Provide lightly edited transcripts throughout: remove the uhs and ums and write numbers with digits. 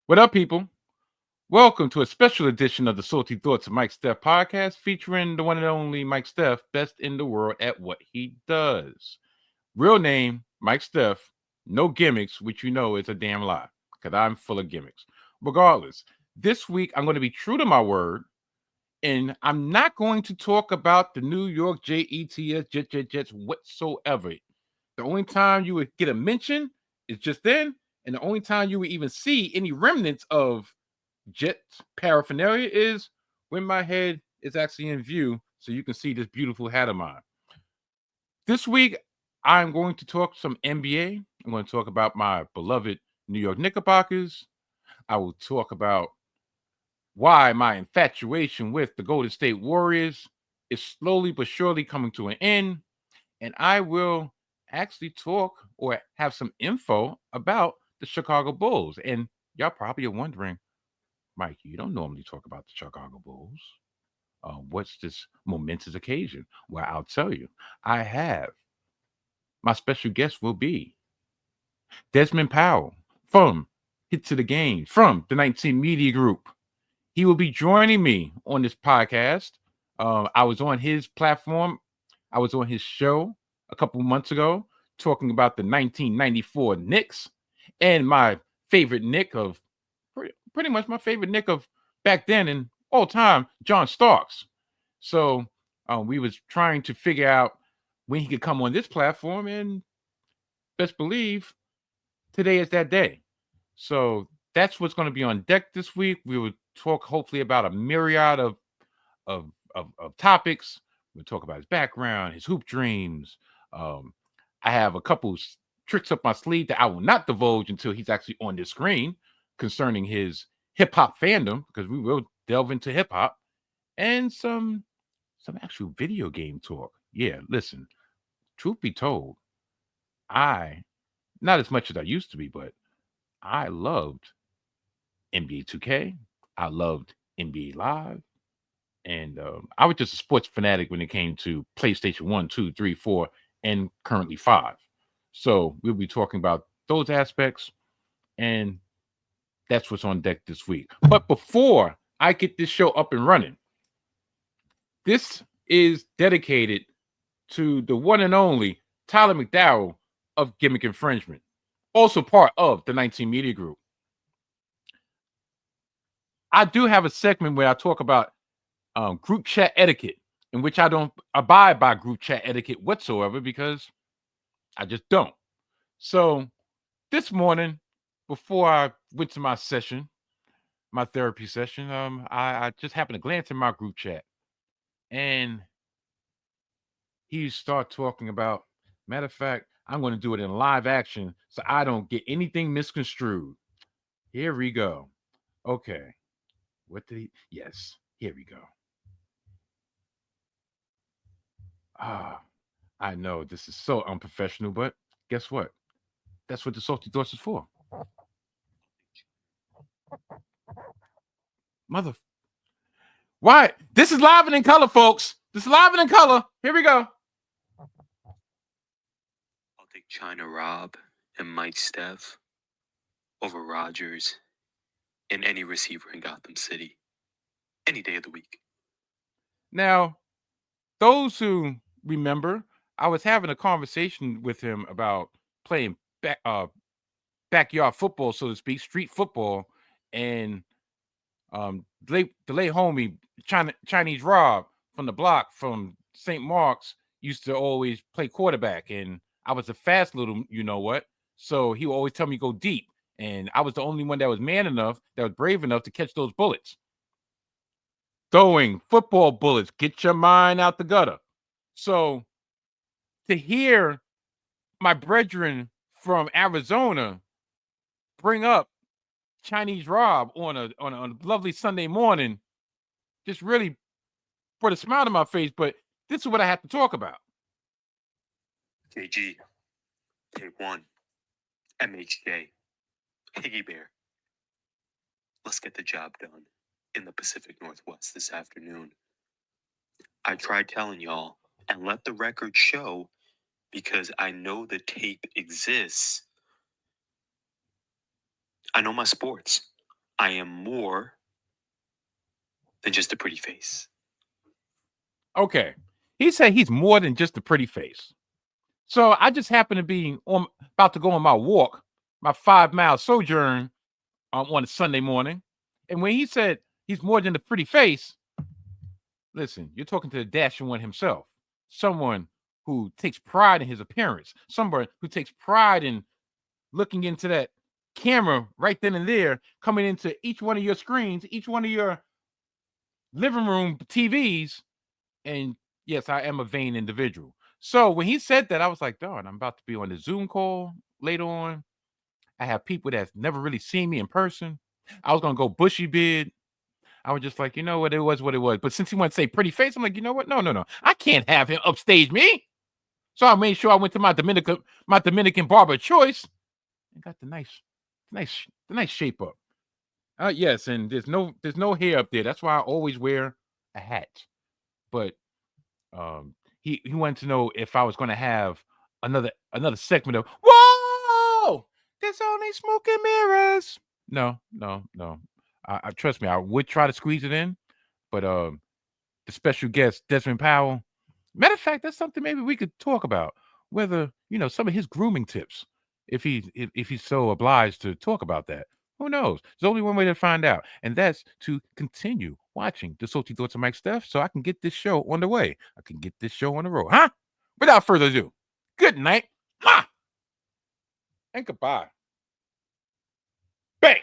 What up, people? Welcome to a special edition of the Salty Thoughts of Mike Steph podcast featuring the one and only Mike Steph, best in the world at what he does. Real name, Mike Steph, no gimmicks, which you know is a damn lie because I'm full of gimmicks. Regardless, this week I'm going to be true to my word and I'm not going to talk about the New York Jets whatsoever. The only time you would get a mention is just then, and the only time you would even see any remnants of Jets paraphernalia is when my head is actually in view, so you can see this beautiful hat of mine. This week, I'm going to talk some NBA. I'm going to talk about my beloved New York Knickerbockers. I will talk about why my infatuation with the Golden State Warriors is slowly but surely coming to an end. And I will actually talk or have some info about the Chicago Bulls. And y'all probably are wondering, Mike, you don't normally talk about the Chicago Bulls. What's this momentous occasion? Well, I'll tell you. I have. My special guest will be Desmond Powell from Hit to the Game from the 19 Media Group. He will be joining me on this podcast. I was on his platform. I was on his show a couple months ago talking about the 1994 Knicks and my favorite Knick of pretty much my favorite Knick of back then and all time, John Starks. So we was trying to figure out when he could come on this platform, and best believe today is that day. So that's what's going to be on deck this week. We will talk hopefully about a myriad of topics. We'll talk about his background, his hoop dreams. Um, I have a couple tricks up my sleeve that I will not divulge until he's actually on the screen concerning his hip hop fandom, because we will delve into hip hop and some actual video game talk. Yeah, listen, truth be told, I not as much as I used to be, but I loved NBA 2K. I loved NBA Live. And I was just a sports fanatic when it came to PlayStation 1, 2, 3, 4, and currently 5. So we'll be talking about those aspects, and that's what's on deck this week. But before I get this show up and running, this is dedicated to the one and only Tyler McDowell of Gimmick Infringement, also part of the 19 Media Group. I do have a segment where I talk about group chat etiquette, in which I don't abide by group chat etiquette whatsoever because I just don't. So this morning, before I went to my session, my therapy session, I just happened to glance in my group chat, and he start talking about. Matter of fact, I'm going to do it in live action so I don't get anything misconstrued. Here we go. Okay. What did he? Yes. Here we go. Ah, I know this is so unprofessional, but guess what? That's what the salty thoughts is for. Mother, why? This is live and in color, folks. This is live and in color. Here we go. I'll take China Rob and Mike Steph over Rodgers and any receiver in Gotham City any day of the week. Now, those who remember, I was having a conversation with him about playing backyard football, so to speak, street football, and the late homie Chinese Rob from the block from St. Mark's used to always play quarterback, and I was a fast little, you know what? So he would always tell me go deep, and I was the only one that was man enough, that was brave enough to catch those bullets. Throwing football bullets, get your mind out the gutter. So to hear my brethren from Arizona bring up Chinese Rob on a lovely Sunday morning just really put a smile on my face. But this is what I have to talk about. KG, K1, MHJ, Higgy Bear. Let's get the job done in the Pacific Northwest this afternoon. I tried telling y'all, and let the record show, because I know the tape exists. I know my sports. I am more than just a pretty face. Okay. He said he's more than just a pretty face. So I just happened to be about to go on my walk, my 5 mile sojourn on a Sunday morning. And when he said he's more than a pretty face, listen, you're talking to the dashing one himself. Someone who takes pride in his appearance. Someone who takes pride in looking into that camera right then and there, coming into each one of your screens, each one of your living room TVs. And yes, I am a vain individual. So when he said that, I was like, darn, I'm about to be on the Zoom call later on. I have people that's never really seen me in person. I was gonna go bushy beard. I was just like, you know what, it was what it was. But since he wanted to say pretty face, I'm like, you know what? No, no, no. I can't have him upstage me. So I made sure I went to my Dominican barber of choice and got the nice shape up. Yes, and there's no hair up there. That's why I always wear a hat. But he wanted to know if I was gonna have another segment of whoa, there's only smoke and mirrors. No, no, no. I trust me, I would try to squeeze it in, but the special guest, Desmond Powell. Matter of fact, that's something maybe we could talk about. Whether some of his grooming tips, if he's so obliged to talk about that. Who knows? There's only one way to find out, and that's to continue watching the Salty Thoughts of Mike Steph, so I can get this show on the way. I can get this show on the road, huh? Without further ado, good night, and goodbye. Bang.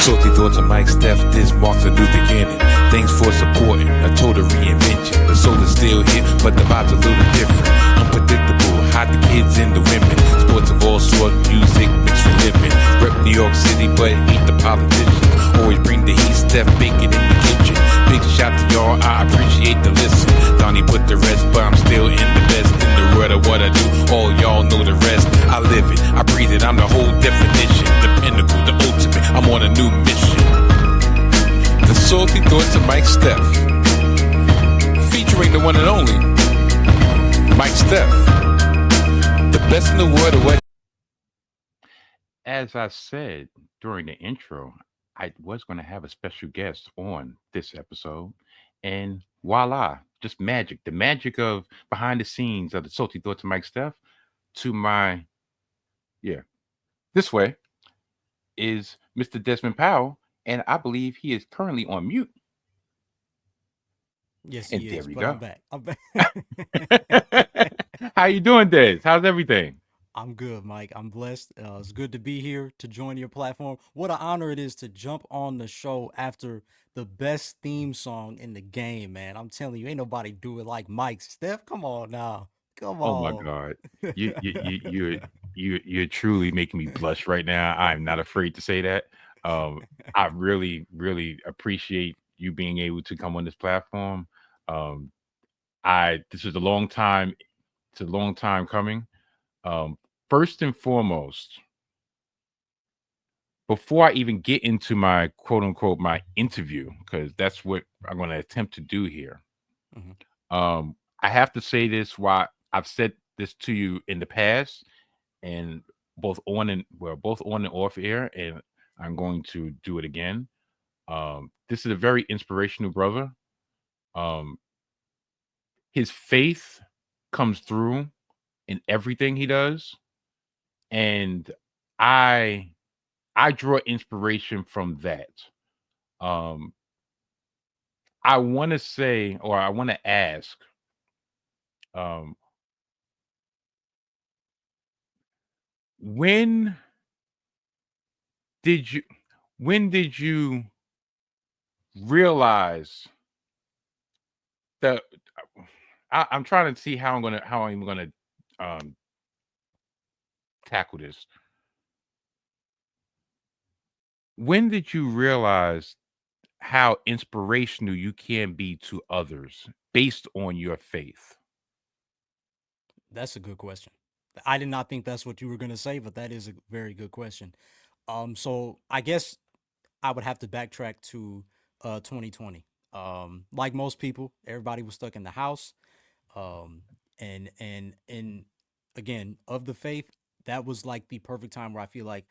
Salty Thoughts of Mike Steph, this marks a new beginning. Thanks for supporting a total reinvention. The soul is still here, but the vibe's a little different. Unpredictable, hide the kids and the women. Sports of all sorts, music mixed for living. Rep New York City, but hate the politicians. Always bring the heat, Steph bacon in the kitchen. Big shout to y'all, I appreciate the listen. Donnie put the rest, but I'm still in the best in the world of what I do. All y'all know the rest. I live it, I breathe it, I'm the whole definition. The pinnacle, the ultimate, I'm on a new mission. The Salty Thoughts of Mike Steph, featuring the one and only Mike Steph, the best in the world of what. As I said during the intro, I was going to have a special guest on this episode, and voila, just magic. The magic of behind the scenes of the Salty Thoughts of Mike Steph to my, yeah, this way is Mr. Desmond Powell, and I believe he is currently on mute. Yes, And he there is, we but I'm go. back. I'm back. How you doing, Des? How's everything? I'm good, Mike. I'm blessed. It's good to be here to join your platform. What an honor it is to jump on the show after the best theme song in the game, man. I'm telling you, ain't nobody do it like Mike. Steph, come on now. Come Oh my on. God, you're truly making me blush right now. I'm not afraid to say that. Um, I really, really appreciate you being able to come on this platform. Um, I this is a long time. It's a long time coming. Um, First and foremost, before I even get into my quote unquote my interview, because that's what I'm going to attempt to do here. Mhm. I have to say this why I've said this to you in the past, and both on and off air, and I'm going to do it again. This is a very inspirational brother. Um, his faith comes through in everything he does, and I I draw inspiration from that. Um, I want to say, or I want to ask, um, when did you when did you realize that I'm trying to see how I'm gonna um, tackle this. When did you realize how inspirational you can be to others based on your faith? That's a good question. I did not think that's what you were going to say, but that is a very good question. So I guess I would have to backtrack to 2020. Like most people, everybody was stuck in the house. Um, and again, of the faith. that was like the perfect time where I feel like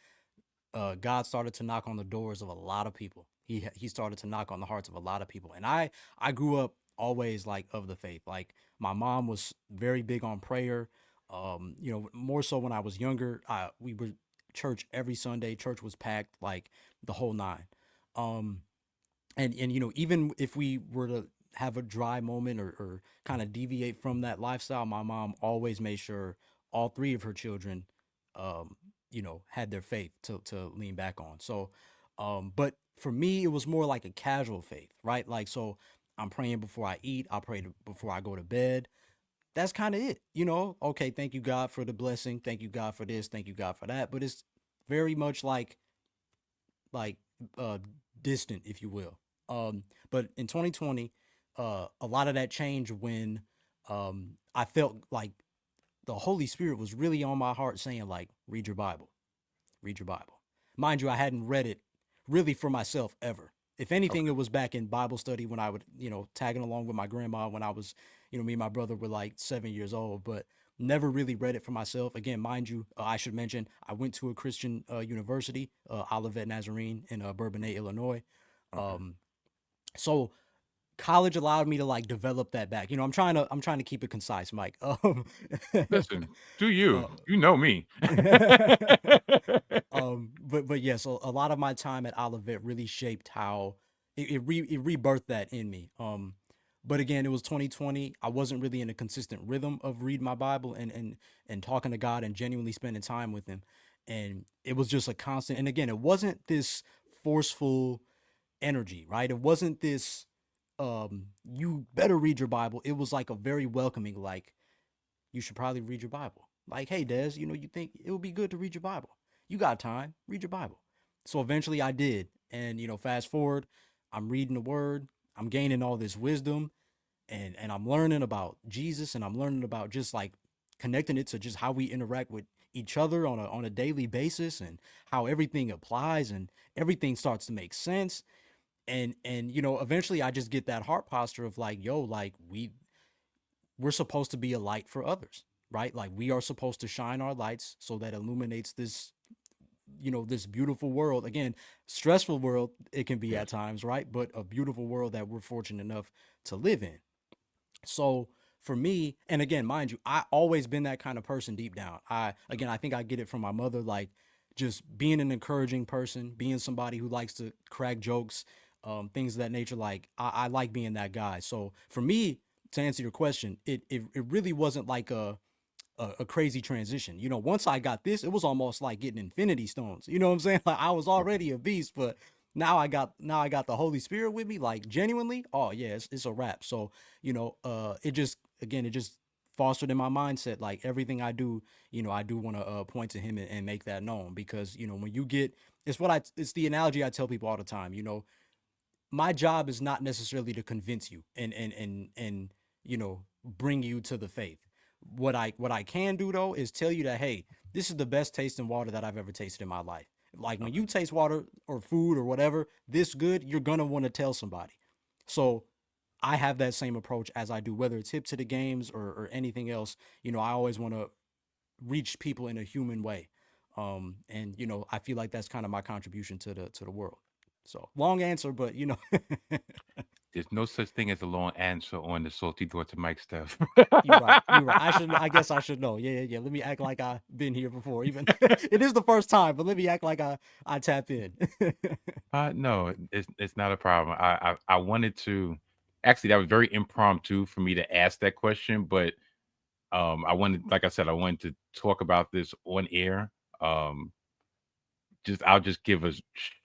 God started to knock on the doors of a lot of people. He started to knock on the hearts of a lot of people. And I grew up always like of the faith. Like my mom was very big on prayer. More so when I was younger. We were church every Sunday. Church was packed, like the whole nine. Um, and even if we were to have a dry moment or kind of deviate from that lifestyle, my mom always made sure all three of her children um had their faith to lean back on. So but for me it was more like a casual faith, right? Like, so I'm praying before I eat, I pray before I go to bed. That's kind of it, okay, thank you God for the blessing, thank you God for this, thank you God for that. But it's very much like uh distant, if you will. But in 2020, a lot of that changed when I felt like the Holy Spirit was really on my heart saying, like, read your Bible, read your Bible. Mind you, I hadn't read it really for myself ever. If anything, Okay. it was back in Bible study when I would, tagging along with my grandma when I was, me and my brother were like 7 years old, but never really read it for myself. Again, mind you, I should mention, I went to a Christian university, Olivet Nazarene in Bourbonnais, Illinois. Okay. Um, so college allowed me to like develop that back. I'm trying to keep it concise, Mike. Listen, do you? uh, You know me. but yeah, so a lot of my time at Olivet really shaped how it rebirthed that in me. But again, it was 2020. I wasn't really in a consistent rhythm of reading my Bible and talking to God and genuinely spending time with Him, and it was just a constant. And again, it wasn't this forceful energy, right? It wasn't this you better read your Bible. It was like a very welcoming, like, you should probably read your Bible. Like, hey, Des, you think it would be good to read your Bible. You got time, read your Bible. So eventually I did. And, fast forward, I'm reading the word, I'm gaining all this wisdom, and I'm learning about Jesus, and I'm learning about just like connecting it to just how we interact with each other on a daily basis, and how everything applies and everything starts to make sense. And eventually I just get that heart posture of like, yo, like, we're supposed to be a light for others, right? Like, we are supposed to shine our lights so that illuminates this beautiful world. Again, stressful world it can be at Yes. times, right? But a beautiful world that we're fortunate enough to live in. So for me, and again, mind you, I always been that kind of person deep down. I think I get it from my mother, like just being an encouraging person, being somebody who likes to crack jokes, things of that nature. Like, I like being that guy. So for me, to answer your question, it really wasn't like a crazy transition. Once I got this, it was almost like getting infinity stones. You know what I'm saying? Like, I was Okay. already a beast, but now I got the Holy Spirit with me, like, genuinely. Oh yeah, it's a wrap. So, it just fostered in my mindset, like, everything I do, I do want to point to him and make that known, because, when you get, it's the analogy I tell people all the time. My job is not necessarily to convince you and bring you to the faith. What I can do though is tell you that, hey, this is the best tasting water that I've ever tasted in my life. Like, when Okay. you taste water or food or whatever this good, you're gonna want to tell somebody. So I have that same approach as I do, whether it's hip to the games or anything else. I always want to reach people in a human way. And I feel like that's kind of my contribution to the world. So, long answer, but There's no such thing as a long answer on the salty door to Mike Steph. you're right. You're right. I guess I should know. Yeah, yeah, yeah. Let me act like I've been here before. Even it is the first time, but let me act like I tap in. No, it's not a problem. I wanted to actually that was very impromptu for me to ask that question, but I wanted, like I said, I wanted to talk about this on air. Um, I'll just give a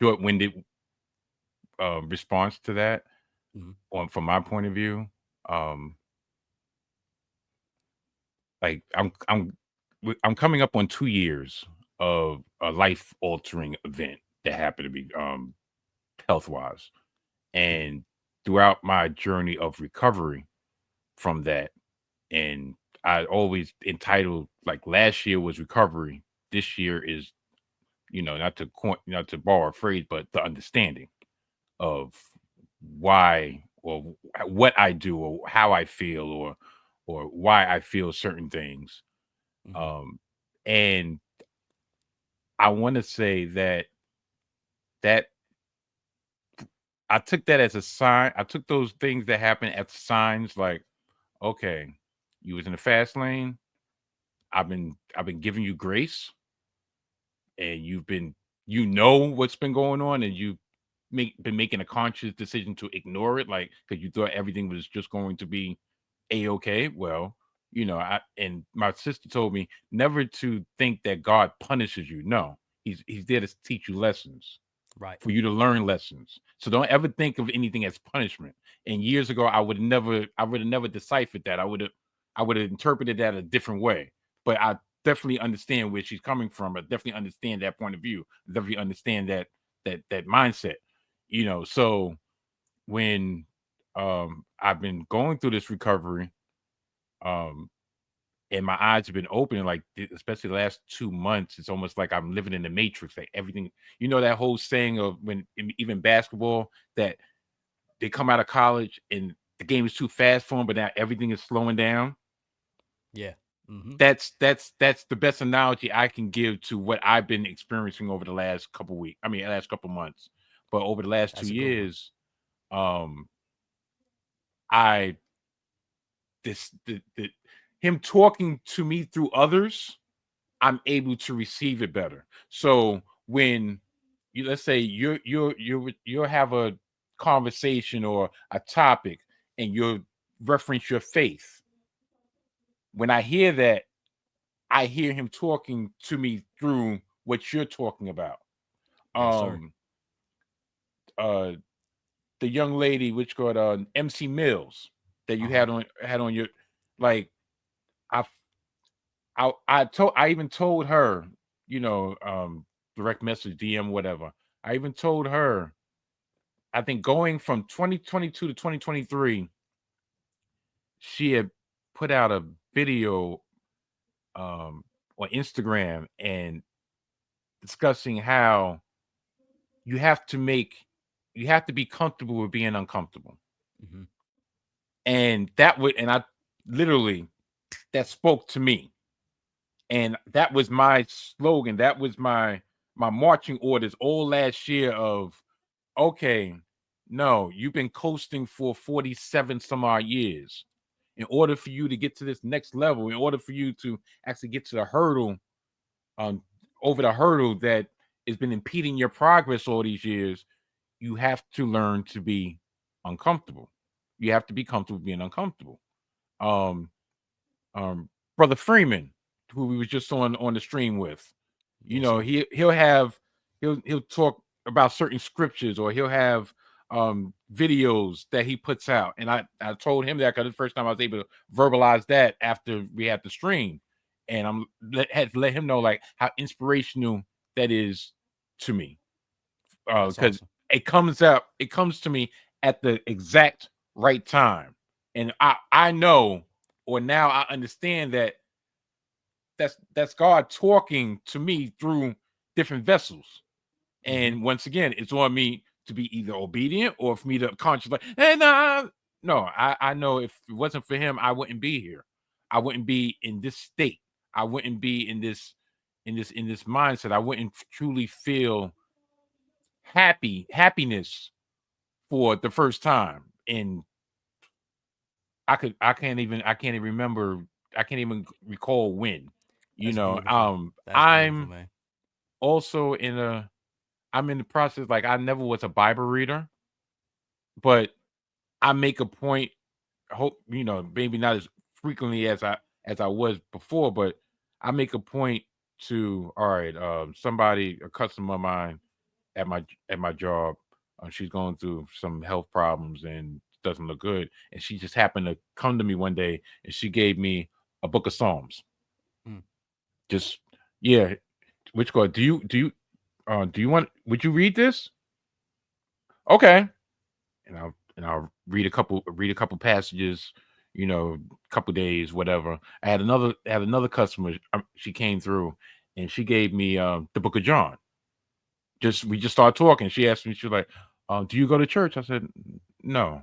short-winded response to that Mhm, on from my point of view. Um, like I'm coming up on 2 years of a life-altering event that happened to be health-wise, mhm, and throughout my journey of recovery from that, and I always entitled, like, last year was recovery, this year is, not to borrow a phrase, but the understanding of why or what I do or how I feel or why I feel certain things. mhm, Um, and I want to say that I took that as a sign. I took those things that happened as signs, like, okay, you was in the fast lane. I've been giving you grace, and what's been going on, and you've been making a conscious decision to ignore it, like, because you thought everything was just going to be a-okay. Well, and my sister told me never to think that God punishes you. No, he's there to teach you lessons, Right. for you to learn lessons. So don't ever think of anything as punishment. And years ago, I would have never deciphered that. I would have interpreted that a different way. But I definitely understand where she's coming from. I definitely understand that point of view. I definitely understand that mindset. So when I've been going through this recovery, um, and my eyes have been opening, like, especially the last 2 months, it's almost like I'm living in the matrix. Like, everything, that whole saying of, when even basketball, that they come out of college and the game is too fast for them, but now everything is slowing down. Yeah. Mm-hmm. That's the best analogy I can give to what I've been experiencing over the last couple weeks. I mean, last couple months, but over the last two That's a good one. years, um, I this the him talking to me through others, I'm able to receive it better. So when let's say you'll have a conversation or a topic, and you'll reference your faith. When I hear that, I hear him talking to me through what you're talking about. Yes, sir. Um uh the young lady, which got MC Mills, that you Uh-huh. had on your, like, I I even told her, direct message, DM, whatever. I even told her, I think going from 2022 to 2023, she had put out a video um on Instagram, and discussing how you have to make you have to be comfortable with being uncomfortable. Mm-hmm. And I literally, that spoke to me. And that was my slogan. That was my marching orders all last year of, okay, no, you've been coasting for 47 some odd years. In order for you to get to this next level, in order for you to actually get to the hurdle, um, over the hurdle that has been impeding your progress all these years, you have to learn to be uncomfortable. You have to be comfortable being uncomfortable. Um, um, Brother Freeman, who we was just on the stream with, Yes, sir. he'll talk about certain scriptures, or he'll have videos that he puts out. And I told him that, because the first time I was able to verbalize that after we had the stream. And had to let him know, like, how inspirational that is to me. That's Because awesome. it comes to me at the exact right time. And I know, or now I understand, that that's God talking to me through different vessels. Mm-hmm. And once again, it's on me to be either obedient, or for me to consciously, like, hey, nah, no, I know, if it wasn't for him, I wouldn't be here. I wouldn't be in this state. I wouldn't be in this mindset. I wouldn't truly feel happiness for the first time. And I can't even remember. I can't even recall when. That's beautiful. That's beautiful, I'm man. also I'm in the process, like, I never was a Bible reader, but I make a point, hope, maybe not as frequently as I was before, but I make a point to, all right, a customer of mine at my job, she's going through some health problems and doesn't look good, and she just happened to come to me one day, and she gave me a book of Psalms. Mm. Just, yeah, which go, do you want, would you read this? Okay. And I'll read a couple passages, couple days, whatever. I had another customer. She came through, and she gave me the Book of John. We just started talking. She asked me, she was like, "Do you go to church?" I said, "No."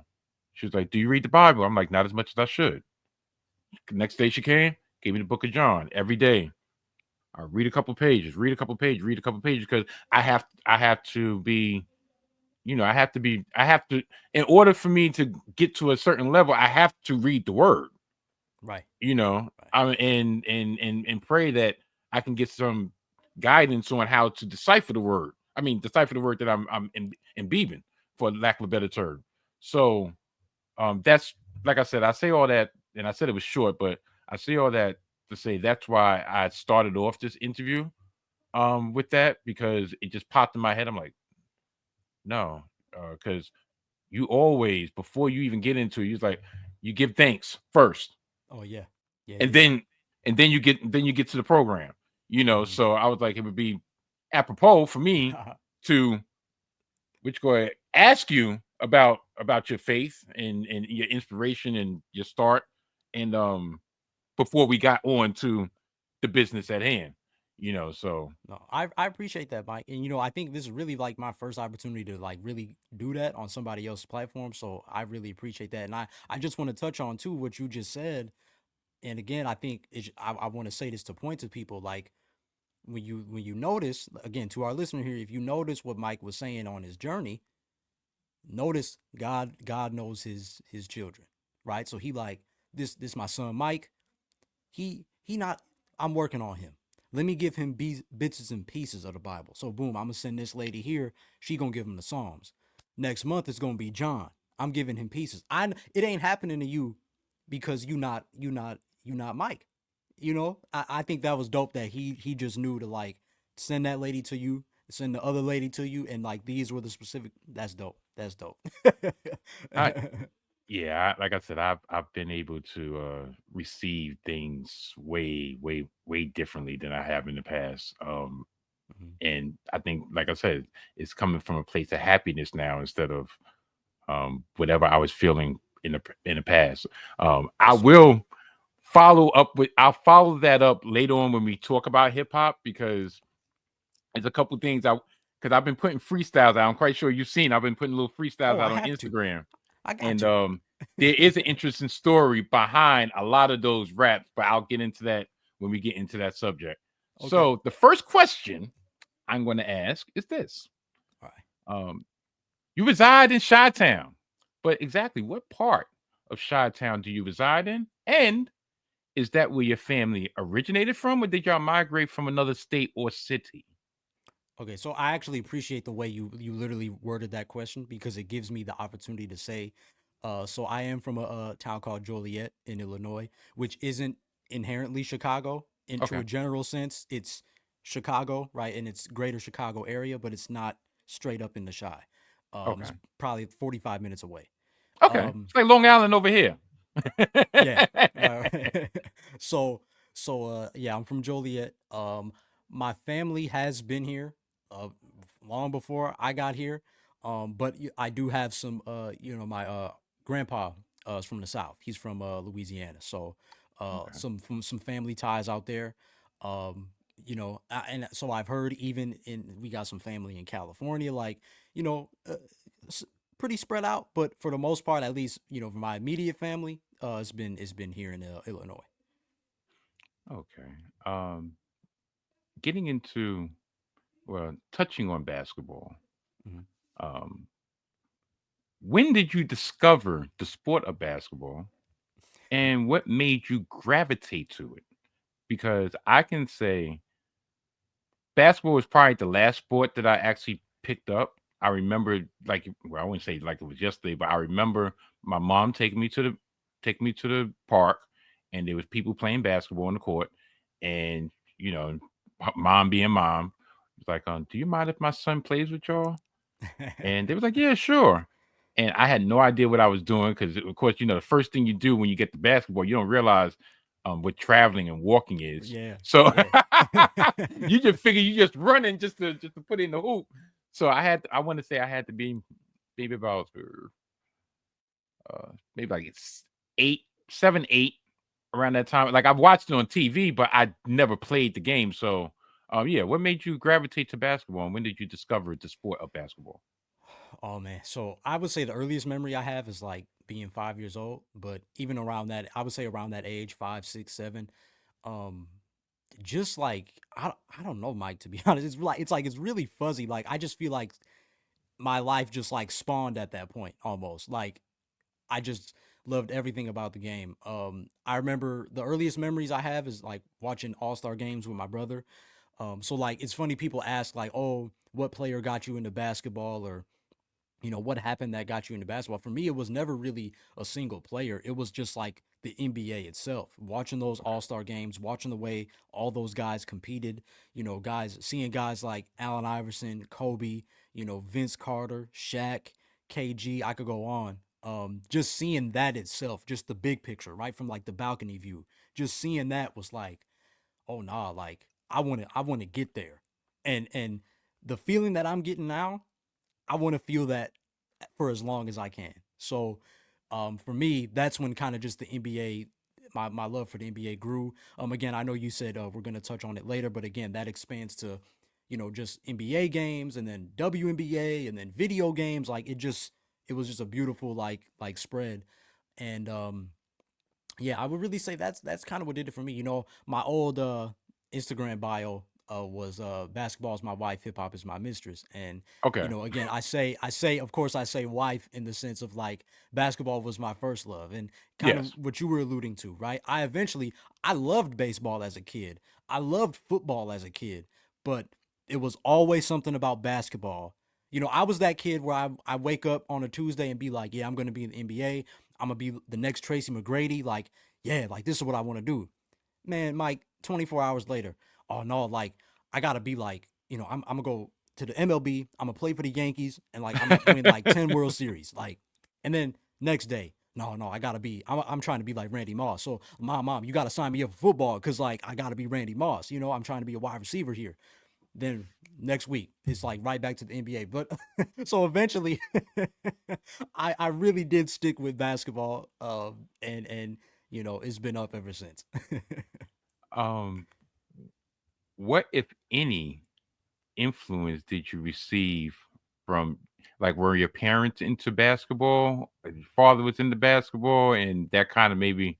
She was like, "Do you read the Bible?" I'm like, "Not as much as I should." Next day she came, gave me the Book of John every day. read a couple pages, read a couple pages, read a couple pages, because I have to be, I have to, in order for me to get to a certain level, I have to read the word, Right. Right. and pray that I can get some guidance on how to decipher the word. I mean, decipher the word that I'm imbibing, for lack of a better term. So, that's, like I said, I say all that, and I said it was short, but I say all that to say that's why I started off this interview with that, because it just popped in my head. I'm like, no, because you always, before you even get into it, you're like, you give thanks first, Oh yeah. Yeah, and you do. then you get to the program. Mhm. So I was like, it would be apropos for me to, which go ahead, ask you about your faith and your inspiration and your start, and before we got on to the business at hand. So No, I appreciate that, Mike. And I think this is really like my first opportunity to like really do that on somebody else's platform. So I really appreciate that. And I just want to touch on too what you just said. And again, I think I want to say this to point to people like when you notice again to our listener here, if you notice what Mike was saying on his journey, notice God knows his children, right? So he like this my son Mike. He not. I'm working on him. Let me give him bits and pieces of the Bible. So boom, I'm gonna send this lady here. She gonna give him the Psalms. Next month it's gonna be John. I'm giving him pieces. It ain't happening to you because you not Mike. I think that was dope that he just knew to like send that lady to you, send the other lady to you, and like these were the specific. That's dope. That's dope. I yeah, like I said, I've been able to receive things way, way, way differently than I have in the past. Mhm. And I think, like I said, it's coming from a place of happiness now, instead of whatever I was feeling in the past. I That's so dope. will I'll follow that up later on when we talk about hip hop, because there's a couple things because I've been putting freestyles out. I'm quite sure you've seen. I've been putting little freestyles Oh, out I on have to. Instagram, I got and to. there is an interesting story behind a lot of those raps. But I'll get into that when we get into that subject. Okay. So the first question I'm going to ask is this: All right. um, You reside in Chi-Town, but exactly what part of Chi-Town do you reside in? And is that where your family originated from, or did y'all migrate from another state or city? Okay, so I actually appreciate the way you literally worded that question because it gives me the opportunity to say, so I am from a town called Joliet in Illinois, which isn't inherently Chicago. Into Okay. a general sense, it's Chicago, right? And it's greater Chicago area, but it's not straight up in the Chi. It's Okay. probably 45 minutes away. Okay. Um, It's like Long Island over here. Yeah. So yeah, I'm from Joliet. My family has been here uh long before I got here. But I do have some my grandpa is from the South. He's from Louisiana. So Okay. some family ties out there. And so I've heard even we got some family in California, like, you know, uh, s- pretty spread out, but for the most part, at least, for my immediate family, it's been here in Illinois. Okay. Getting into, well, touching on basketball. Mhm. Um, when did you discover the sport of basketball, and what made you gravitate to it? Because I can say basketball was probably the last sport that I actually picked up. I remember, like, well, I wouldn't say like it was yesterday, but I remember my mom taking me to the park, and there was people playing basketball on the court, and you know, mom being mom, was like, "Do you mind if my son plays with y'all?" And they was like, "Yeah, sure." And I had no idea what I was doing, because, of course, the first thing you do when you get the basketball, you don't realize what traveling and walking is. Yeah, So yeah. you just figure you just running just to put in the hoop. So I want to say I had to be maybe about maybe like it's 7, 8, around that time. Like, I've watched it on TV, but I never played the game. So yeah, what made you gravitate to basketball, and when did you discover the sport of basketball? Oh man, so I would say the earliest memory I have is like being 5 years old, but even around that, I would say around that age, 5, 6, 7. Um, just like I don't know, Mike. To be honest, it's really fuzzy. Like I just feel like my life just like spawned at that point almost. Like I just loved everything about the game. I remember the earliest memories I have is like watching All Star games with my brother. So like it's funny people ask like, oh, what player got you into basketball or what happened that got you into basketball. For me, it was never really a single player. It was just like the NBA itself. Watching those All-Star games, watching the way all those guys competed, guys seeing guys like Allen Iverson, Kobe, Vince Carter, Shaq, KG, I could go on. Just seeing that itself, just the big picture, right from like the balcony view, just seeing that was like, oh nah, like I want to get there. And the feeling that I'm getting now, I want to feel that for as long as I can. So, for me, that's when kind of just the NBA, my love for the NBA grew. Again, I know you said we're gonna touch on it later, but again, that expands to, just NBA games and then WNBA and then video games. Like it was just a beautiful like spread, and yeah, I would really say that's kind of what did it for me. My old Instagram bio was basketball is my wife, hip hop is my mistress. And Okay. again, I say of course I say wife in the sense of like basketball was my first love and kind of Yes. what you were alluding to, right? I loved baseball as a kid. I loved football as a kid, but it was always something about basketball. I was that kid where I wake up on a Tuesday and be like, yeah, I'm going to be in the NBA. I'm gonna be the next Tracy McGrady. Like, yeah, like this is what I want to do. Man, Mike, 24 hours later, oh no, like I gotta be like, I'm gonna go to the MLB. I'm gonna play for the Yankees, and like I'm gonna win like 10 World Series. Like, and then next day, no, I gotta be. I'm trying to be like Randy Moss. So, mom, you gotta sign me up for football because like I gotta be Randy Moss. I'm trying to be a wide receiver here. Then next week it's like right back to the NBA. But so eventually, I really did stick with basketball, and it's been up ever since. um, what, if any, influence did you receive from, like, were your parents into basketball? Your father was into basketball, and that kind of maybe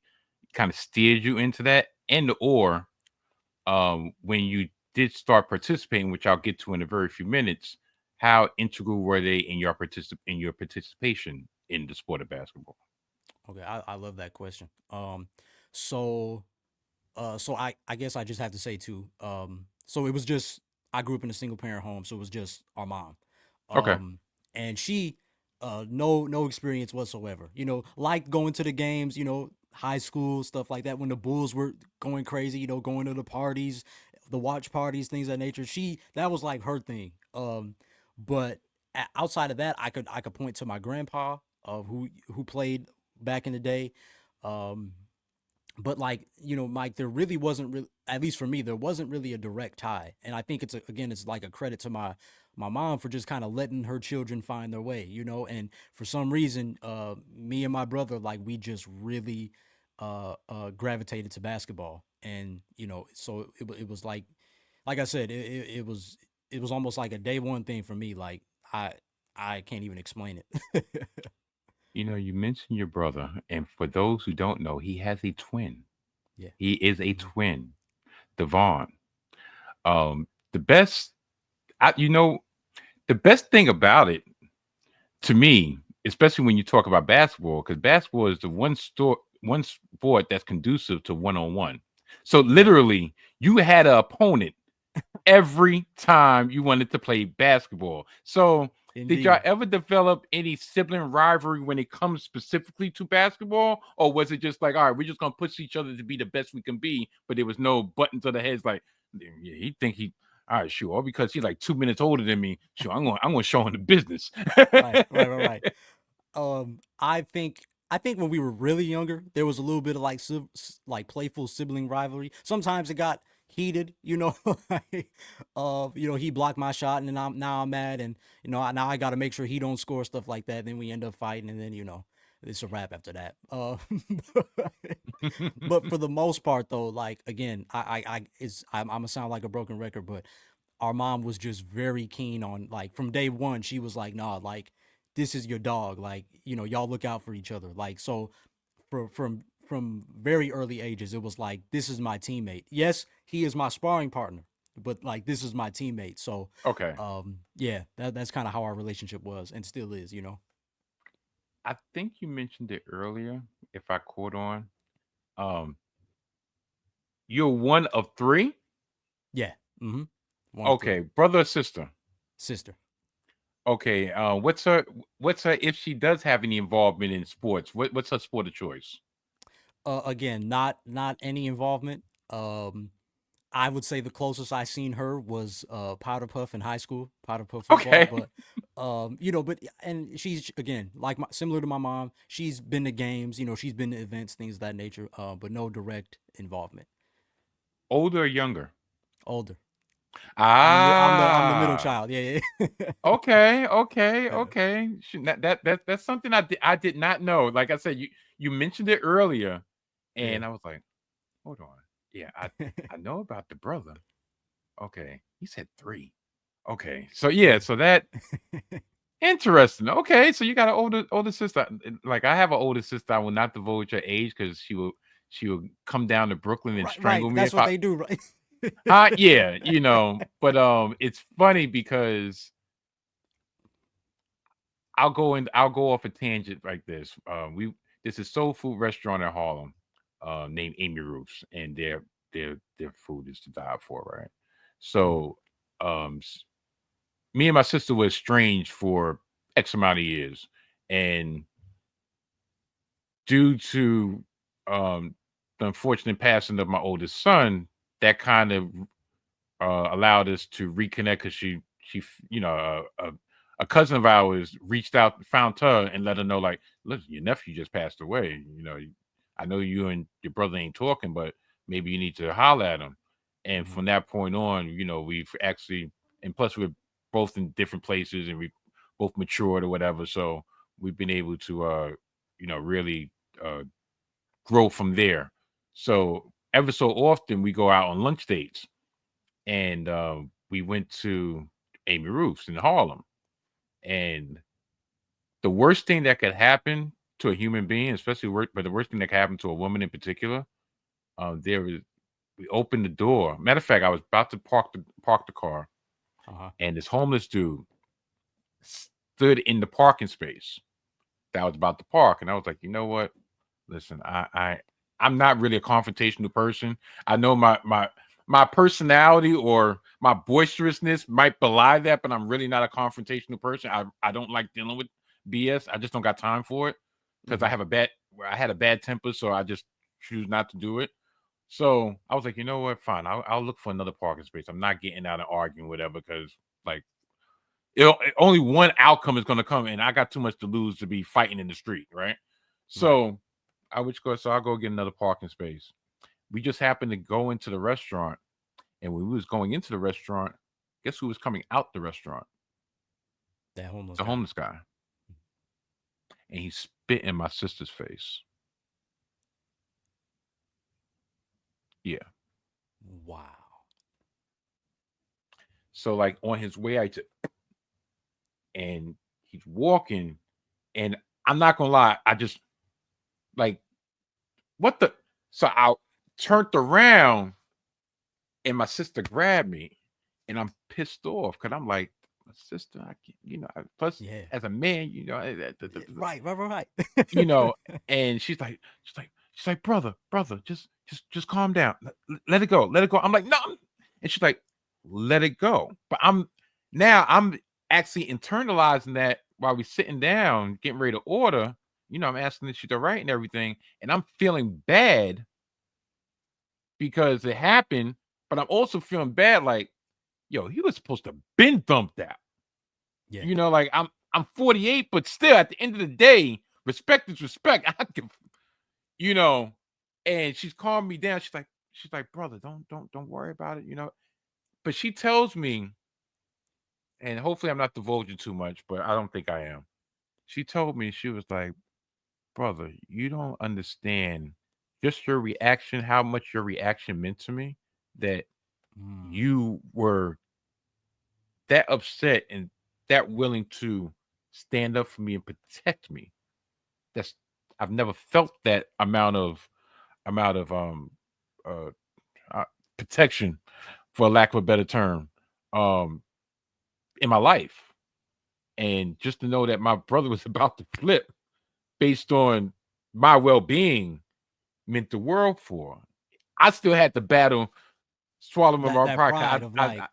kind of steered you into that, and or when you did start participating, which I'll get to in a very few minutes, how integral were they in your participation in the sport of basketball? Okay, I love that question. So so I guess I just have to say too. So it was just I grew up in a single parent home, so it was just our mom, Okay. um, and she, no experience whatsoever. Like going to the games, high school stuff like that when the Bulls were going crazy. Going to the parties, the watch parties, things of that nature. That was like her thing. But outside of that, I could point to my grandpa, who played back in the day. Um, but like Mike, there really wasn't really, at least for me, there wasn't really a direct tie, and I think again it's like a credit to my mom for just kind of letting her children find their way, and for some reason, me and my brother, like we just really gravitated to basketball, and so it was like I said, it was almost like a day one thing for me. Like I I can't even explain it. You mentioned your brother, and for those who don't know, he has a twin. Yeah. He is a Hmm. twin, Devon. The best, I, you know, the best thing about it to me, especially when you talk about basketball, because basketball is the one sport that's conducive to one on one. So Yeah. literally, you had an opponent every time you wanted to play basketball. So, did y'all Indeed. ever develop any sibling rivalry when it comes specifically to basketball? Or was it just like, all right, we're just gonna push each other to be the best we can be, but there was no button to the heads like, yeah, he think he all right, sure, all because he's like 2 minutes older than me. Sure, I'm gonna show him the business. Right. Right. Right. Right. I think when we were really younger, there was a little bit of like like playful sibling rivalry. Sometimes it got heated, like, he blocked my shot, and then I'm mad, and now I got to make sure he don't score stuff like that. Then we end up fighting, and then it's a wrap after that. But for the most part, though, like again, I'm gonna sound like a broken record, but our mom was just very keen on, like, from day one. She was like, nah, like this is your dog, like y'all look out for each other, like. So from from very early ages, it was like, this is my teammate. Yes, he is my sparring partner, but like, this is my teammate. So, Okay. yeah, that's kind of how our relationship was and still is, you know. I think you mentioned it earlier, if I caught on. Um, you're one of three? Yeah. Mm-hmm. One of three. Okay, brother or sister? Sister. Okay, what's her if she does have any involvement in sports? What's her sport of choice? Again, not any involvement. Um, I would say the closest I seen her was powder puff in high school, powder puff football. Okay. But you know, but and she's again like similar to my mom. She's been to games, you know, she's been to events, things of that nature. But no direct involvement. Older or younger? Older. I'm the middle Ah. child. Yeah, yeah. Okay, okay, Yeah. okay. That's something I did not know. Like I said, you mentioned it earlier, Yeah. and I was like, hold on. Yeah, I know about the brother. Okay, he said three. Okay, so yeah, Yeah. so that interesting. Okay, so you got an older sister. Like I have an older sister. I will not divulge her age because she will come down to Brooklyn and Right, right. strangle me That's if what I. they do, right? Yeah, but it's funny because I'll go off a tangent like this. We This is soul food restaurant in Harlem, named Amy Roofs, and their food is to die for, right? Mhm. So, me and my sister were estranged for X amount of years, and due to the unfortunate passing of my oldest son, that kind of allowed us to reconnect because a cousin of ours reached out, found her, and let her know like, listen, your nephew just passed away. I know you and your brother ain't talking, but maybe you need to holler at him. And Mhm. from that point on, we've actually, and plus we're both in different places and we both matured or whatever. So we've been able to, really uh, grow from there. So ever so often we go out on lunch dates, and we went to Amy Roof's in Harlem. And the worst thing that could happen to a human being, especially but the worst thing that could happen to a woman in particular, there was we opened the door. Matter of fact, I was about to park the car, Uh-huh. and this homeless dude stood in the parking space that I was about to park, and I was like, you know what? Listen, I'm not really a confrontational person. I know my personality or my boisterousness might belie that, but I'm really not a confrontational person. I don't like dealing with BS. I just don't got time for it because Mhm. I had a bad temper, so I just choose not to do it. So I was like, you know what? Fine, I'll look for another parking space. I'm not getting out and arguing whatever because like only one outcome is going to come, and I got too much to lose to be fighting in the street, right? Right. So I'll go get another parking space. We just happened to go into the restaurant, and when we was going into the restaurant, guess who was coming out the restaurant? That homeless The guy. homeless guy, and he spit in my sister's face. Yeah. Wow. So like on his way out, and he's walking, and I'm not gonna lie, I just like what the. So I turned around, and my sister grabbed me, and I'm pissed off because I'm like, my sister, I can't, plus Yeah. as a man, Right, right, right, you know, right. and she's like, brother, just calm down. Let it go. Let it go. I'm like, no. And she's like, let it go. But I'm actually internalizing that while we're sitting down, getting ready to order. I'm asking if she's all right and everything. And I'm feeling bad because it happened, but I'm also feeling bad like, yo, he was supposed to been thumped out. Yeah. Like I'm 48, but still at the end of the day, respect is respect. I can, you know, and she's calming me down. She's like, brother, don't worry about it. But she tells me, and hopefully I'm not divulging too much, but I don't think I am. She told me, she was like, brother, you don't understand just your reaction, how much your reaction meant to me, that Mm. you were that upset and that willing to stand up for me and protect me. That's I've never felt that amount of. amount of uh, uh protection, for lack of a better term, um in my life. And just to know that my brother was about to flip based on my well-being meant the world for. I still had to battle, swallow my That pride. pride of like,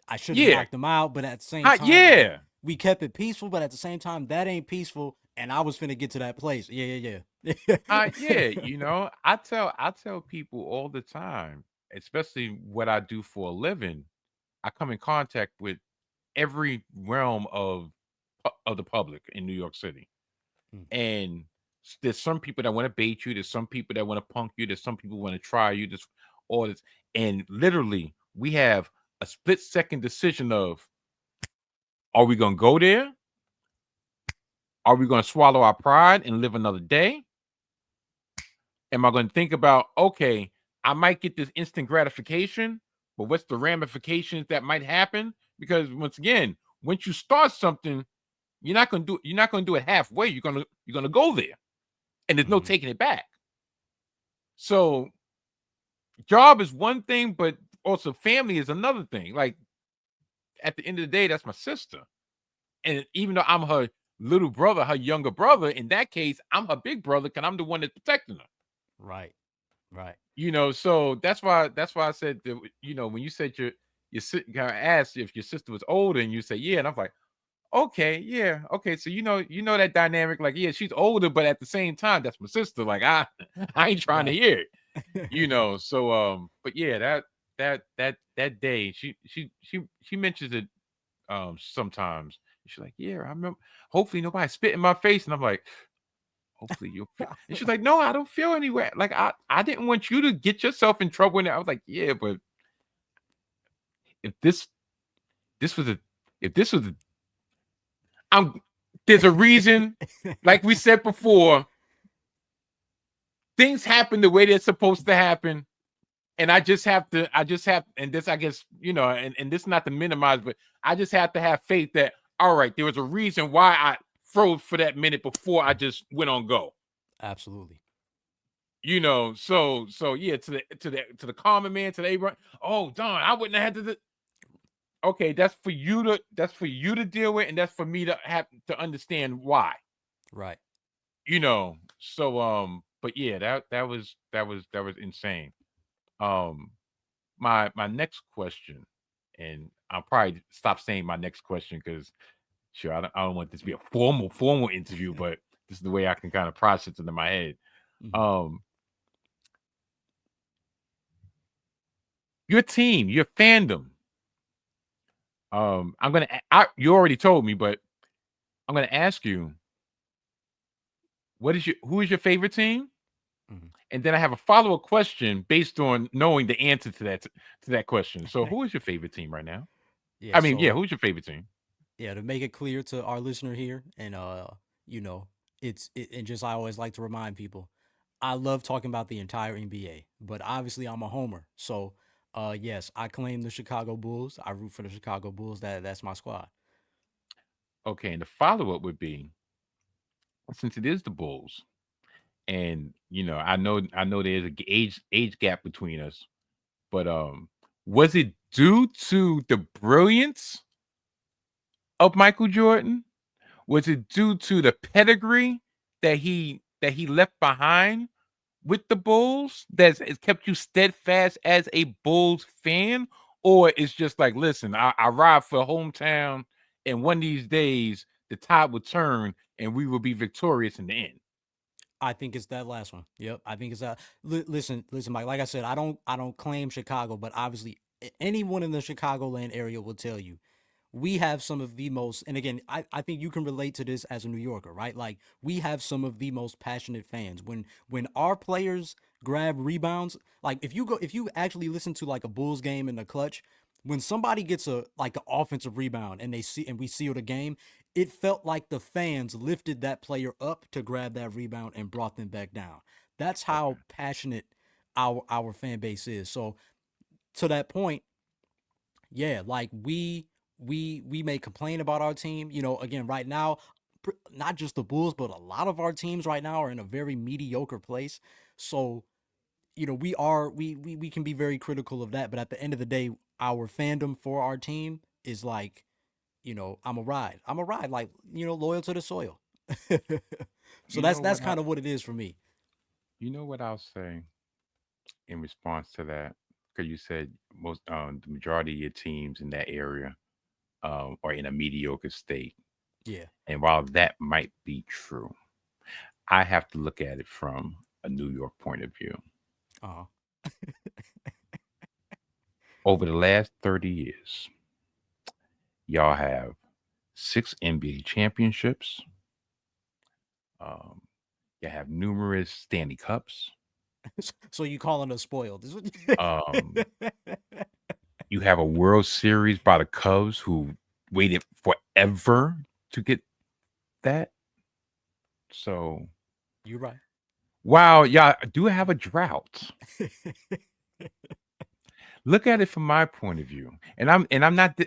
I should have Yeah, knocked him out, but at the same time, like yeah. we kept it peaceful, but at the same time, that ain't peaceful, and I was finna get to that place. Yeah. Yeah, I tell people all the time, especially what I do for a living. I come in contact with every realm of the public in New York City, Mm, and there's some people that want to bait you. There's some people that want to punk you. There's some people want to try you. There's all this, and literally, we have a split second decision of: are we gonna go there? Are we gonna swallow our pride and live another day? Am I going to think about, okay, I might get this instant gratification, but what's the ramifications that might happen? Because once again, once you start something, you're not going to do it halfway. You're going to go there, and there's no mhm. taking it back. So job is one thing, but also family is another thing. Like, at the end of the day, that's my sister. And even though I'm her little brother, her younger brother, in that case, I'm her big brother because I'm the one that's protecting her. Right, right. So that's why I said that, when you said your kind of asked if your sister was older, and you say yeah, and I'm like, okay, yeah, okay, so you know that dynamic, like, yeah, she's older, but at the same time, that's my sister. Like, I I ain't trying to Right. hear it. So but yeah, that day, she mentions it sometimes. She's like, yeah, I remember. Hopefully nobody spit in my face, and I'm like, hopefully you'll feel. And she's like, no, I don't feel anywhere. Like, I didn't want you to get yourself in trouble. And I was like, yeah, but if this was a if this was a I'm there's a reason, like we said before, things happen the way they're supposed to happen. And I just have, and this, I guess, and this, not to minimize, but I just have to have faith that, all right, there was a reason why I froze for that minute before I just went on go. Absolutely. So yeah, to the common man, to the Abraham. Oh, darn, I wouldn't have had to. Okay, that's for you to deal with, and that's for me to have to understand why. Right. But yeah, that was insane. Um, my next question, and I'll probably stop saying my next question because, sure, I don't want this to be a formal interview, but this is the way I can kind of process it in my head. Mhm. Um, your team, your fandom. You already told me, but I'm gonna ask you, who is your favorite team? Mhm. And then I have a follow-up question based on knowing the answer to that question. So, who is your favorite team right now? Yeah. I mean, yeah, So who's your favorite team? yeah, to make it clear to our listener here, and you know, and just I always like to remind people, I love talking about the entire NBA, but obviously I'm a homer, so yes, I claim the Chicago Bulls. I root for the Chicago Bulls. That's my squad. Okay, and the follow-up would be, since it is the Bulls, and I know there's a age gap between us, but was it due to the brilliance of Michael Jordan? Was it due to the pedigree that he left behind with the Bulls that has kept you steadfast as a Bulls fan? Or it's just like, listen, I ride for hometown, and one of these days the tide will turn and we will be victorious in the end. I think it's that last one. Yep, I think it's that. Listen, Mike. Like I said, I don't claim Chicago, but obviously anyone in the Chicagoland area will tell you we have some of the most. And again, I think you can relate to this as a New Yorker, right? Like we have some of the most passionate fans. When our players grab rebounds, like if you actually listen to like a Bulls game in the clutch, when somebody gets a like an offensive rebound and we seal the game, it felt like the fans lifted that player up to grab that rebound and brought them back down. That's Okay. how passionate our fan base is. So to that point, yeah, like we may complain about our team. Again, right now, not just the Bulls, but a lot of our teams right now are in a very mediocre place. So we can be very critical of that, but at the end of the day, our fandom for our team is like, I'm a ride, like, loyal to the soil. So You that's know that's what I kind of what it is for me. you know what I'll say in response to that? Because you said most the majority of your teams in that area are in a mediocre state. Yeah. And while that might be true, I have to look at it from a New York point of view. Uh-huh. Over the last 30 years, y'all have 6 NBA championships. Um, you have numerous Stanley Cups. So you calling us spoiled? Is what Um, you have a World Series by the Cubs who waited forever to get that. So You're right. while y'all do have a drought, look at it from my point of view. And I'm not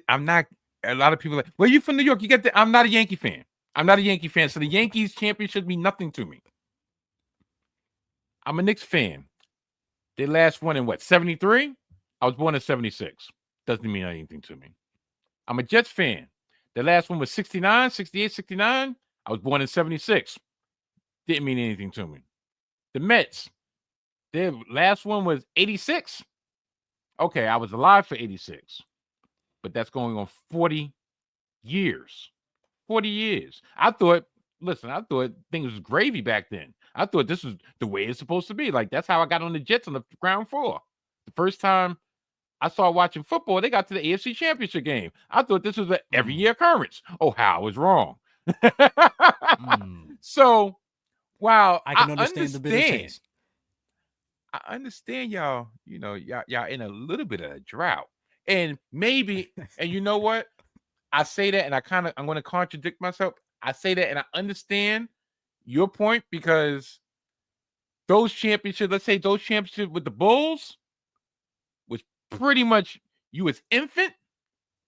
a lot of people are like, well, you from New York, you get the I'm not a Yankee fan. I'm not a Yankee fan. So the Yankees championship mean nothing to me. I'm a Knicks fan. They last won in what, 73? I was born in 76. Doesn't mean anything to me. I'm a Jets fan. The last one was 69, 68, 69. I was born in 76. Didn't mean anything to me. The Mets, their last one was 86. Okay, I was alive for 86, but that's going on 40 years. 40 years. I thought things was gravy back then. I thought this was the way it's supposed to be. Like, that's how I got on the Jets on the ground floor. The first time I started watching football, they got to the AFC Championship game. I thought this was an every Mm, year occurrence. Oh, how I was wrong. mm. So, while I can understand the bitter taste. I understand y'all, y'all in a little bit of a drought. And maybe, and you know what? I say that and I'm going to contradict myself. I say that and I understand your point because those championships, let's say those championships with the Bulls was pretty much you as infant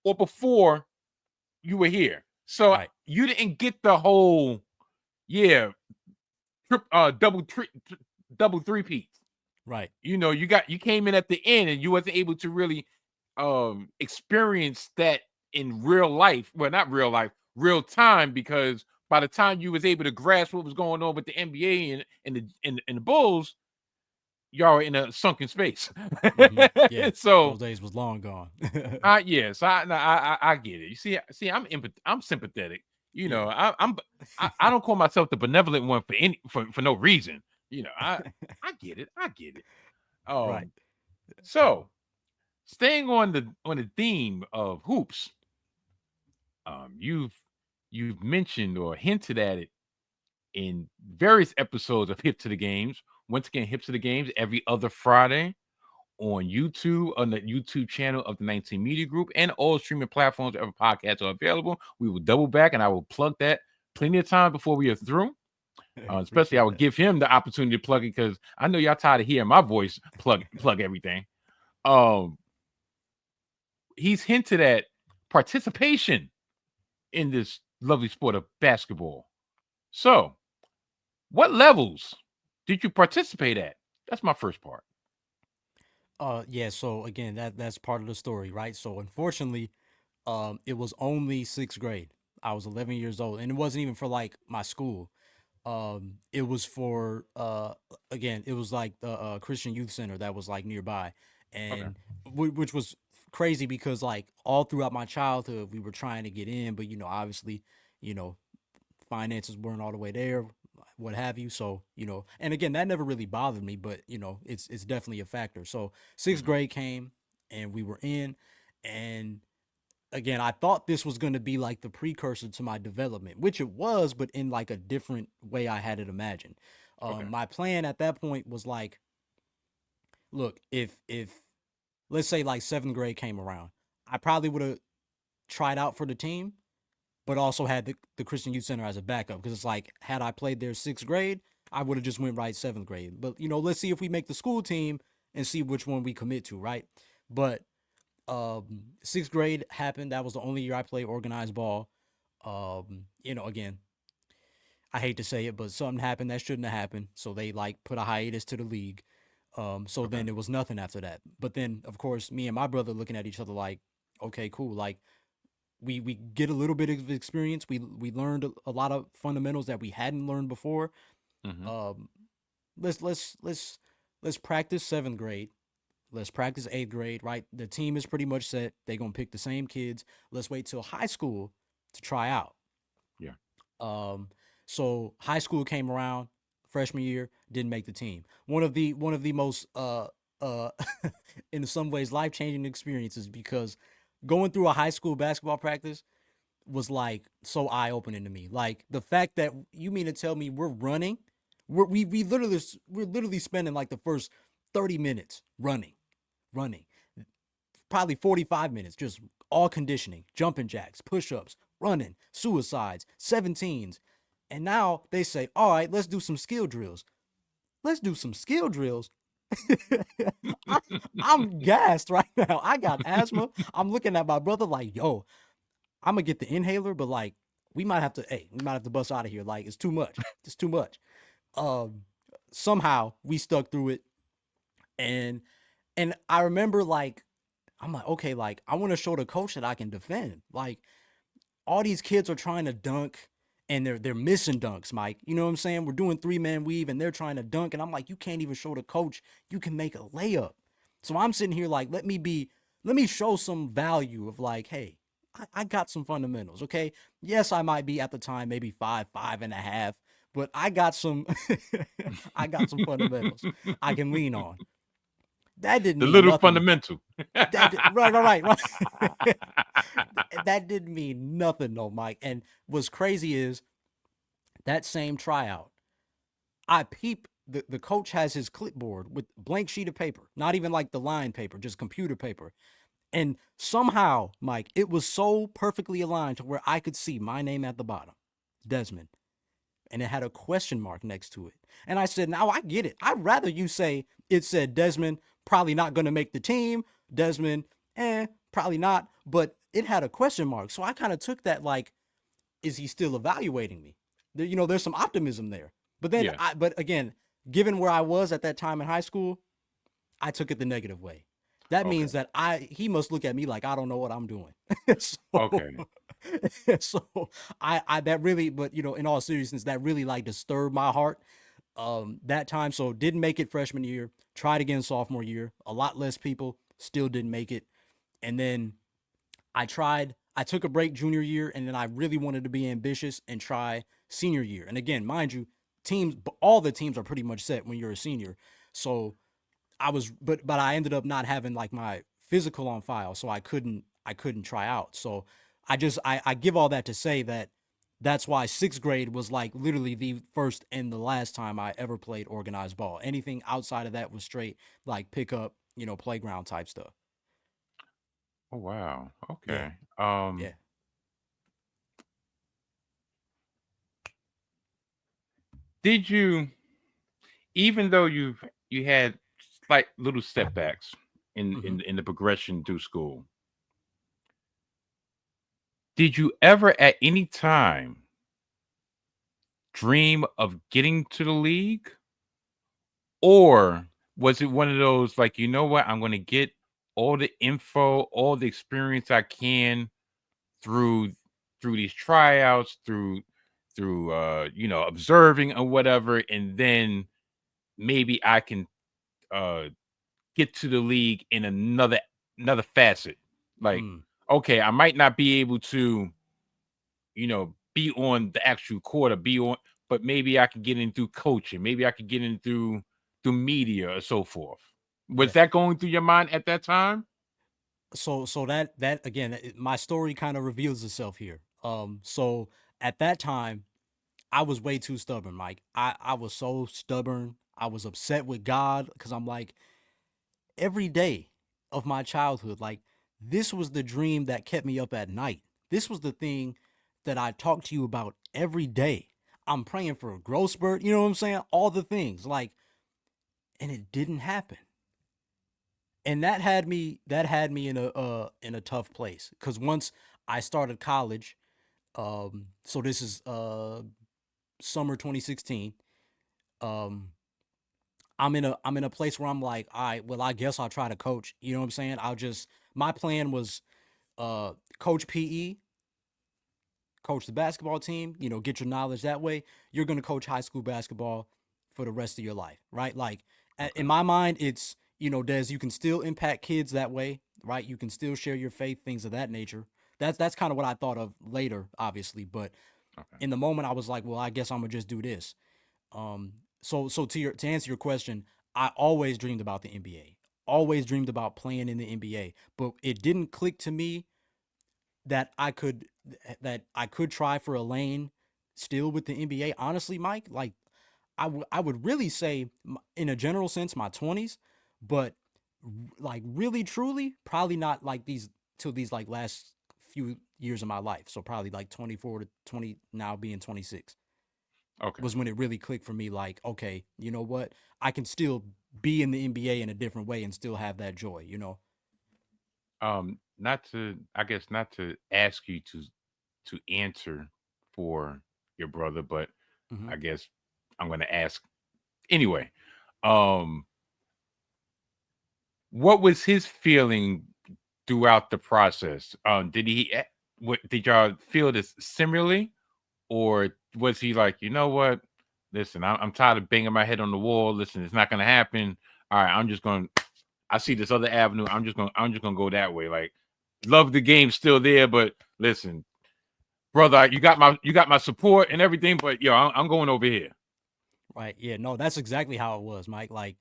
or before you were here. So Right. you didn't get the whole, yeah, double three peats. Right. You came in at the end and you wasn't able to really experience that in real life. Well, not real life, real time, because by the time you was able to grasp what was going on with the NBA and the Bulls, y'all were in a sunken space. Yeah. So Those days was long gone. yes, I get it. See, I'm sympathetic. You Yeah. know, I don't call myself the benevolent one for no reason. I get it. I get it. Right. So staying on the theme of hoops, you've mentioned or hinted at it in various episodes of Hip to the Games. Once again, Hip to the Games every other Friday on YouTube, on the YouTube channel of the 19 Media Group, and all streaming platforms wherever podcasts are available. We will double back and I will plug that plenty of time before we are through. Especially, I Appreciate will that. give him the opportunity to plug it because I know y'all tired of hearing my voice plug everything. Um, he's hinted at participation in this lovely sport of basketball. So, what levels did you participate at? That's my first part. Yeah, so again, that's part of the story, right? So unfortunately, it was only sixth grade. I was 11 years old, and it wasn't even for like my school. It was for again, it was like the Christian Youth Center that was like nearby, Okay. and which was crazy because like all throughout my childhood, we were trying to get in, but obviously, you know, finances weren't all the way there, what have you. So, and again, that never really bothered me, but it's definitely a factor. So sixth Mhm. grade came and we were in, and again, I thought this was going to be like the precursor to my development, which it was, but in like a different way I had it imagined. Okay. My plan at that point was like, look, if let's say like seventh grade came around, I probably would have tried out for the team, but also had the Christian Youth Center as a backup because it's like had I played there sixth grade, I would have just went right seventh grade. But let's see if we make the school team and see which one we commit to, right? But sixth grade happened. That was the only year I played organized ball. Again, I hate to say it, but something happened that shouldn't have happened. So they like put a hiatus to the league. So Okay. then it was nothing after that. But then, of course, me and my brother looking at each other like, okay, cool. Like we get a little bit of experience. We learned a lot of fundamentals that we hadn't learned before. Mm-hmm. Um, let's practice seventh grade. Let's practice eighth grade. Right, the team is pretty much set. They're gonna pick the same kids. Let's wait till high school to try out. Yeah. Um, so high school came around, freshman year, didn't make the team. One of the most uh in some ways life changing experiences, because going through a high school basketball practice was like so eye opening to me. Like the fact that you mean to tell me we're running, we're literally spending like the first 30 minutes running, probably 45 minutes just all conditioning, jumping jacks, push-ups, running, suicides, 17s. And now they say, all right, let's do some skill drills. Let's do some skill drills. I, I'm gassed right now. I got asthma. I'm looking at my brother like, yo, I'm gonna get the inhaler, but like we might have to bust out of here. Like it's too much. It's too much. Um Somehow we stuck through it, and I remember like I'm like, okay, like I want to show the coach that I can defend. Like all these kids are trying to dunk and they're missing dunks, Mike. You know what I'm saying? We're doing three-man weave and they're trying to dunk, and I'm like, you can't even show the coach you can make a layup. So I'm sitting here like, let me show some value of like, hey, I got some fundamentals, okay? Yes, I might be at the time maybe 5.5, but I got some I got some fundamentals I can lean on. That didn't The mean little nothing. fundamental. Right. That didn't mean nothing, though, Mike. And what's crazy is that same tryout, I peep. The coach has his clipboard with blank sheet of paper, not even like the line paper, just computer paper. And somehow, Mike, it was so perfectly aligned to where I could see my name at the bottom, Desmond, and it had a question mark next to it. And I said, now I get it. I'd rather you say it said Desmond, probably not going to make the team. Desmond, probably not. But it had a question mark. So I kind of took that like, is he still evaluating me? There's some optimism there. Yeah. But again, given where I was at that time in high school, I took it the negative way. That Okay. means that he must look at me like I don't know what I'm doing. so Okay. so I that really, but in all seriousness, that really like disturbed my heart. That time, so didn't make it freshman year. Tried again sophomore year. A lot less people still didn't make it, and then I tried. I took a break junior year, and then I really wanted to be ambitious and try senior year. And again, mind you, all the teams are pretty much set when you're a senior. So but I ended up not having like my physical on file, so I couldn't try out. So I give all that to say that that's why sixth grade was like literally the first and the last time I ever played organized ball. Anything outside of that was straight like pickup, playground type stuff. Oh wow. Yeah, Okay. yeah. Did you, even though you had slight little setbacks in hmm in in the progression through school, did you ever at any time dream of getting to the league? Or was it one of those like, you know what, I'm gonna get all the info, all the experience I can through these tryouts, through observing or whatever, and then maybe I can uh get to the league in another facet. Like, Mm, okay, I might not be able to, be on the actual court or be on, but maybe I can get in through coaching. Maybe I could get in through media or so forth. Was yeah. that going through your mind at that time? So that again, my story kind of reveals itself here. So at that time, I was way too stubborn, Mike. I was so stubborn. I was upset with God because I'm like, every day of my childhood, like this was the dream that kept me up at night. This was the thing that I talked to you about every day. I'm praying for a growth spurt, you know what I'm saying? All the things, like, and it didn't happen. And that had me in a tough place, cuz once I started college, so this is summer 2016. Um I'm in a place where I'm like, all right, well, I guess I'll try to coach. You know what I'm saying? My plan was coach PE, coach the basketball team, get your knowledge that way. You're going to coach high school basketball for the rest of your life, right? Like in Okay. my mind, it's, Des, you can still impact kids that way, right? You can still share your faith, things of that nature. That's kind of what I thought of later, obviously, but Okay. in the moment I was like, well, I guess I'm going to just do this. So to answer your question, I always dreamed about the NBA. Always dreamed about playing in the NBA, but it didn't click to me that I could try for a lane still with the NBA. Honestly, Mike, like I would really say in a general sense my 20s, but like really truly probably not like these till these like last few years of my life. So probably like 24 to 20, now being 26 Okay. was when it really clicked for me, like, okay, you know what? I can still be in the NBA in a different way and still have that joy. Not to, I guess, not to ask you to answer for your brother, but Hmm. I guess I'm going to ask anyway. Um, what was his feeling throughout the process? Did what did y'all feel this similarly, or was he like, you know what? Listen, I'm tired of banging my head on the wall. Listen, it's not going to happen. All right, I'm just going. I see this other avenue. I'm just gonna go that way. Like, love the game still there, but listen, brother, you got my support and everything, but yo, I'm going over here. Right. Yeah. No, that's exactly how it was, Mike. Like,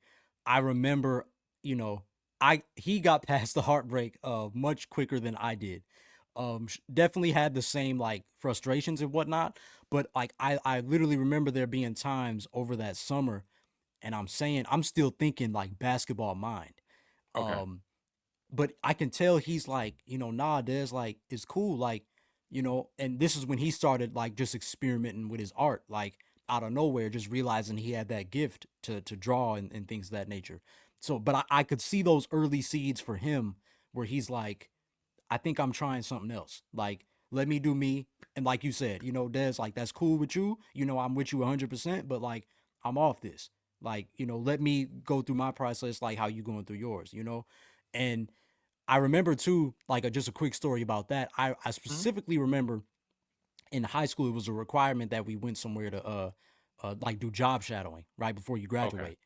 I remember, you know, he got past the heartbreak much quicker than I did. Definitely had the same like frustrations and whatnot, but like I literally remember there being times over that summer, and I'm still thinking like basketball mind. Okay. Um, but I can tell he's like, nah, Des, like, it's cool. Like, and this is when he started like just experimenting with his art, like out of nowhere, just realizing he had that gift to draw and things of that nature. So, but I could see those early seeds for him where he's like, I think I'm trying something else. Like, let me do me. And like you said, Des, like, that's cool with you. I'm with you 100%, but like, I'm off this. Like, let me go through my process, like how you going through yours. And I remember too, like just a quick story about that. I Mhm. specifically remember in high school, it was a requirement that we went somewhere to like do job shadowing right before you Okay. graduate.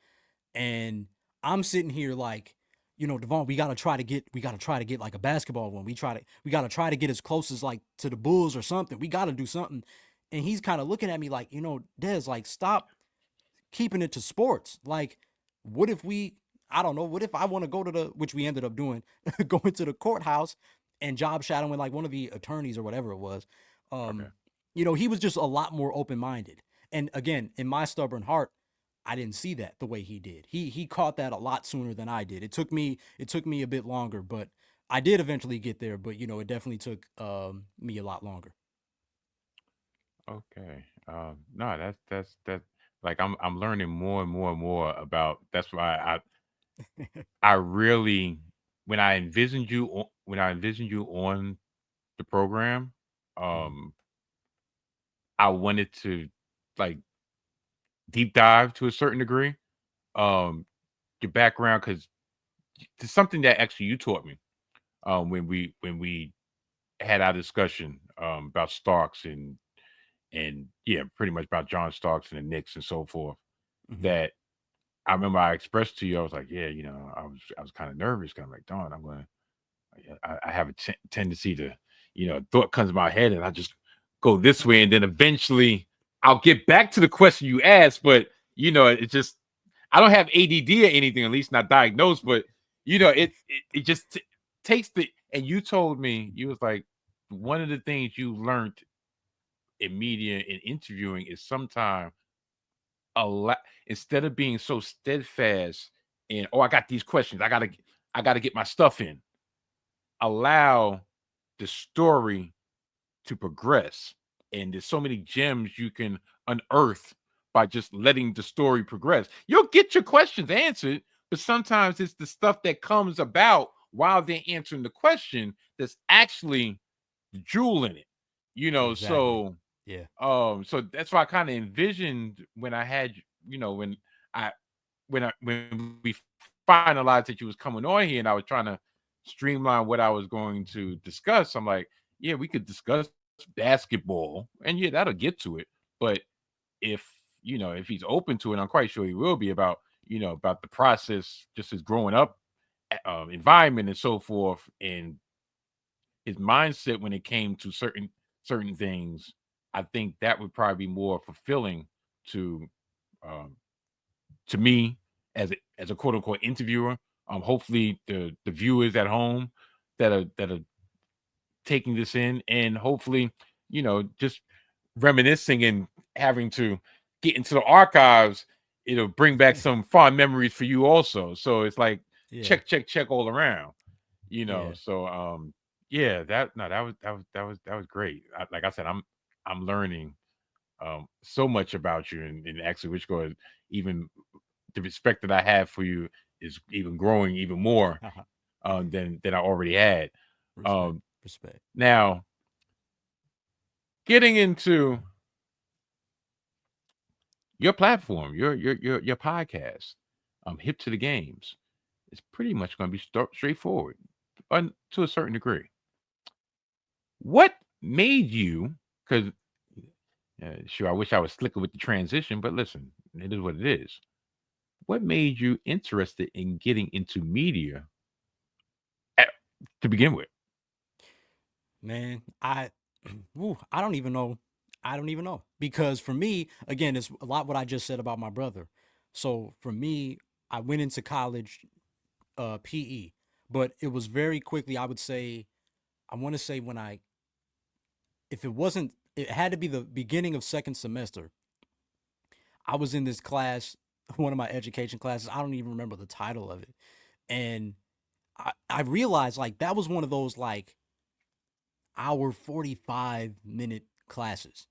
And I'm sitting here like, Devon, we gotta try to get like a basketball one. We gotta try to get as close as like to the Bulls or something. We gotta do something. And he's kind of looking at me like, Des, like, stop keeping it to sports. Like, what if I don't know, what if I want to go to which we ended up doing, going to the courthouse and job shadowing like one of the attorneys or whatever it was. Okay. Um, he was just a lot more open minded. And again, in my stubborn heart, I didn't see that the way he did. He caught that a lot sooner than I did. It took me a bit longer, but I did eventually get there. But it definitely took me a lot longer. Okay. No, that's like I'm learning more and more and more about. That's why I really when I envisioned you on the program, Mhm. um, I wanted to like deep dive to a certain degree. Um, your background because it's something that actually you taught me when we had our discussion about Starks and yeah, pretty much about John Starks and the Knicks and so forth. Mhm. That I remember I expressed to you, I was like, yeah, I was kind of nervous. Cause I'm like, Don, I have a tendency to, thought comes to my head and I just go this way, and then eventually I'll get back to the question you asked, but it just I don't have ADD or anything, at least not diagnosed, but it just takes the. And you told me you was like one of the things you learned in media and interviewing is sometimes a lot instead of being so steadfast in I got these questions, I gotta get my stuff in. Allow the story to progress, and there's so many gems you can unearth by just letting the story progress. You'll get your questions answered, but sometimes it's the stuff that comes about while they're answering the question that's actually the jewel in it. Exactly. So Yeah. so that's why I kind of envisioned when I had when I when we finalized that you was coming on here and I was trying to streamline what I was going to discuss, I'm like, yeah, we could discuss basketball, and yeah, that'll get to it. But if if he's open to it, I'm quite sure he will be about about the process, just his growing up environment and so forth, and his mindset when it came to certain things. I think that would probably be more fulfilling to um, me as a quote unquote interviewer. Hopefully the viewers at home that are taking this in, and hopefully just reminiscing and having to get into the archives, it'll bring back some fond memories for you also. So it's like Yeah. check all around, Yeah. so yeah, that no that was great. Like I said, I'm learning so much about you, and actually which goes even the respect that I have for you is even growing even more than I already had. Respect. Um, Respect. Now, getting into your platform, your podcast, hip to the games, is pretty much going to be straightforward, to a certain degree. What made you? Because sure, I wish I was slicker with the transition, but listen, it is what it is. What made you interested in getting into media at, to begin with? Man, I don't even know. I don't even know because for me, again, it's a lot what I just said about my brother. So for me, I went into college, PE, but it was very quickly. I would say, I want to say when I, if it wasn't, it had to be the beginning of second semester. I was in this class, one of my education classes. I don't even remember the title of it, and I realized like that was one of those like hour 45-minute classes.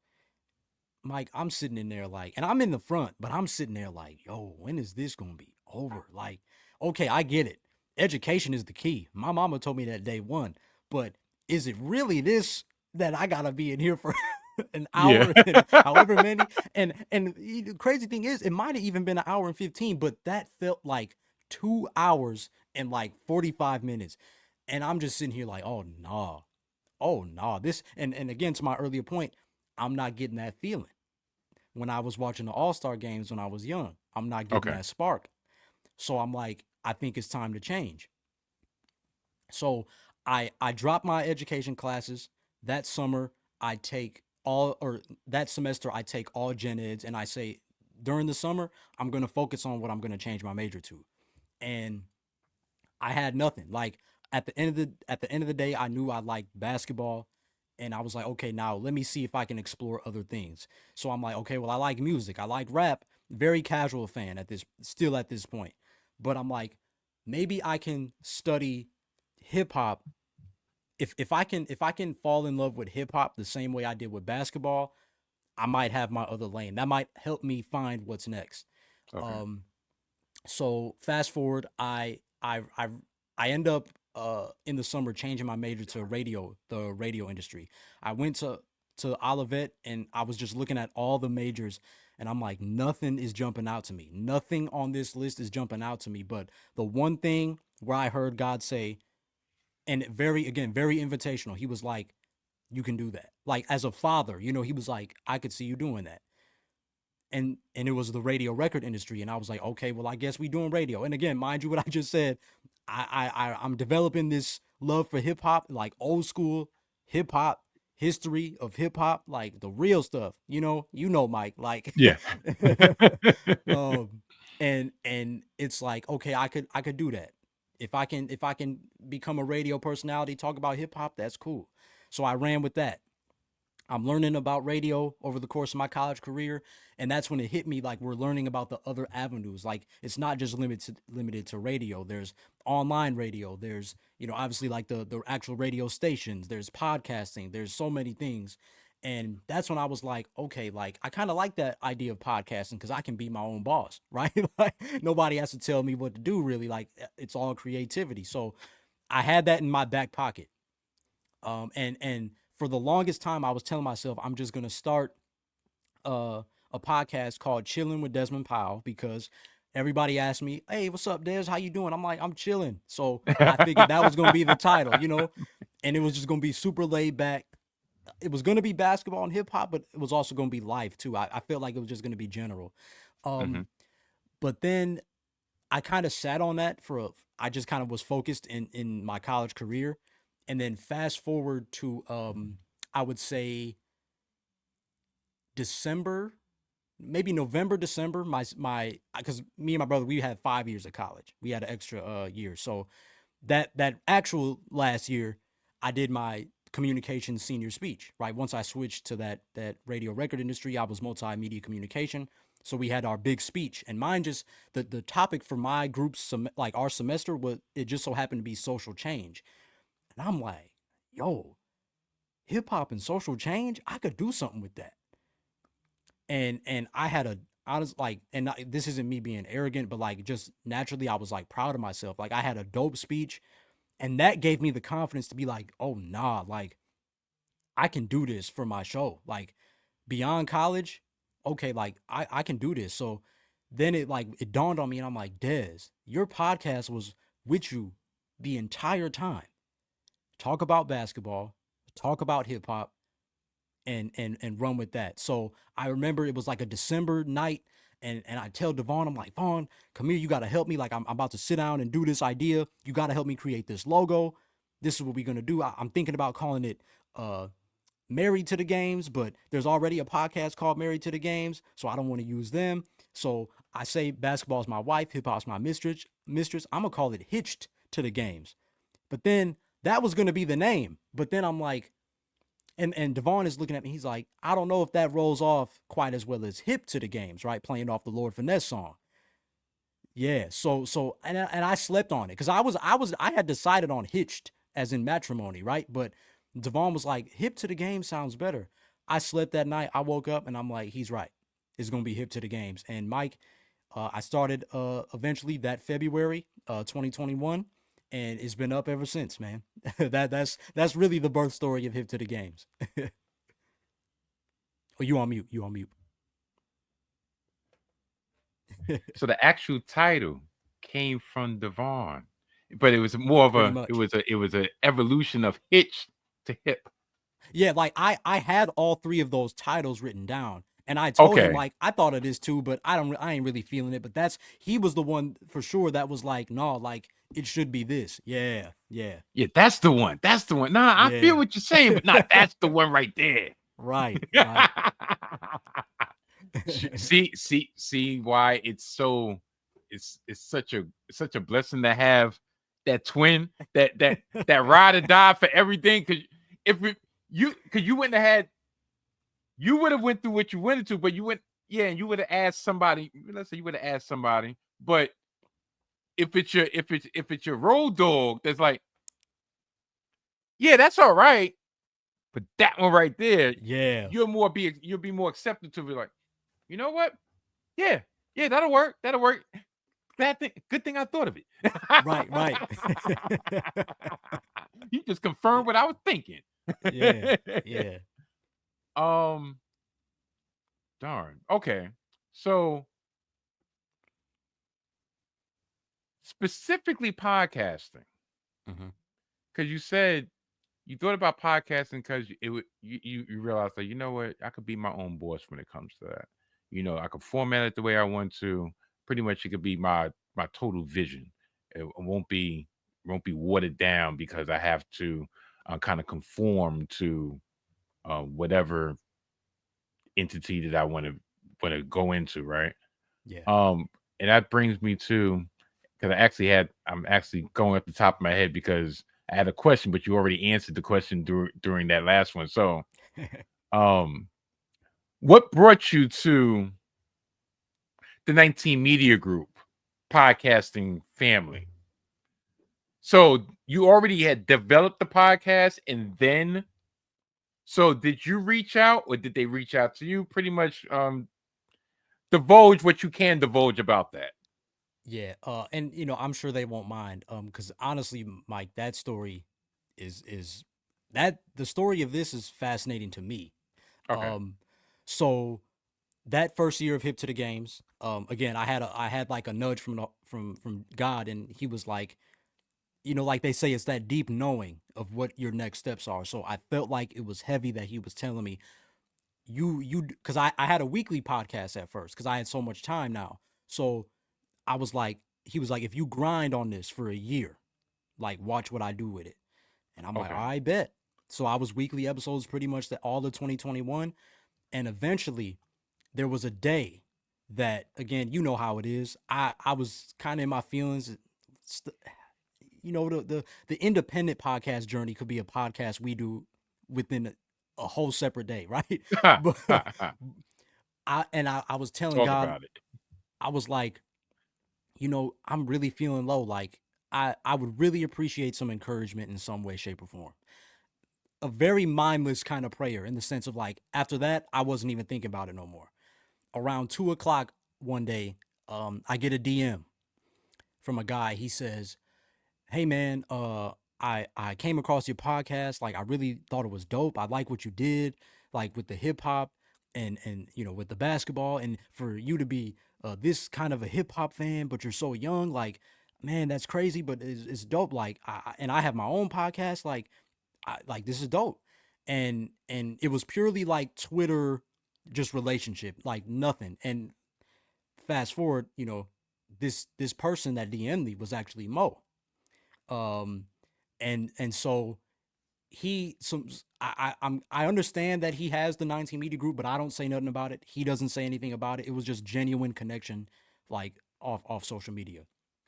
Mike, I'm sitting in there like, and I'm in the front, but I'm sitting there like, yo, when is this gonna be over? Like, okay, I get it. Education is the key. My mama told me that day one, but is it really this that I gotta be in here for an Yeah. hour and however many? And the crazy thing is, it might have even been an hour and 15, but that felt like 2 hours and like 45 minutes. And I'm just sitting here like, oh nah. This and again to my earlier point, I'm not getting that feeling when I was watching the All Star games when I was young. I'm not getting Okay. that spark. So I'm like, I think it's time to change. So I dropped my education classes that summer. I take all or that semester I take all gen eds and I say during the summer I'm gonna focus on what I'm gonna change my major to. And I had nothing. Like at the end of the day, I knew I liked basketball, and I was like, okay, now let me see if I can explore other things. So I'm like, okay, well, I like music, I like rap. Very casual fan at this still at this point, but I'm like, maybe I can study hip hop. If I can fall in love with hip hop the same way I did with basketball, I might have my other lane. That might help me find what's next. Okay. Um, so fast forward, I end up in the summer changing my major to radio, the radio industry. I went to Olivet and I was just looking at all the majors and I'm like, nothing is jumping out to me. Nothing on this list is jumping out to me. But the one thing where I heard God say, and very again, very invitational, he was like, you can do that. Like as a father, he was like, I could see you doing that. And it was the radio record industry, and I was like, okay, well, I guess we doing radio. And again, mind you, what I just said, I'm developing this love for hip hop, like old school hip hop, history of hip hop, like the real stuff. Mike, like, Yeah. um, and it's like, okay, I could do that. If I can become a radio personality, talk about hip hop, that's cool. So I ran with that. I'm learning about radio over the course of my college career, and that's when it hit me like we're learning about the other avenues. Like it's not just limited to radio. There's online radio. There's obviously like the actual radio stations. There's podcasting. There's so many things, and that's when I was like, okay, like I kind of like that idea of podcasting because I can be my own boss, right? Like nobody has to tell me what to do. Really, like it's all creativity. So I had that in my back pocket. And for the longest time, I was telling myself I'm just gonna start uh, a podcast called "Chilling with Desmond Powell" because everybody asked me, "Hey, what's up, Des? How you doing?" I'm like, "I'm chilling." So I figured that was gonna be the title, and it was just gonna be super laid back. It was gonna be basketball and hip hop, but it was also gonna be life too. I felt like it was just gonna be general. Hmm. Um, but then I kind of sat on that I just kind of was focused in my college career, and then fast forward to I would say December, maybe November, December. My because me and my brother, we had 5 years of college. We had an extra year, so that actual last year, I did my communication senior speech. Right, once I switched to that radio record industry, I was multimedia communication. So we had our big speech, and mine just the topic for my group like our semester was, it just so happened to be social change, and I'm like, yo, hip hop and social change, I could do something with that. And I had a honest like, and this isn't me being arrogant, but like just naturally, I was like proud of myself. Like I had a dope speech, and that gave me the confidence to be like, oh nah, like I can do this for my show. Like beyond college, okay, like I can do this. So then it dawned on me, and I'm like, Des, your podcast was with you the entire time. Talk about basketball, talk about hip hop, and run with that. So I remember it was like a December night, and I tell Devon, I'm like, Vaughn, come here, you gotta help me. Like I'm about to sit down and do this idea. You gotta help me create this logo. This is what we're gonna do. I'm thinking about calling it Married to the Games, but there's already a podcast called Married to the Games, so I don't want to use them. So I say basketball is my wife, hip hop's my mistress. I'm gonna call it Hitched to the Games. But then that was gonna be the name. But then I'm like, and Devon is looking at me. He's like, I don't know if that rolls off quite as well as Hip to the Games, right? Playing off the Lord Finesse song. Yeah. So and I slept on it because I had decided on Hitched as in matrimony, right? But Devon was like, Hip to the Game sounds better. I slept that night. I woke up and I'm like, he's right. It's gonna be Hip to the Games. And Mike, I started eventually that February 2021, and it's been up ever since, man. That's really the birth story of Hip to the Games. Oh, you on mute. You on mute. So the actual title came from Devon, but it was more of Pretty a much. it was a evolution of hitch to hip. Yeah, like I had all three of those titles written down. And I told him Okay. like I thought of this too, but I ain't really feeling it. But he was the one for sure that was like, no, like it should be this. Yeah, yeah, Yeah, that's the one. That's the one. Nah, I yeah. feel what you're saying, but not that's the one right there. Right, right. See why it's such a blessing to have that twin, that ride or die for everything. Because if you wouldn't have had, you would have went through what you went into, but you went, yeah, and you would have asked somebody. Let's say you would have asked somebody, but if it's your road dog, that's like, yeah, that's all right, but that one right there, Yeah. you'll be more accepted to be like, you know what? Yeah, yeah, that'll work. That'll work. Good thing I thought of it. Right, right. You just confirmed what I was thinking. Yeah, yeah. um, darn. Okay, so specifically podcasting, Hmm. because you said you thought about podcasting because it would you realized that, you know what, I could be my own boss when it comes to that. I could format it the way I want to. Pretty much, it could be my total vision. It won't be watered down because I have to kind of conform to whatever entity that I want to go into, right? Yeah. Um, and that brings me to, because I'm actually going up the top of my head because I had a question, but you already answered the question during that last one. So, um, what brought you to the 19 Media Group podcasting family? So you already had developed the podcast, and then, so did you reach out or did they reach out to you? Pretty much, divulge what you can divulge about that. Yeah. And I'm sure they won't mind. Because honestly, Mike, that story is that the story of this is fascinating to me. Okay. Um, so that first year of Hip to the Games, again, I had like a nudge from God, and he was like, like they say, it's that deep knowing of what your next steps are. So I felt like it was heavy that he was telling me, because I had a weekly podcast at first because I had so much time now. So I was like, he was like, if you grind on this for a year, like watch what I do with it. And I'm like, Okay. I bet. So I was weekly episodes pretty much all of 2021. And eventually there was a day that, again, you know how it is. I was kind of in my feelings. The independent podcast journey could be a podcast we do within a whole separate day, right? But I was telling Talk God, about it. I was like, I'm really feeling low. Like I would really appreciate some encouragement in some way, shape, or form. A very mindless kind of prayer in the sense of like after that, I wasn't even thinking about it no more. Around 2 o'clock one day, I get a DM from a guy. He says, "Hey man, I came across your podcast. Like I really thought it was dope. I like what you did, like with the hip hop and with the basketball, and for you to be this kind of a hip hop fan, but you're so young. Like, man, that's crazy, but it's dope. Like, and I have my own podcast. Like this is dope." And it was purely like Twitter, just relationship, like nothing. And fast forward, this person that DM'd me was actually Mo. Um, and so I understand that he has the 19 media group, but I don't say nothing about it. He doesn't say anything about it. It was just genuine connection, like off social media.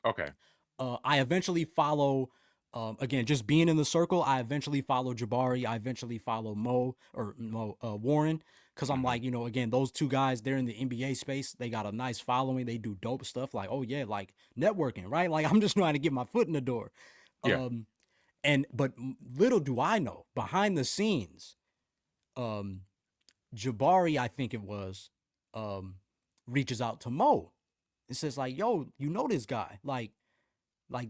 Okay. I eventually follow, again, just being in the circle. I eventually follow Jabari. I eventually follow Mo Warren, because I'm Hmm. like, again, those two guys, they're in the NBA space. They got a nice following. They do dope stuff. Like, oh yeah, like networking, right? Like I'm just trying to get my foot in the door. Yeah. Um, but little do I know, behind the scenes, um, Jabari, I think it was, um, reaches out to Mo and says like, "Yo, you know this guy? Like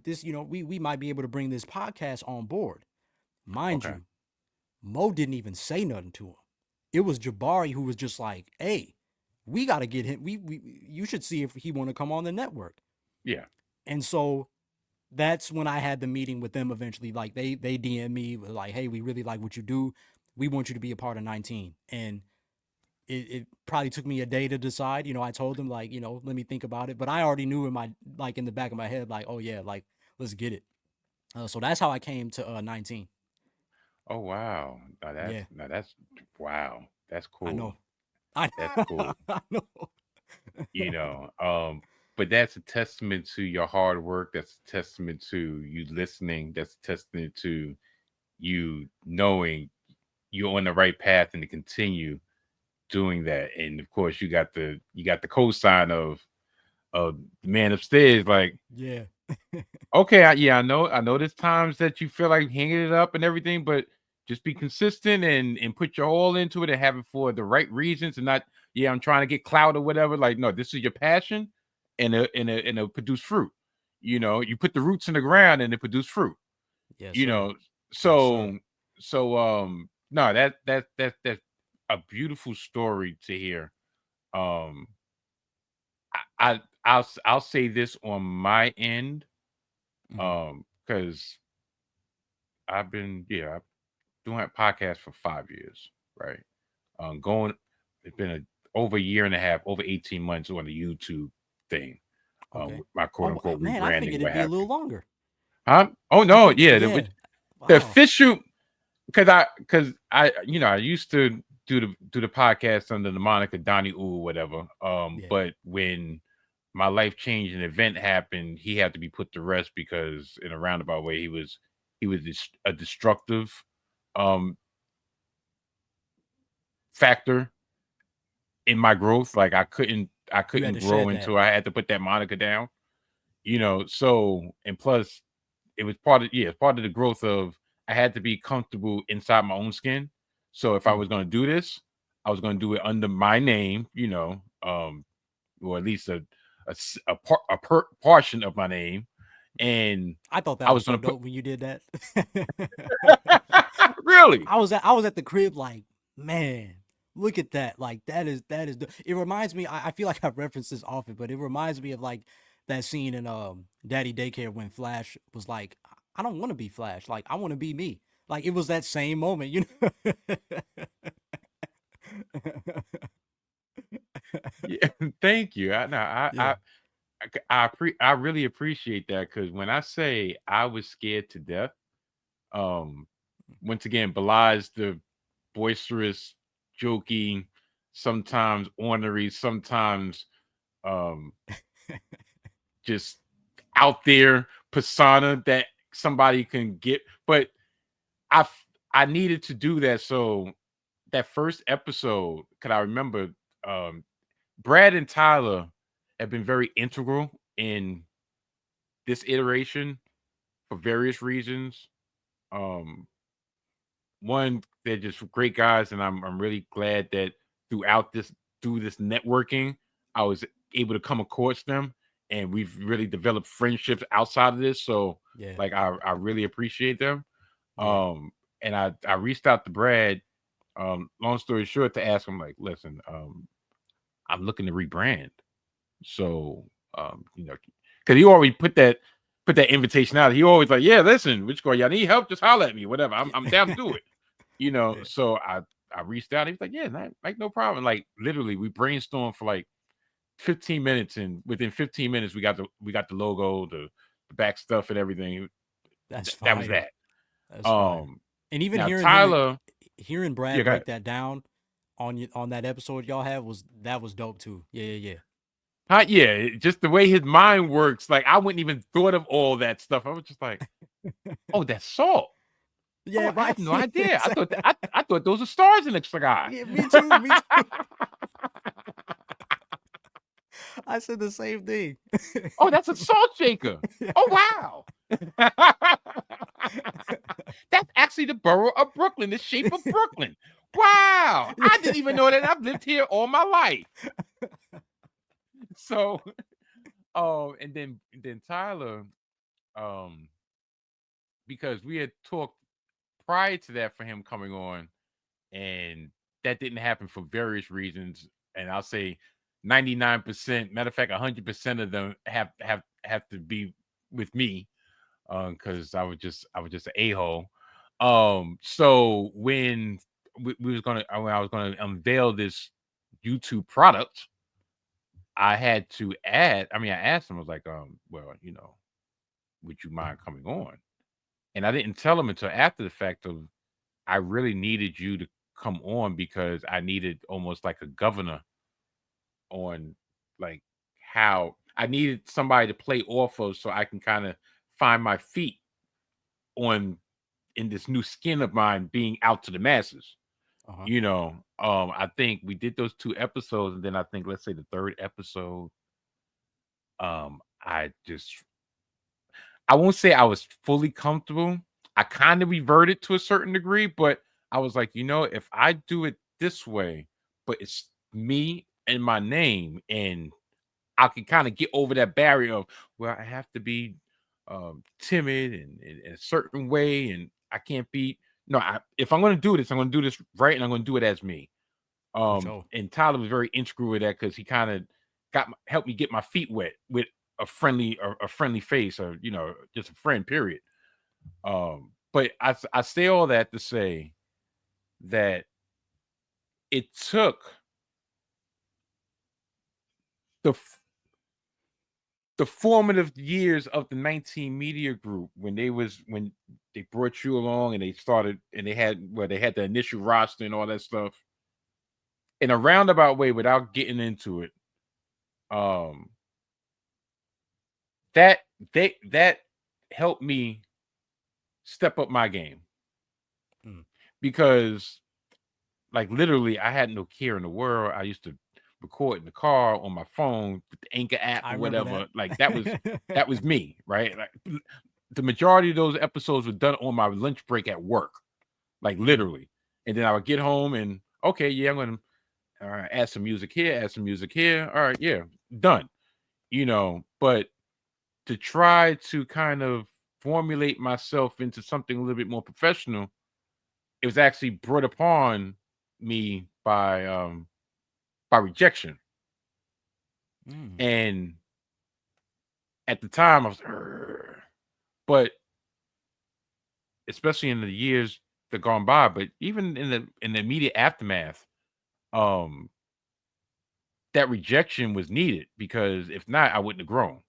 this, we might be able to bring this podcast on board." Mind Okay. you, Mo didn't even say nothing to him. It was Jabari who was just like, "Hey, we got to get him. You should see if he want to come on the network." Yeah. And so that's when I had the meeting with them eventually. Like they DM me like, "Hey, we really like what you do. We want you to be a part of 19." And it probably took me a day to decide. I told them like, let me think about it. But I already knew in the back of my head, like, oh yeah, like let's get it. So that's how I came to 19. Oh wow. Yeah, Now that's wow. That's I cool. know. I, That's cool. I know. You know, but that's a testament to your hard work. That's a testament to you listening. That's a testament to you knowing you're on the right path and to continue doing that. And of course, you got the cosign of the man upstairs. Like, Yeah. okay, yeah, I know. There's times that you feel like hanging it up and everything, but just be consistent and put your all into it and have it for the right reasons and not, yeah, I'm trying to get clout or whatever. Like, no, this is your passion, and it'll produce fruit. You put the roots in the ground and it produce fruit. Yes, You sir. know, Yes, sir. so no, that's a beautiful story to hear. Um, I'll say this on my end, Mhm. because I've doing a podcast for 5 years, right? Going, it's been over a year and a half, over 18 months on the YouTube thing, Okay. with my quote Oh unquote man, I rebranding, figured it'd what be a have little you. longer. Huh? Oh I no, figured, yeah, yeah. the Wow. official, because I used to do the podcast under the moniker Donnie Ooh, whatever. Yeah. But when my life changed and event happened, he had to be put to rest because in a roundabout way he was a destructive um factor in my growth. Like I You had couldn't to grow shed that. until I had to put that moniker down. So, and plus it was part of the growth of, I had to be comfortable inside my own skin. So if I Mm. was going to do this, I was going to do it under my name, or at least portion of my name, and I thought I that was was so going to put dope when you did that. really. I was at the crib like, man, Look at that. Like it reminds me, I feel like I reference this often, but it reminds me of like that scene in Daddy Daycare when Flash was like, I don't want to be Flash. Like I want to be me. Like it was that same moment, you know. Yeah, thank you. I no, Yeah. I really appreciate that because when I say I was scared to death, um, once again belies the boisterous, jokey, sometimes ornery, sometimes um just out there persona that somebody can get. But I I needed to do that. So that first episode, because I remember um Brad and Tyler have been very integral in this iteration for various reasons. Um, one, they're just great guys, and I'm really glad that throughout this through this networking, I was able to come across them, and we've really developed friendships outside of this. So, Yeah. like, I really appreciate them. Yeah. And I reached out to Brad. Long story short, to ask him like, listen, I'm looking to rebrand. So, because he already put that invitation out. He always like, yeah, listen, which go, y'all need help, just holler at me, whatever. I'm Yeah. down to do it. Yeah. So I reached out. He was like, yeah, like no problem. Like literally, we brainstormed for like 15 minutes, and within 15 minutes, we got the logo, the back stuff, and everything. That's That was fire. that. That's fire. Um, And even Now hearing him, Tyler, hearing yeah, Brad go ahead. break that down on that episode y'all have was dope too. Yeah, yeah, Yeah, just the way his mind works. Like I wouldn't even thought of all that stuff. I was just like, yeah. oh, that's salt. Yeah, Oh, I right. have no idea. I thought those were stars in the sky. Yeah, me too. Me too. I said the same thing. Oh, that's a salt shaker. Oh, wow. That's actually the borough of Brooklyn, the shape of Brooklyn. Wow. Yeah. I didn't even know that. I've lived here all my life. So, and then Tyler, um, because we had talked prior to that for him coming on, and that didn't happen for various reasons. And I'll say 99%, matter of fact, 100% of them have to be with me, because I was just an a-hole. So when when I was gonna unveil this YouTube product, I had to add. I mean, I asked him. I was like, well, would you mind coming on? And I didn't tell him until after the fact of I really needed you to come on because I needed almost like a governor on like how I needed somebody to play off of so I can kind of find my feet on in this new skin of mine being out to the masses. Uh-huh. I think we did those two episodes, and then I think let's say the third episode, I just I won't say I was fully comfortable. I kind of reverted to a certain degree, but I was like, if I do it this way, but it's me and my name, and I can kind of get over that barrier of well, I have to be timid and in a certain way, and I can't be. No, if I'm going to do this, I'm going to do this right, and I'm going to do it as me. For sure. And Tyler was very integral with that because he kind of helped me get my feet wet with a friendly face, or just a friend. Period. But I say all that to say that it took the the formative years of the 19 Media Group when they brought you along and they started and they had the initial roster and all that stuff in a roundabout way without getting into it. Um, that that helped me step up my game Mm. because like literally I had no care in the world. I used to record in the car on my phone with the Anchor app I or remember that. whatever. Like that was me, right? Like the majority of those episodes were done on my lunch break at work, like Mm. literally. And then I would get home and okay, yeah, I'm gonna add some music here, add some music here. All right, yeah, done. But to try to kind of formulate myself into something a little bit more professional, it was actually brought upon me by rejection. Mm. And at the time I was, but especially in the years that gone by, but even in the immediate aftermath, um, that rejection was needed because if not, I wouldn't have grown.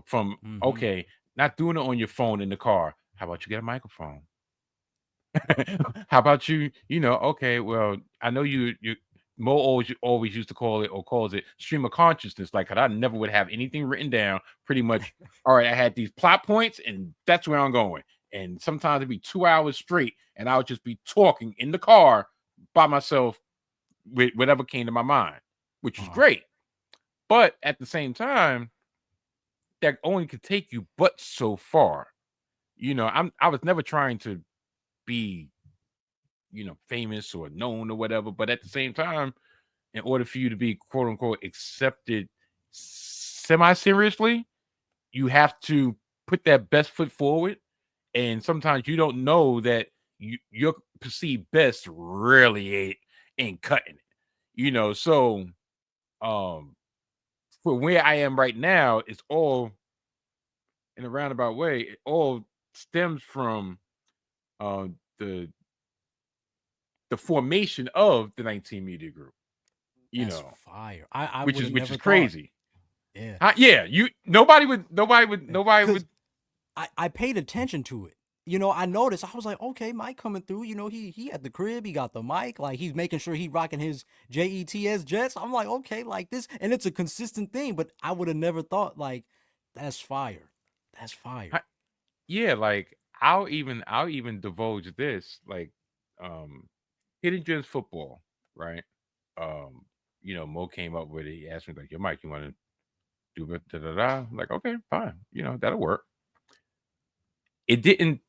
From Mm-hmm. okay, not doing it on your phone in the car. How about you get a microphone? How about you? Okay, well, I know you Mo always used to call it or calls it stream of consciousness. Like, 'cause I never would have anything written down. Pretty much, all right, I had these plot points, and that's where I'm going. And sometimes it'd be 2 hours straight, and I would just be talking in the car by myself with whatever came to my mind, which is Uh-huh. great. But at the same time, that only could take you but so far. I was never trying to be famous or known or whatever. But at the same time, in order for you to be quote unquote accepted semi seriously, you have to put that best foot forward. And sometimes you don't know that your perceived best really ain't cutting it. So um for where I am right now, it's all in a roundabout way, it all stems from uh the the formation of the 19 Media Group, you That's know, fire. I which would is have which never is thought. crazy. Yeah. Yeah, you nobody Because would. I paid attention to it. I noticed. I was like, okay, Mike coming through. He at the crib. He got the mic. Like he's making sure he rocking his JETS Jets. I'm like, okay, like this, and it's a consistent thing. But I would have never thought like that's fire. That's fire. I- Yeah, like I'll even divulge this, like um hidden gems football, right? Um, Mo came up with it. He asked me like, "Yo, Mike, you want to do it?" Da da da. I'm like, okay, fine. That'll work. It didn't.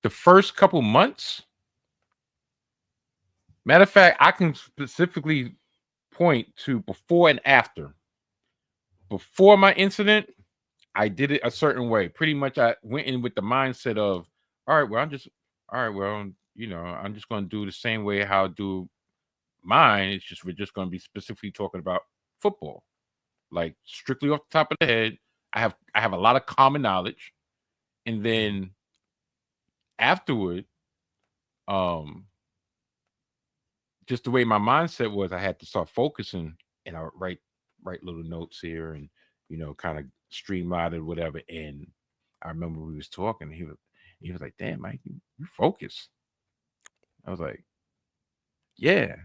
The first couple months. Matter of fact, I can specifically point to before and after. Before my incident, I did it a certain way. Pretty much, I went in with the mindset of, all right, well, all right, well, I'm just going to do the same way how I do mine. It's just we're just going to be specifically talking about football, like strictly off the top of the head. I have a lot of common knowledge, and Mhm. then afterward, um, just the way my mindset was, I had to start focusing, and I would write little notes here, and kind of streamline it, whatever. And I remember we was talking. He was like, "Damn, Mike, you focus." I was like, "Yeah,"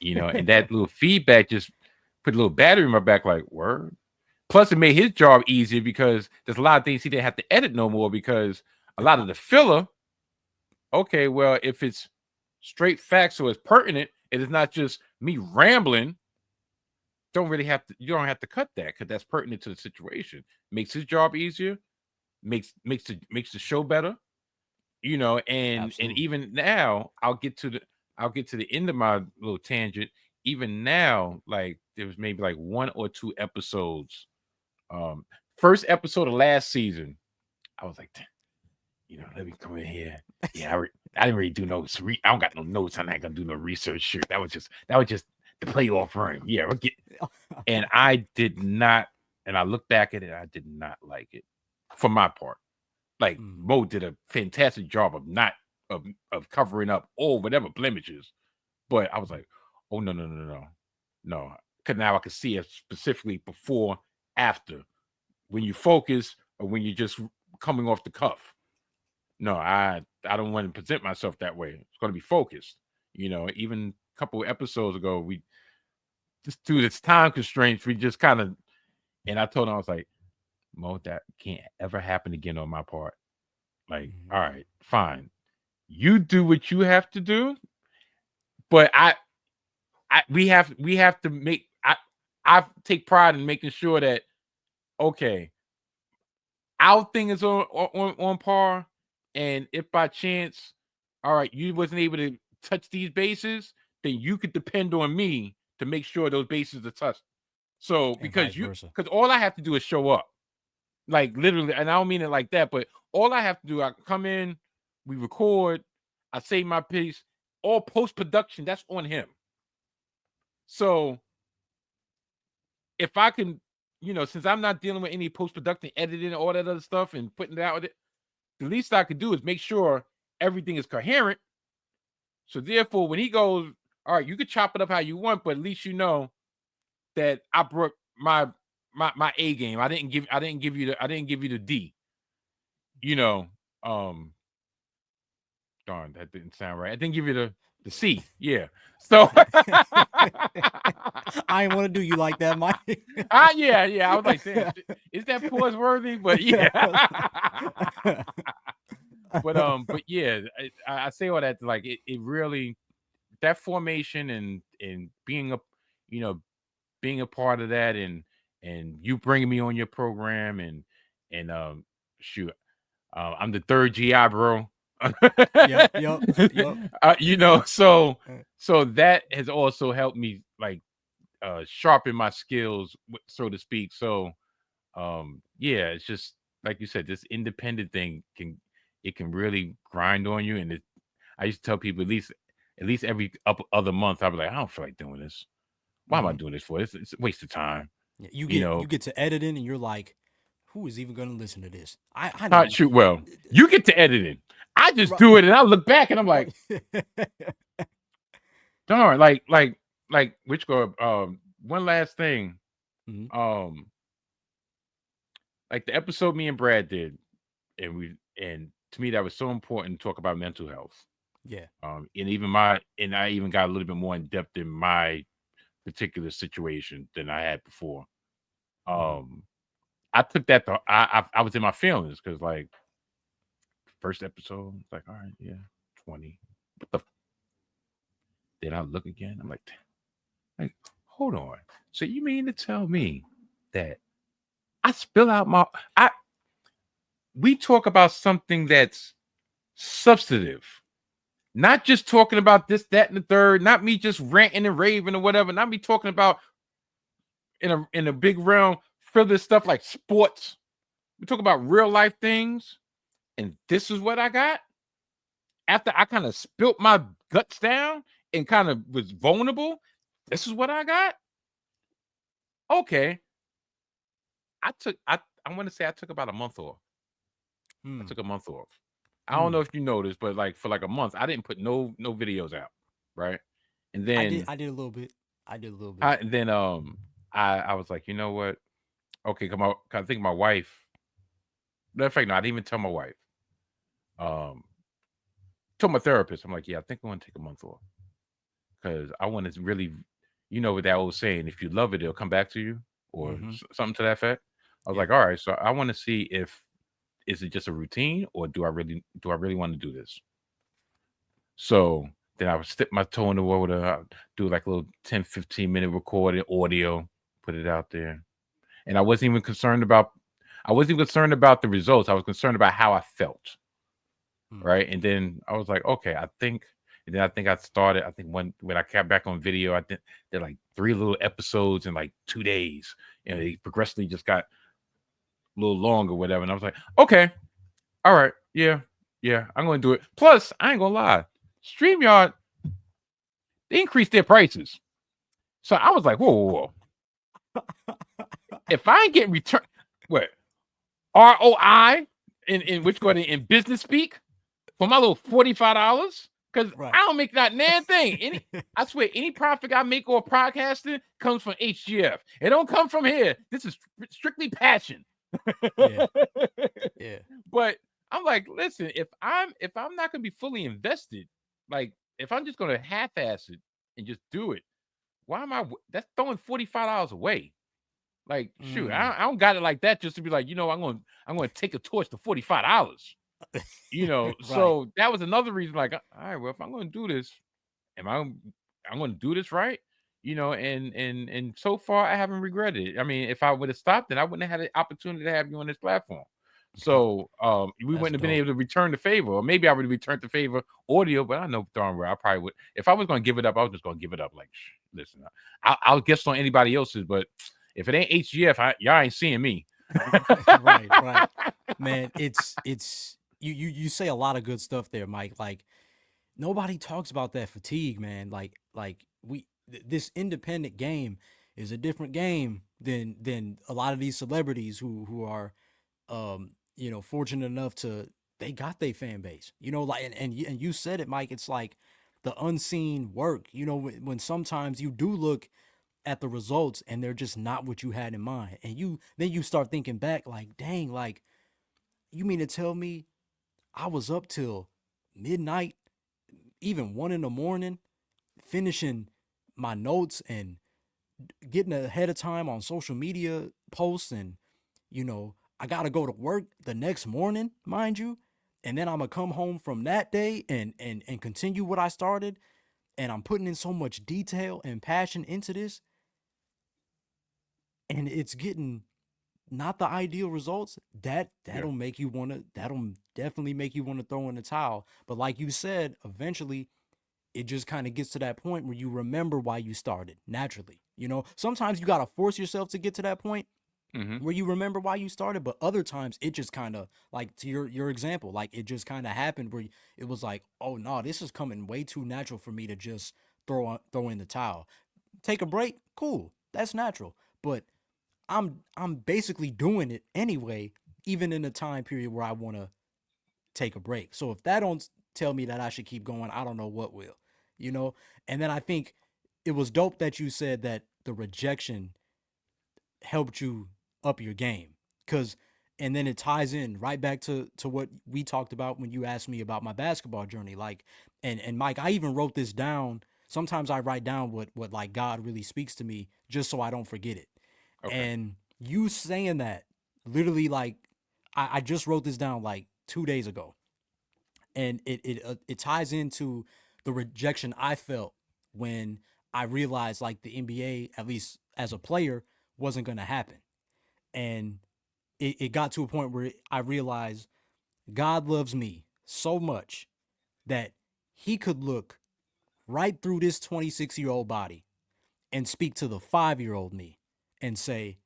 and that little feedback just put a little battery in my back. Like, word. Plus, it made his job easier because there's a lot of things he didn't have to edit no more because a lot of the filler. Okay, well, if it's straight facts or it's pertinent, it is not just me rambling. You don't have to cut that because that's pertinent to the situation. Makes his job easier, makes the show better, and Absolutely. even now I'll get to the end of my little tangent. Even now, like there was maybe like one or two episodes. Um First episode of last season, I was like, let me come in here. Yeah, I didn't really do no. I don't got no notes. I'm not gonna do no research. Shit, that was just the playoff run. Yeah, we'll get. And I did not. And I look back at it. I did not like it, for my part. Like Mm. Mo did a fantastic job of not of covering up all whatever blemishes. But I was like, oh no. Because now I can see it specifically before, after, when you focus or when you're just coming off the cuff. No, I don't want to present myself that way. It's going to be focused. Even a couple of episodes ago, we just through this time constraints, we just kind of, and I told him, I was like, Mo, that can't ever happen again on my part. Like, Mhm. all right, fine. You do what you have to do, but we have to make I take pride in making sure that, okay, our thing is on par. And if by chance, all right, you wasn't able to touch these bases, then you could depend on me to make sure those bases are touched. So And vice because versa. all I have to do is show up. Like literally, and I don't mean it like that, but all I have to do, I come in, we record, I say my piece, all post-production, that's on him. So if I can, since I'm not dealing with any post-production, editing, all that other stuff and putting it out with it, the least I could do is make sure everything is coherent. So therefore, when he goes, all right, you can chop it up how you want, but at least you know that I brought my A game. I didn't give you the D. Um darn, that didn't sound right. I didn't give you the C. Yeah. So I ain't want to do you like that, Mike. yeah. I was like, damn, is that pause worthy? But yeah. But yeah, I say all that like it really, that formation and being you know being a part of that, and you bringing me on your program, and shoot, I'm the third GI, bro. Yep. So that has also helped me like sharpen my skills, so to speak. So yeah, it's just like you said, this independent thing can really grind on you. And I used to tell people at least every other month, I'd be like, I don't feel like doing this. Why am I doing this for? It's a waste of time. Yeah, you get to editing and you're like, who is even gonna listen to this? I know. Shoot, well, you get to editing. I just Right. do it and I look back and I'm like, darn, like which go one last thing. Mhm. Like the episode me and Brad did, and to me that was so important to talk about mental health. Yeah. And I even got a little bit more in depth in my particular situation than I had before. I took that to, I was in my feelings because like first episode, it's like, all right, yeah, 20. What the then I look again. I'm like, hold on. So you mean to tell me that I spill out we talk about something that's substantive, not just talking about this, that, and the third, not me just ranting and raving or whatever, not me talking about in a big realm, frivolous stuff like sports. We talk about real life things, and this is what I got. After I kind of spilt my guts down and kind of was vulnerable, this is what I got. Okay. I want to say I took about a month off. I took a month off. I don't know if you noticed, but like for like a month, I didn't put no videos out, right? And then I did a little bit. I did a little bit. I was like, you know what? Okay, come on. I think my wife. Matter of fact, no, I didn't even tell my wife. Um, told my therapist, I'm like, yeah, I think I want to take a month off because I want to really, what that old saying, if you love it, it'll come back to you, or something to that effect. I was like, all right, so I want to see if is it just a routine or do I really want to do this? So then I would stick my toe in the water, do like a little 10, 15-minute recorded audio, put it out there. And I wasn't even concerned about the results. I was concerned about how I felt. Right. And then I was like, okay, I think I started, I think when I came back on video, I did like 3 little episodes in like 2 days. They progressively just got a little longer, whatever. And I was like, okay, all right, yeah, I'm gonna do it. Plus, I ain't gonna lie, StreamYard, they increased their prices. So I was like, whoa. If I ain't getting return, what ROI in which going in business speak for my little $45, because I don't make that nan thing. I swear, any profit I make or podcasting comes from HGF. It don't come from here. This is strictly passion. Yeah. But I'm like, listen, if I'm not gonna be fully invested, like if I'm just gonna half-ass it and just do it, why am I? That's throwing $45 away. Like, shoot, I don't got it like that just to be like, I'm gonna take a torch to $45. Right. So that was another reason. Like, all right, well, if I'm gonna do this, I'm gonna do this right. And so far I haven't regretted it. I mean, if I would have stopped, then I wouldn't have had the opportunity to have you on this platform. So we wouldn't have been able to return the favor, or maybe I would have returned the favor audio, but I know darn well I probably would. If I was going to give it up, I was just going to give it up. Like, listen, I'll guess on anybody else's, but if it ain't HGF, y'all ain't seeing me. right. Man, it's you say a lot of good stuff there, Mike. Like nobody talks about that fatigue, man. This independent game is a different game than a lot of these celebrities who are fortunate enough to they got their fan base. Like and you said it, Mike. It's like the unseen work. When sometimes you do look at the results and they're just not what you had in mind, and you start thinking back like, dang, like you mean to tell me I was up till midnight, even 1 in the morning, finishing my notes and getting ahead of time on social media posts, and I gotta go to work the next morning, mind you, and then I'm gonna come home from that day and continue what I started, and I'm putting in so much detail and passion into this, and it's getting not the ideal results. Yeah. That'll definitely make you want to throw in the towel. But like you said, eventually it just kind of gets to that point where you remember why you started naturally. Sometimes you got to force yourself to get to that point Mm-hmm. where you remember why you started, but other times it just kind of, like to your example, like it just kind of happened where it was like, oh no, this is coming way too natural for me to just throw in the towel. Take a break, cool, that's natural. But I'm basically doing it anyway, even in a time period where I want to take a break. So if that don't tell me that I should keep going, I don't know what will. You know? And then I think it was dope that you said that the rejection helped you up your game. Cause and then it ties in right back to what we talked about when you asked me about my basketball journey. Like and Mike, I even wrote this down. Sometimes I write down what like God really speaks to me just so I don't forget it. Okay. And you saying that literally, like I just wrote this down like 2 days ago, and it ties into the rejection I felt when I realized like the NBA, at least as a player, wasn't going to happen. And it got to a point where I realized God loves me so much that he could look right through this 26-year-old body and speak to the 5-year-old me and say,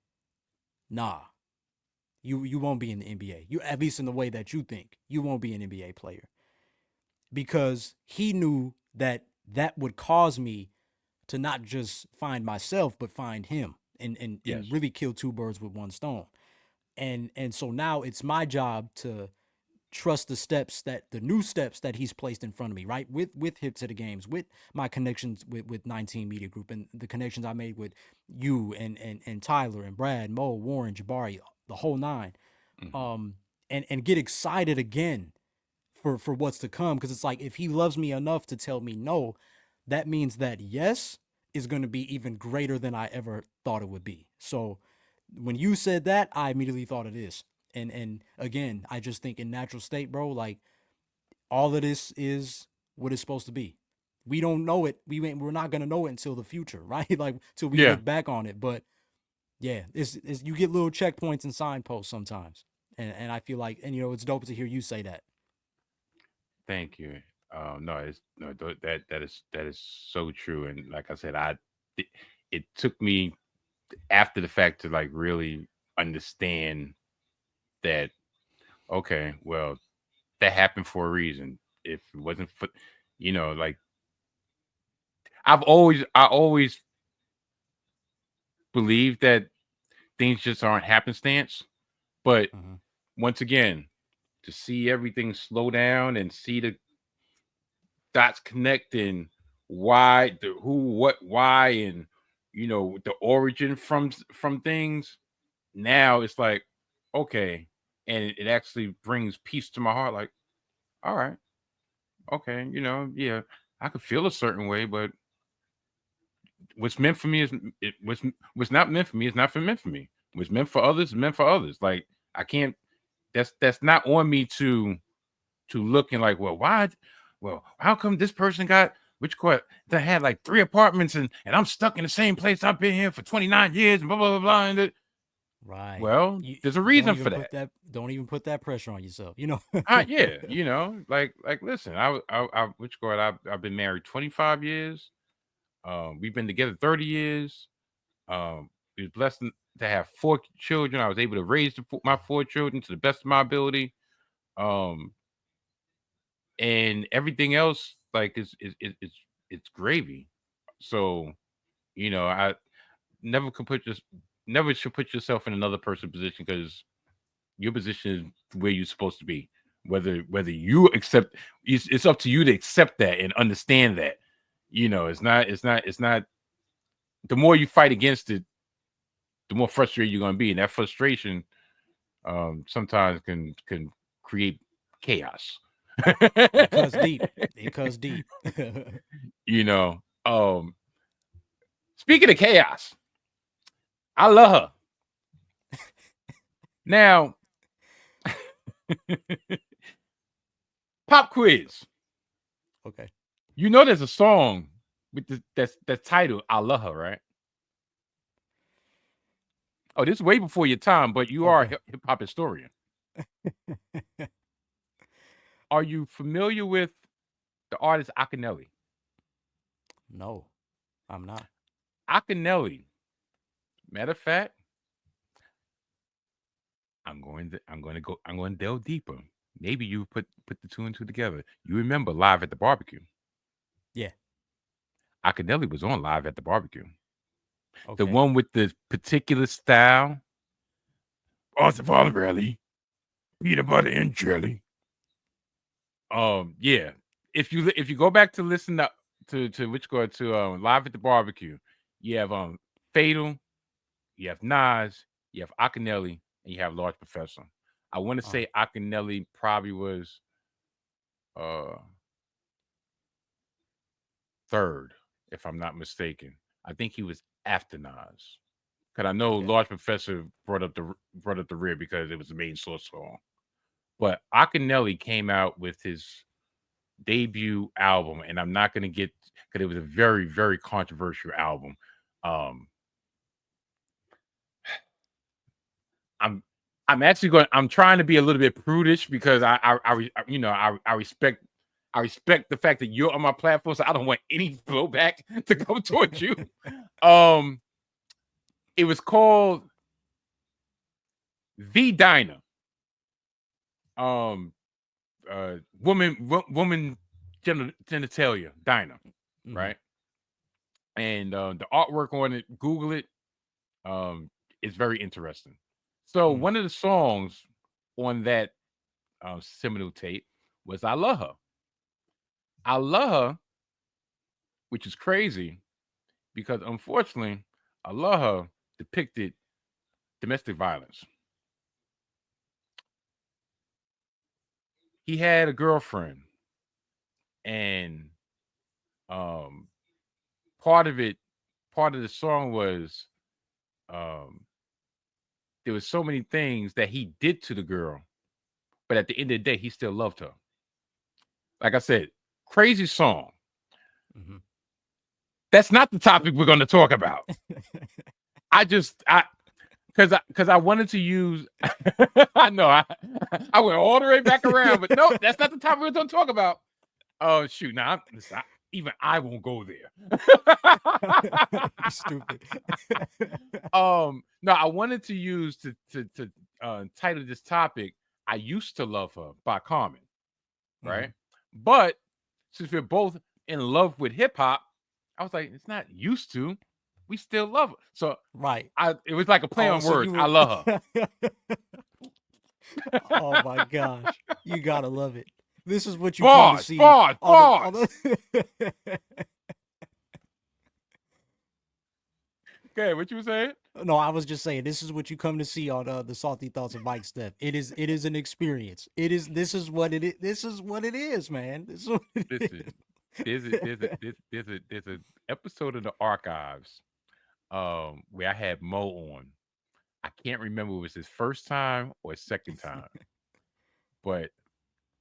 nah, you won't be in the NBA. You, at least in the way that you think, you won't be an NBA player, because he knew that that would cause me to not just find myself but find him, and Yes. really kill two birds with one stone. And so now it's my job to trust the new steps that he's placed in front of me, right? With Hip to the Games, with my connections with 19 Media Group, and the connections I made with you and Tyler and Brad, Mo, Warren, Jabari, the whole nine. Mm-hmm. And get excited again for what's to come, because it's like, if he loves me enough to tell me no, that means that yes is going to be even greater than I ever thought it would be. So when you said that, I immediately thought of this. And again, I just think in natural state, bro, like all of this is what it's supposed to be. We don't know it. We're not gonna know it until the future, right? Like till we Yeah. look back on it. But yeah, it's you get little checkpoints and signposts sometimes. And I feel like, and it's dope to hear you say that. Thank you. No, it's no that is so true. And like I said, it, it took me after the fact to like really understand that. Okay, well, that happened for a reason. If it wasn't for, like I always believed that things just aren't happenstance. But Mm-hmm. once again, to see everything slow down and see the dots connecting, why, the who, what, why, and the origin from things. Now it's like, okay, and it actually brings peace to my heart. Like, all right, okay, yeah, I could feel a certain way, but what's meant for me is it what's not meant for me is not for meant for me. What's meant for others is meant for others. Like, I can't. That's not on me to looking like, well, why? Well, how come this person got which court that had like 3 apartments and I'm stuck in the same place? I've been here for 29 years and blah blah blah blah. Right. Well, You there's a reason for that. don't even put that pressure on yourself. You know. Yeah, like listen, I which court I've been married 25 years. We've been together 30 years. We was blessed to have 4 children. I was able to raise my 4 children to the best of my ability. Um, and everything else like it's gravy. So I never could put just never should put yourself in another person's position because your position is where you're supposed to be. Whether you accept, it's up to you to accept that and understand that. It's not. The more you fight against it, the more frustrated you're going to be, and that frustration sometimes can create chaos. It cuts deep. It cuts deep. you know. Speaking of chaos, I love her. Now, pop quiz. Okay. There's a song with that's titled "I Love Her," right? Oh, this is way before your time, but you are a Okay. hip hop historian. Are you familiar with the artist Akinelli? No, I'm not. Akinelli. Matter of fact, I'm going to delve deeper. Maybe you put the two and two together. You remember Live at the Barbecue? Yeah. Akinelli was on Live at the Barbecue. The Okay. one with the particular style. Austin Rally, peanut butter and jelly. Yeah. If you go back to listen to which go to Live at the Barbecue, you have Fatal, you have Nas, you have Akinelli, and you have Large Professor. I want to Uh, say Akinelli probably was uh third, if I'm not mistaken. I think he was after Nas. Because I know okay. Large Professor brought up the rear because it was the main source song. But Akinelli came out with his debut album, and I'm not gonna get because it was a very, very controversial album. Um I'm I'm trying to be a little bit prudish because I respect the fact that you're on my platform, so I don't want any blowback to come towards you. Um, it was called The Diner. Um, woman genitalia diner, Hmm. right? And the artwork on it, Google it. Um, it's very interesting. So Hmm. one of the songs on that seminal tape was "I Love Her." I love her, which is crazy because unfortunately, I love her depicted domestic violence. He had a girlfriend, and um, part of it, part of the song was um, there was so many things that he did to the girl, but at the end of the day, he still loved her. Like I said, crazy song. Hmm. That's not the topic we're going to talk about. I because I wanted to use. I know I went all the way back around, but no, that's not the topic we're going to talk about. Oh shoot! Now even I won't go there. You stupid. No, I wanted to use to title this topic. I used to love her by Carmen, Hmm. right? But since we're both in love with hip hop, I was like, it's not used to. We still love her. So Right. it was like a play Oh, on so words. you I were. love Oh my her. gosh, you gotta love it. This is what you come to Pause, see pause, on the on pause. the. Okay, what you were saying? No, I was just saying this is what you come to see on the salty thoughts of Mike Steph. It is an experience. This is what it is. This is what it is, man. This is what it Listen, is. there's a episode of the archives where I had Mo on. I can't remember if it was his first time or his second time, but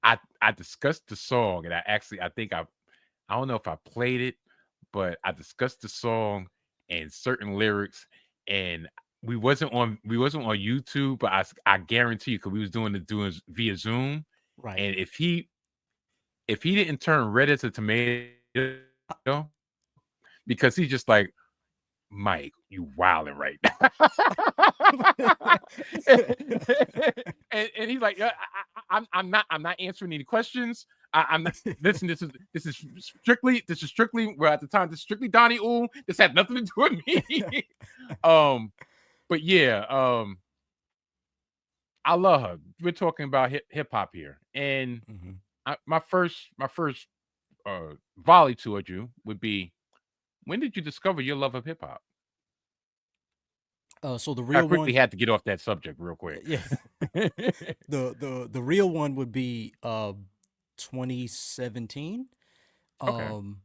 I discussed the song and I think I don't know if I played it, but I discussed the song and certain lyrics, and we wasn't on YouTube, but I guarantee you because we was doing via Zoom, Right. and if he didn't turn red as a tomato because he's just like, Mike, you wilding right now. and he's like, I'm not answering any questions. I'm not. Listen, this is strictly. Well, at the time, this is strictly Donnie Oom. This had nothing to do with me. um, but yeah, I love her. We're talking about hip hop here, and Hmm. my first volley toward you would be: when did you discover your love of hip hop? So the I real quickly one, had to get off that subject real quick. yeah, the real one would be 2017. Okay. Um,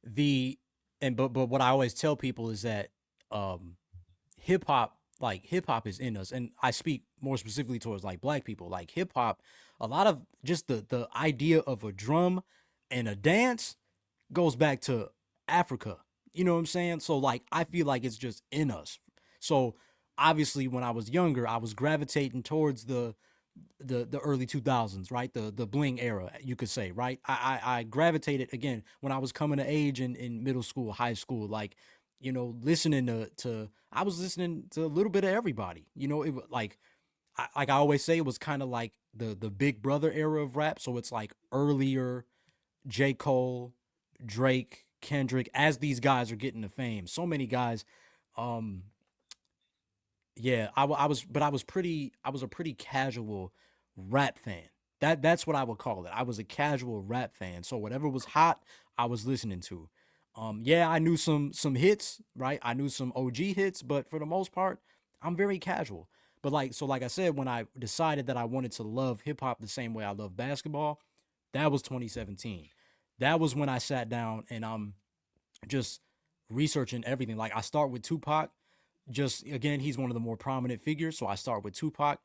the and but what I always tell people is that um hip hop is in us, and I speak more specifically towards like black people. Like hip hop, a lot of just the idea of a drum and a dance goes back to Africa. You know what I'm saying? So like I feel like it's just in us. So obviously when I was younger, I was gravitating towards the early 2000s, right? The bling era, you could say, right? I gravitated again when I was coming to age in middle school, high school, like, listening to I was listening to a little bit of everybody. It was like I always say, it was kind of like the Big Brother era of rap. So it's like earlier J. Cole, Drake, Kendrick, as these guys are getting to fame. So many guys. Um, yeah, I was, but I was a pretty casual rap fan. That's what I would call it. I was a casual rap fan. So whatever was hot, I was listening to. Yeah, I knew some hits, right? I knew some OG hits, but for the most part, I'm very casual. But like I said, when I decided that I wanted to love hip hop the same way I love basketball, that was 2017. That was when I sat down and just researching everything. Like I start with Tupac. Just again, he's one of the more prominent figures, so I start with Tupac.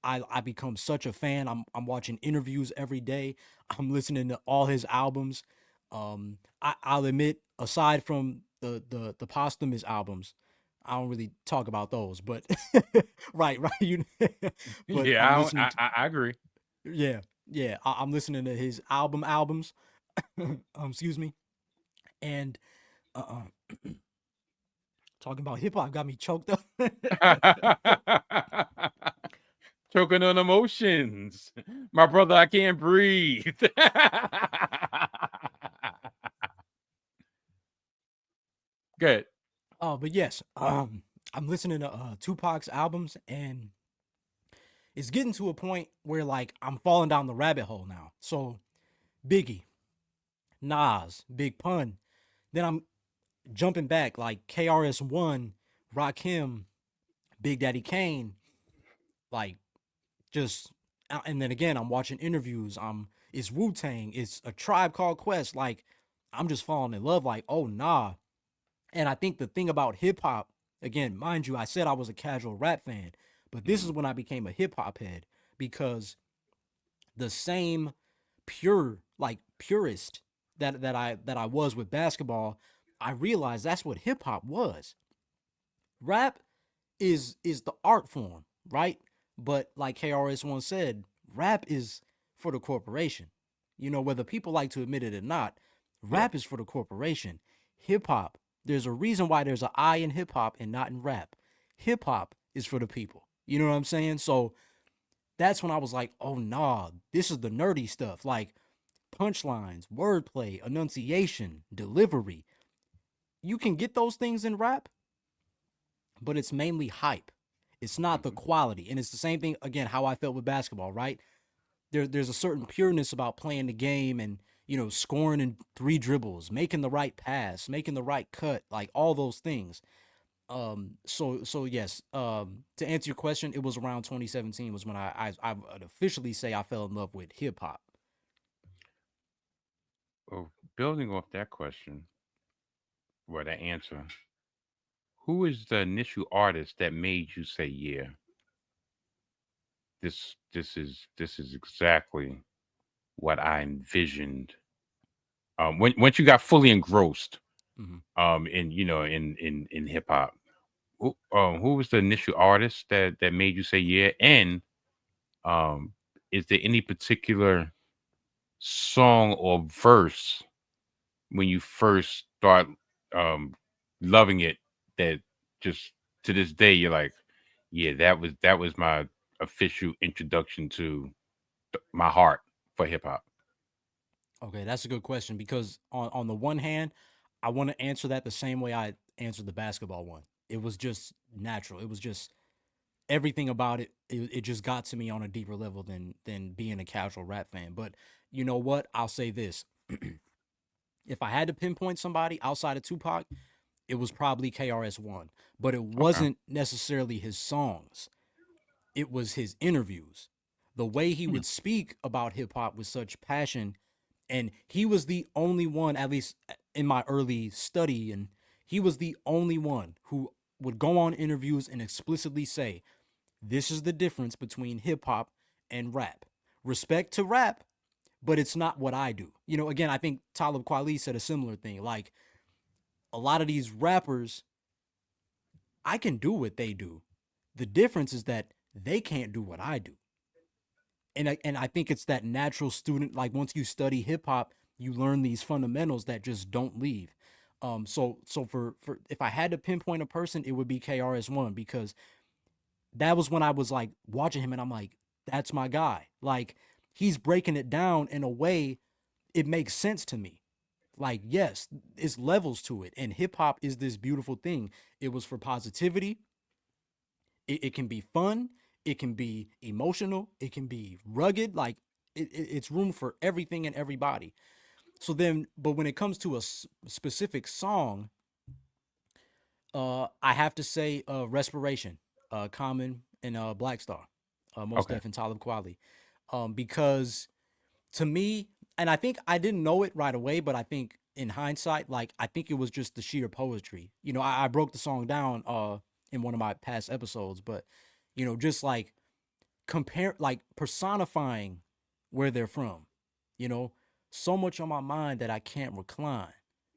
I become such a fan. I'm watching interviews every day. I'm listening to all his albums. I'll admit, aside from the posthumous albums, I don't really talk about those. But right, you. But I'm Yeah, listening to, I agree. yeah, yeah. I'm listening to his albums. Excuse me, and uh, talking about hip hop got me choked up. Choking on emotions. My brother, I can't breathe. Good. Oh, but yes, I'm listening to Tupac's albums, and it's getting to a point where like I'm falling down the rabbit hole now. So Biggie, Nas, Big Pun. Then I'm jumping back like KRS-One, Rakim, Big Daddy Kane, like just and then again I'm watching interviews. It's Wu Tang, it's a Tribe Called Quest. Like I'm just falling in love. Like oh nah. And I think the thing about hip hop, again, mind you, I said I was a casual rap fan, but this is Mhm. when I became a hip hop head because the same pure, like purist that I was with basketball, I realized that's what hip hop was. Rap is the art form, right? But like KRS once said, rap is for the corporation. Whether people like to admit it or not, Yeah. rap is for the corporation. Hip hop, there's a reason why there's an I in hip hop and not in rap. Hip hop is for the people. You know what I'm saying? So that's when I was like, oh nah, this is the nerdy stuff. Like punchlines, wordplay, enunciation, delivery. You can get those things in rap, but it's mainly hype. It's not the Mhm. quality. And it's the same thing, again, how I felt with basketball, right? There's a certain pureness about playing the game and, scoring in three dribbles, making the right pass, making the right cut, like all those things. So yes, to answer your question, it was around 2017 was when I would officially say I fell in love with hip hop. Well, building off that question, or that answer, who is the initial artist that made you say, "Yeah, this is exactly what I envisioned"? When once you got fully engrossed, Hmm. in hip hop, who was the initial artist that made you say, "Yeah"? And um, is there any particular song or verse when you first start um loving it that just to this day you're like, yeah, that was my official introduction to my heart for hip hop? Okay, that's a good question because on the one hand, I want to answer that the same way I answered the basketball one. It was just natural. It was just everything about it, it just got to me on a deeper level than being a casual rap fan. But you know what? I'll say this. If I had to pinpoint somebody outside of Tupac, it was probably KRS-One, but it Okay. wasn't necessarily his songs. It was his interviews. The way he Hmm. would speak about hip hop with such passion, and he was the only one, at least in my early study, and he was the only one who would go on interviews and explicitly say, "This is the difference between hip hop and rap. Respect to rap, but it's not what I do." Again, I think Talib Kweli said a similar thing. Like a lot of these rappers, I can do what they do. The difference is that they can't do what I do. And I think it's that natural student. Like once you study hip hop, you learn these fundamentals that just don't leave. So for if I had to pinpoint a person, it would be KRS-One because that was when I was like watching him and I'm like, that's my guy. Like he's breaking it down in a way it makes sense to me. Like, yes, it's levels to it. And hip hop is this beautiful thing. It was for positivity. It can be fun. It can be emotional. It can be rugged. Like, it's room for everything and everybody. So then, but when it comes to a specific song, I have to say Respiration, Common, and Black Star, Most Okay. Def and Talib Kweli. Because to me, and I think I didn't know it right away, but I think in hindsight, like I think it was just the sheer poetry. I broke the song down in one of my past episodes, but just like compare, like personifying where they're from. You know, so much on my mind that I can't recline.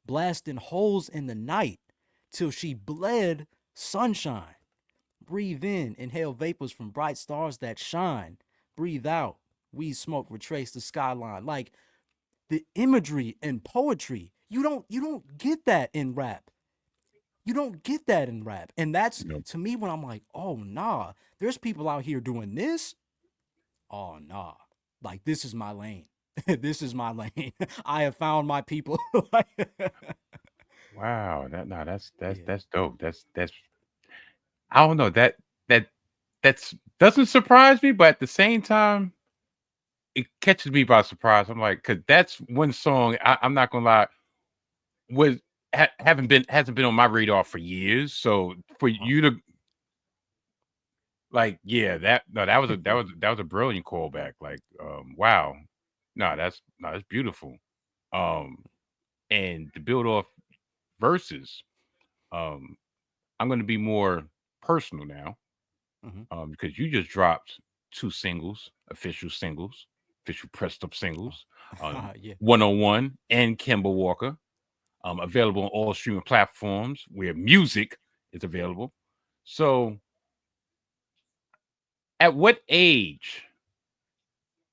Blasting holes in the night till she bled sunshine. Breathe in, inhale vapors from bright stars that shine. Breathe out, weed smoke retrace the skyline. Like the imagery and poetry, you don't get that in rap. You don't get that in rap. And that's No. to me when I'm like, oh nah, there's people out here doing this. Oh nah. Like this is my lane. This is my lane. I have found my people. Wow. That no, that's Yeah. that's dope. That's I don't know that that's doesn't surprise me, but at the same time, it catches me by surprise. I'm like, cause that's one song I'm not gonna lie was haven't been hasn't been on my radar for years. So for Uh-huh. you to like, yeah, that no, that was a brilliant callback. Like, wow, no, that's beautiful. Um, and to build off verses, um, I'm going to be more personal now, Hmm. because you just dropped two singles, official pressed up Oh. singles, Yeah. 101 and Kimber Walker, available on all streaming platforms where music is available. So, at what age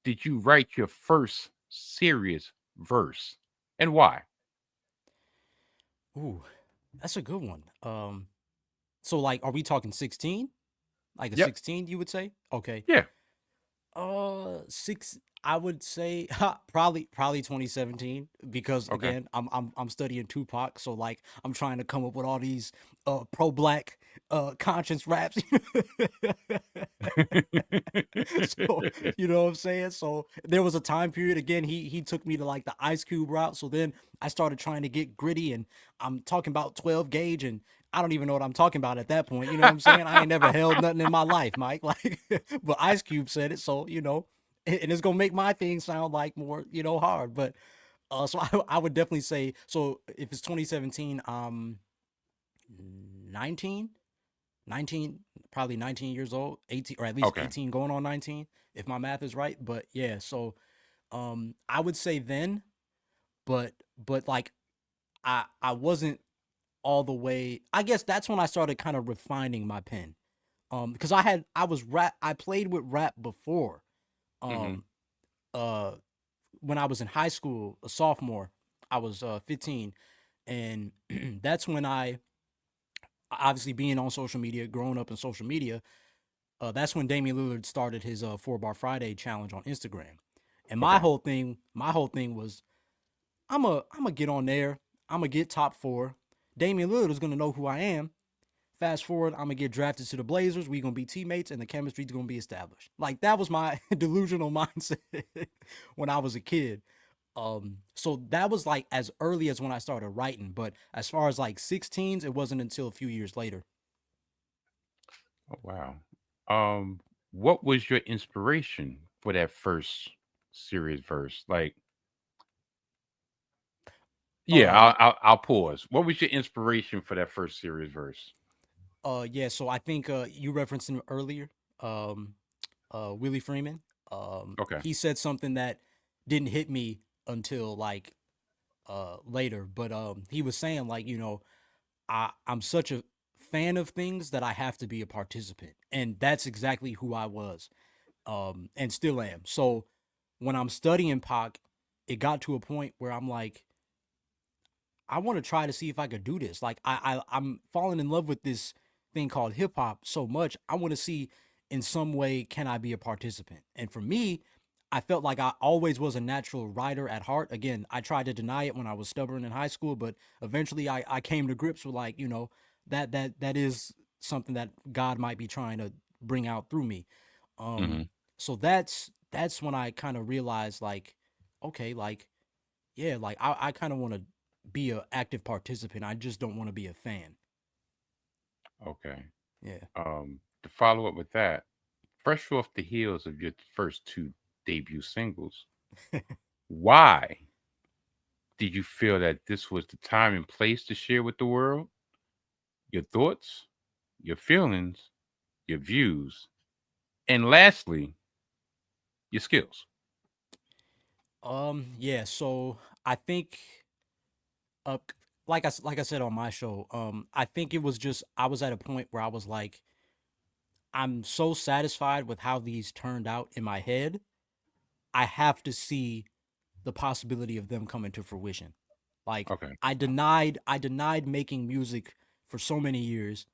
did you write your first serious verse and why? Ooh, that's a good one. So like, are we talking 16? Like a Yep. 16, you would say? Okay. Yeah. Six. I would say probably 2017 because Okay. again I'm studying Tupac, so like I'm trying to come up with all these pro black conscience raps. So you know what I'm saying. So there was a time period again. He took me to like the Ice Cube route. So then I started trying to get gritty, and I'm talking about 12 gauge, and I don't even know what I'm talking about at that point. You know what I'm saying? I ain't never held nothing in my life, Mike. Like, but Ice Cube said it, so and it's gonna make my thing sound like more hard. But so I would definitely say so. If it's 2017, 19, 19, probably 19 years old, 18, or at least Okay. 18 going on 19, if my math is right. But yeah, so I would say then, but like I wasn't all the way. I guess that's when I started kind of refining my pen. Because I played with rap before. Hmm. Um, uh, when I was in high school, a sophomore, I was 15, and that's when I obviously being on social media, growing up in social media, that's when Damian Lillard started his 4 Bar Friday challenge on Instagram. And my Okay. whole thing was I'm a get on there. I'm gonna get top four. Damian Lillard is gonna know who I am. Fast forward, I'm gonna get drafted to the Blazers. We gonna be teammates, and the chemistry's gonna be established. Like that was my delusional mindset when I was a kid. So that was like as early as when I started writing. But as far as like 16s, it wasn't until a few years later. Oh, wow. What was your inspiration for that first serious verse? Like, yeah, Uh, I'll pause. What was your inspiration for that first serious verse? yeah. So I think you referenced him earlier. Um, Willie Freeman. Okay. He said something that didn't hit me until like later, but he was saying like I'm such a fan of things that I have to be a participant, and that's exactly who I was, and still am. So when I'm studying Pac, it got to a point where I'm like, I want to try to see if I could do this. Like I'm falling in love with this thing called hip hop so much. I want to see in some way can I be a participant. And for me, I felt like I always was a natural writer at heart. Again, I tried to deny it when I was stubborn in high school, but eventually I came to grips with like, that is something that God might be trying to bring out through me. Mm-hmm. So that's when I kind of realized like, okay, like yeah, like I kind of want to be a active participant. I just don't want to be a fan. Okay. Yeah. To follow up with that, fresh off the heels of your first two debut singles, why did you feel that this was the time and place to share with the world your thoughts, your feelings, your views, and lastly, your skills? Yeah. So I think uh, like I said on my show, I think it was just I was at a point where I was like, I'm so satisfied with how these turned out in my head. I have to see the possibility of them coming to fruition. Like Okay. I denied making music for so many years,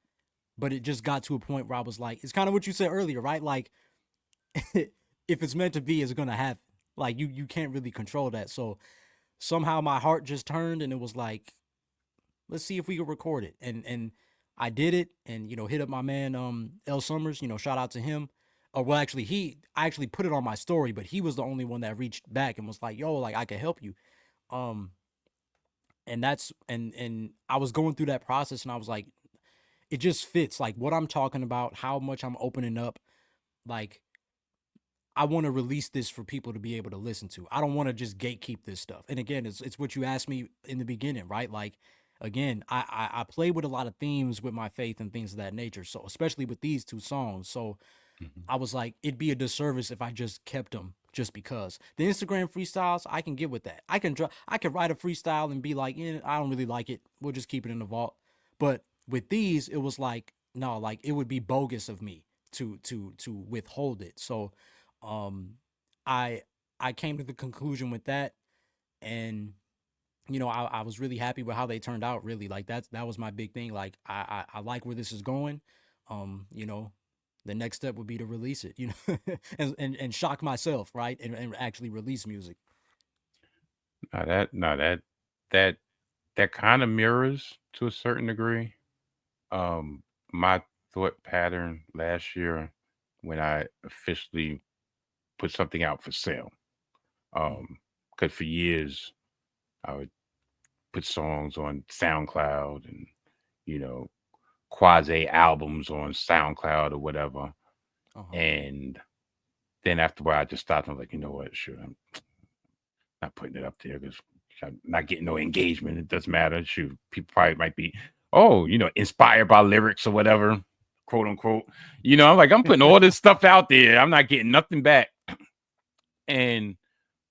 but it just got to a point where I was like, it's kind of what you said earlier, right? Like if it's meant to be, it's gonna happen. Like you can't really control that. So somehow my heart just turned and it was like, let's see if we can record it. And I did it and hit up my man L Summers, shout out to him. Or well actually I actually put it on my story, but he was the only one that reached back and was like, yo, like I can help you. Um and that's and I was going through that process and I was like, it just fits like what I'm talking about, how much I'm opening up. Like I want to release this for people to be able to listen to. I don't want to just gatekeep this stuff. And again, it's what you asked me in the beginning, right? Like, again, I play with a lot of themes with my faith and things of that nature. So especially with these two songs, so Mhm. I was like, it'd be a disservice if I just kept them just because the Instagram freestyles I can get with that. I can write a freestyle and be like, I don't really like it. We'll just keep it in the vault. But with these, it was like, no, like it would be bogus of me to withhold it. So um I I came to the conclusion with that and I was really happy with how they turned out really like that was my big thing like I like where this is going the next step would be to release it and shock myself right and actually release music. No, that kind of mirrors to a certain degree um my thought pattern last year when I officially put something out for sale. Mm, Because for years I would put songs on SoundCloud and you know quasi albums on SoundCloud or whatever, uh-huh. and then after a while I just stopped. I'm like, you know what? Shoot, I'm not putting it up there because I'm not getting no engagement. It doesn't matter. Shoot, people probably might be, oh, inspired by lyrics or whatever, quote unquote. I'm like, I'm putting all this stuff out there. I'm not getting nothing back. And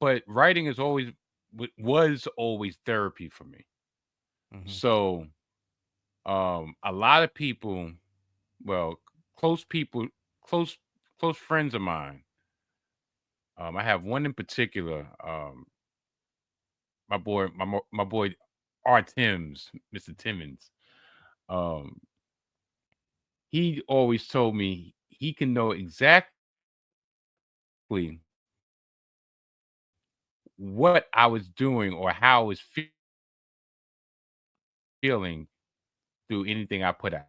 but writing is always was always therapy for me. Hmm. So a lot of people, well, close people, close close friends of mine. I have one in particular. My boy R. Timms, Mr. Timmons. Um, he always told me he can know exactly what I was doing or how I was feeling through anything I put out.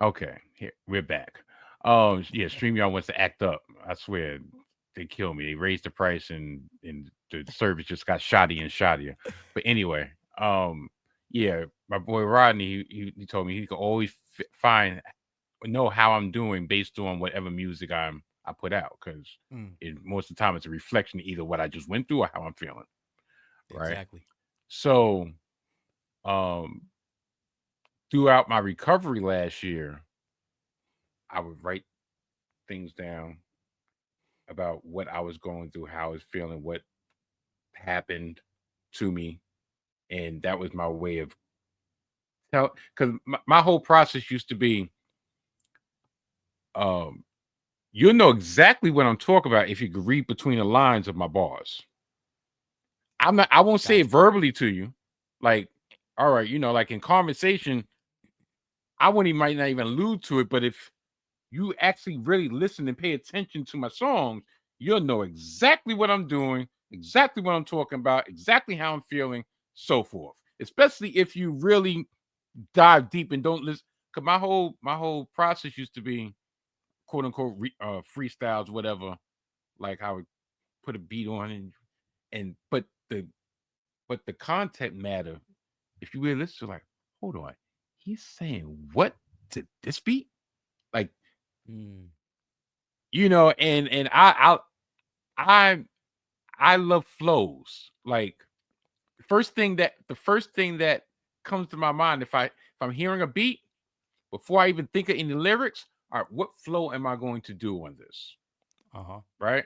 Okay, here we're back. Yeah, StreamYard wants to act up. I swear, they kill me. They raised the price and the service just got shoddy and shoddier. But anyway, yeah, my boy Rodney, he told me he could always find know how I'm doing based on whatever music I put out because Mm, most of the time it's a reflection of either what I just went through or how I'm feeling. Right. exactly. So, um, throughout my recovery last year, I would write things down about what I was going through, how I was feeling, what happened to me, and that was my way of tell. Because my whole process used to be, um, you'll know exactly what I'm talking about if you could read between the lines of my bars. I won't say it Gotcha. verbally to you, like, all right, like in conversation, I wouldn't even might not even allude to it, but if you actually really listen and pay attention to my songs, you'll know exactly what I'm doing, exactly what I'm talking about, exactly how I'm feeling, so forth. Especially if you really dive deep and don't listen. Cause my whole process used to be quote unquote freestyles, whatever. Like I would put a beat on and but the content matter. If you really listen to like, hold on, he's saying what to this beat? Like, Mm, and I I love flows. Like the first thing that comes to my mind if I'm hearing a beat before I even think of any lyrics, all right, what flow am I going to do on this? uh-huh. Right?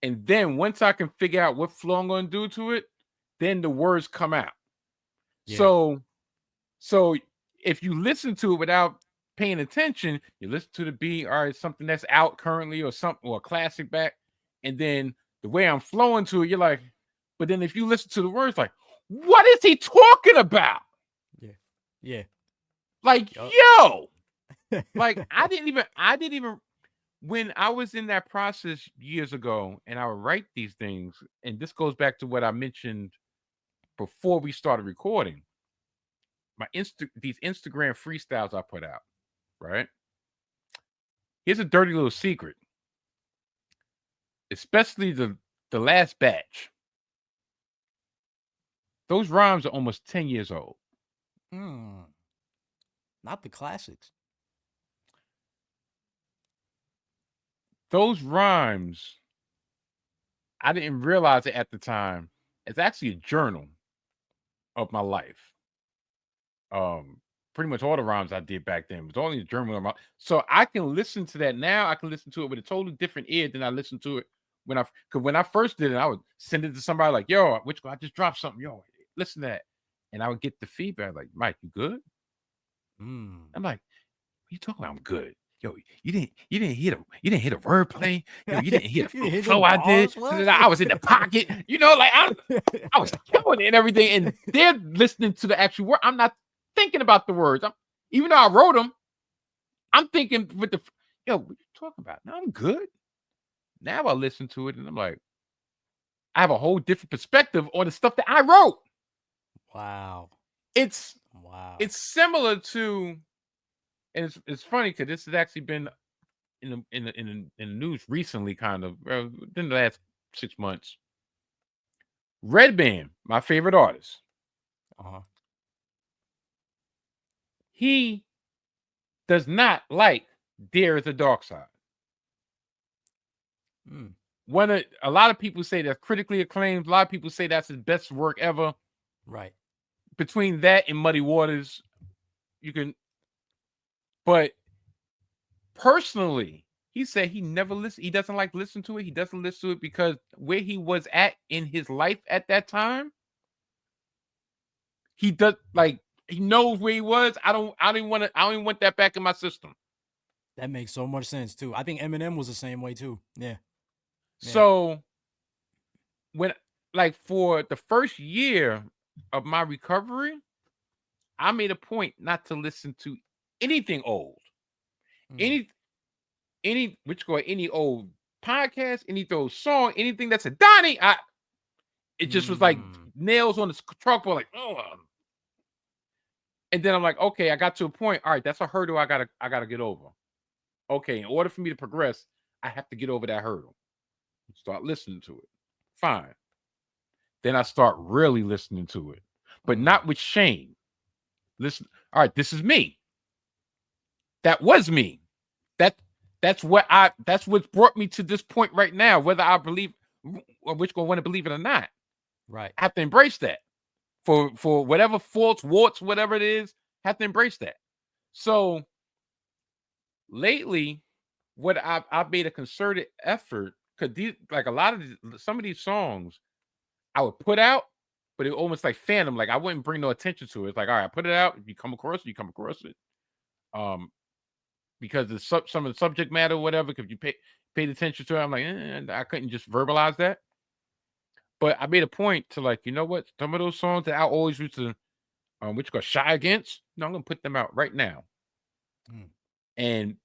And then once I can figure out what flow I'm going to do to it, then the words come out. Yeah. So So if you listen to it without paying attention, you listen to the beat, all right, something that's out currently or something or a classic back, and then the way I'm flowing to it, you're like, but then if you listen to the words, like, what is he talking about? Yeah. Yeah. Like, Yup. yo, like I didn't even when I was in that process years ago and I would write these things, and this goes back to what I mentioned before we started recording, these Instagram freestyles I put out, right? Here's a dirty little secret, especially the last batch. Those rhymes are almost 10 years old. Mm, not the classics. Those rhymes, I didn't realize it at the time. It's actually a journal of my life. Um, Pretty much all the rhymes I did back then was only a journal of my. So I can listen to that now. I can listen to it with a totally different ear than I listened to it because when I first did it, I would send it to somebody like, "Yo, which I just dropped something. Yo, listen to that," and I would get the feedback like, "Mike, you good?" Mm. I'm like, you talking about I'm good. Yo, you didn't hear the wordplay. Yo, you didn't hear You the hit them flow I did. bars, what? I was in the pocket. Like I was killing it and everything. And they're listening to the actual word. I'm not thinking about the words. Even though I wrote them, I'm thinking with the yo, what you talking about? No, I'm good. Now I listen to it and I'm like, I have a whole different perspective on the stuff that I wrote. Wow. It's Wow. it's similar to, and it's funny because this has actually been in the news recently, kind of within the last 6 months. Red Band, my favorite artist, Uh-huh. he does not like "There Is a Dark Side." Mm. A lot of people say that's critically acclaimed. A lot of people say that's his best work ever. Right. Between that and Muddy Waters, you can. But personally, he said he never listen. He doesn't like listen to it. He doesn't listen to it because where he was at in his life at that time, he does like he knows where he was. I don't even want that back in my system. That makes so much sense too. I think Eminem was the same way too. Yeah. Yeah. So when like for the first year of my recovery, I made a point not to listen to anything old. Mm. Any any any old podcast, any old song, anything that's a Donnie, it just was like nails on the chalkboard, like, oh. And then I'm like, okay, I got to a point. All right, that's a hurdle I gotta get over. Okay, in order for me to progress, I have to get over that hurdle. Start listening to it. Fine. Then I start really listening to it, but not with shame. Listen, all right, this is me. That was me. That's what's brought me to this point right now, whether I believe or which one want to believe it or not. Right. I have to embrace that. For whatever faults, warts, whatever it is, have to embrace that. So lately, what I've made a concerted effort, because these, like, a lot of some of these songs I would put out, but it almost like Fandom, like I wouldn't bring no attention to it. It's like, all right, I put it out. If you come across it, you come across it. Because the some of the subject matter, or whatever, because you paid attention to it, I'm like, I couldn't just verbalize that. But I made a point to, like, you know what? Some of those songs that I always used to, which got shy against, no, I'm gonna put them out right now. And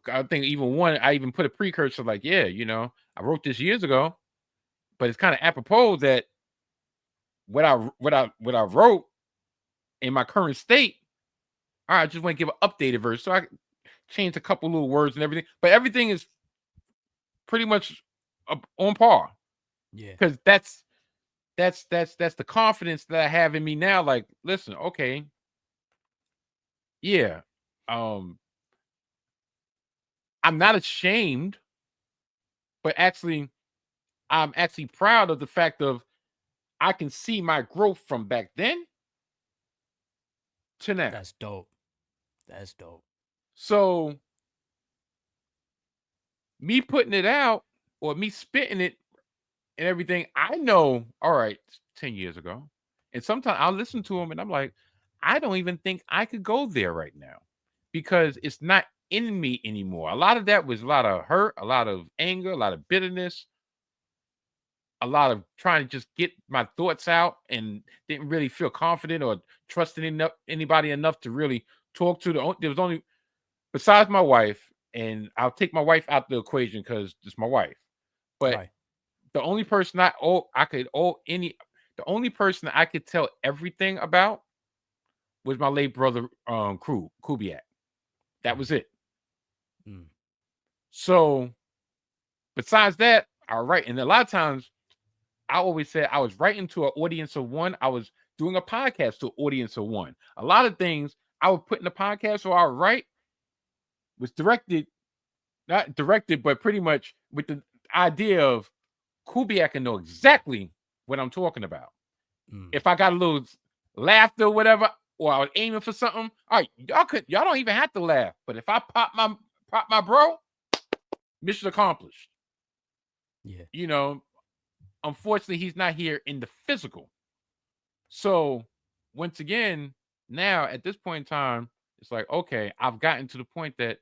I think even one, I even put a precursor, like, yeah, I wrote this years ago, but it's kind of apropos that what I wrote in my current state. All right, I just want to give an updated version, so I changed a couple little words and everything, but everything is pretty much on par. Yeah, because that's the confidence that I have in me now. Like, listen, okay, yeah, I'm not ashamed, but actually, I'm actually proud of the fact of I can see my growth from back then to now. that's dope. That's dope. So me putting it out or me spitting it and everything, I know, all right, 10 years ago. And sometimes I'll listen to them and I'm like, I don't even think I could go there right now because it's not in me anymore. A lot of that was a lot of hurt, a lot of anger, a lot of bitterness, a lot of trying to just get my thoughts out and didn't really feel confident or trusting anybody enough to really talk to. There was only, besides my wife, and I'll take my wife out the equation because it's my wife. But Right. the only person the only person that I could tell everything about was my late brother, Kubiak. That was it. So besides that, all right. And a lot of times I always said I was writing to an audience of one. I was doing a podcast to an audience of one. A lot of things I would put in the podcast or I would write was not directed, but pretty much with the idea of Kubiak can know exactly what I'm talking about. If I got a little laughter or whatever, or I was aiming for something, all right, y'all don't even have to laugh. But if I pop my bro, mission accomplished. Yeah. Unfortunately, he's not here in the physical. So once again, now at this point in time, it's like, okay, I've gotten to the point that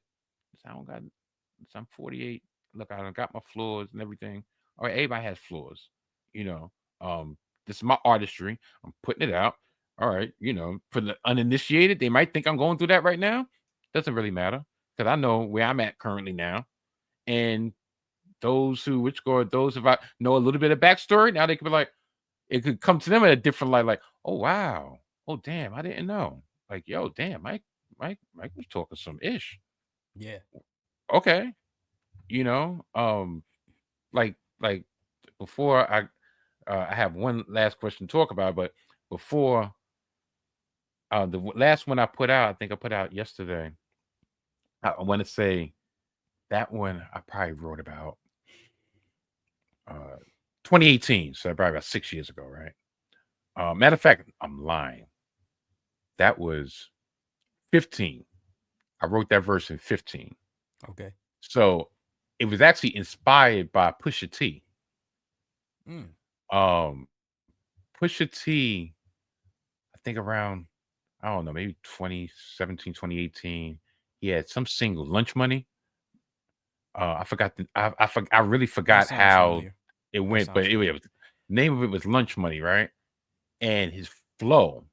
I'm 48. Look, I got my flaws and everything. All right, everybody has flaws, you know. This is my artistry. I'm putting it out. All right, for the uninitiated, they might think I'm going through that right now. Doesn't really matter because I know where I'm at currently now. And those if I know a little bit of backstory, now they could be like, it could come to them in a different light, like, oh wow, oh damn, I didn't know. Like, yo, damn, Mike was talking some ish. Yeah. Okay, like before I have one last question to talk about, but before the last one I put out, I think I put out yesterday. I want to say that one I probably wrote about 2018, so probably about 6 years ago, right? Matter of fact, I'm lying. That was 15. I wrote that verse in 15. Okay. So it was actually inspired by Pusha T. Pusha T, I think around, I don't know, maybe 2017, 2018, he had some single, Lunch Money. I forgot I really That forgot sounds how familiar. it That went, but sounds familiar. name of it was Lunch Money, right? And his flow,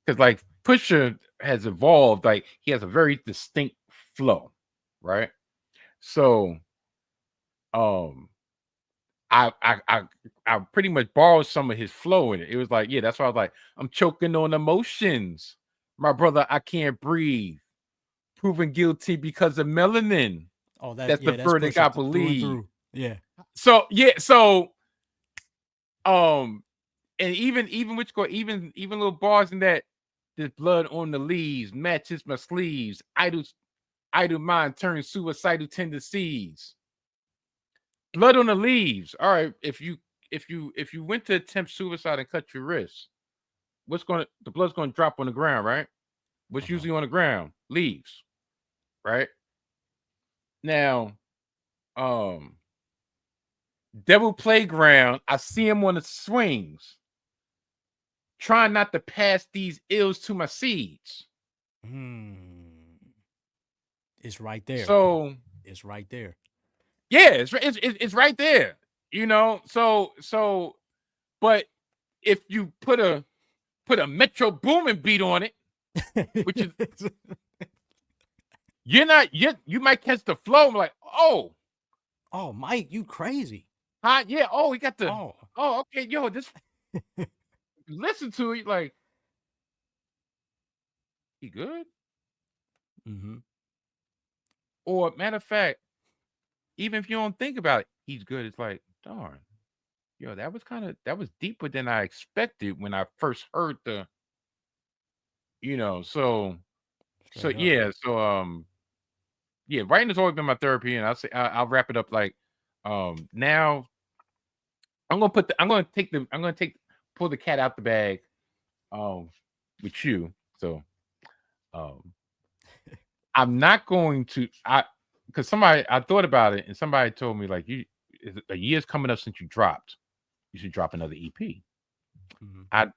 because like Pusha has evolved, like he has a very distinct flow, right? So um I I I I pretty much borrowed some of his flow in it. It was like, yeah, that's why I was like, I'm choking on emotions. My brother, I can't breathe. Proven guilty because of melanin. Oh, That's the that's verdict Pusha I through and believe. through. Yeah. So yeah, so um, and even which go even little bars in that. There's blood on the leaves, matches my sleeves. Idle mind turns suicidal tendencies. Blood on the leaves. All right, if you went to attempt suicide and cut your wrist, the blood's gonna drop on the ground, right? What's Uh-huh. usually on the ground? Leaves, right? Now, um, Devil Playground, I see him on the swings, trying not to pass these ills to my seeds. Hmm. It's right there. So It's right there. yeah, it's right there, but if you put a Metro Boomin beat on it, which is you might catch the flow. I'm like, oh, Oh, Mike, you crazy. huh, yeah, oh, he got the, Oh. oh, okay, yo, this listen to it, like he good, Mm-hmm. or matter of fact, even if you don't think about it, he's good. It's like, darn, yo, that was deeper than I expected when I first heard so Straight up. yeah, yeah, writing has always been my therapy, and I'll wrap it up like, now I'm gonna pull the cat out the bag, um, with you. So, um, I'm not going to because somebody I thought about it, and somebody told me like a year's coming up since you dropped. You should drop another EP. Mm-hmm. I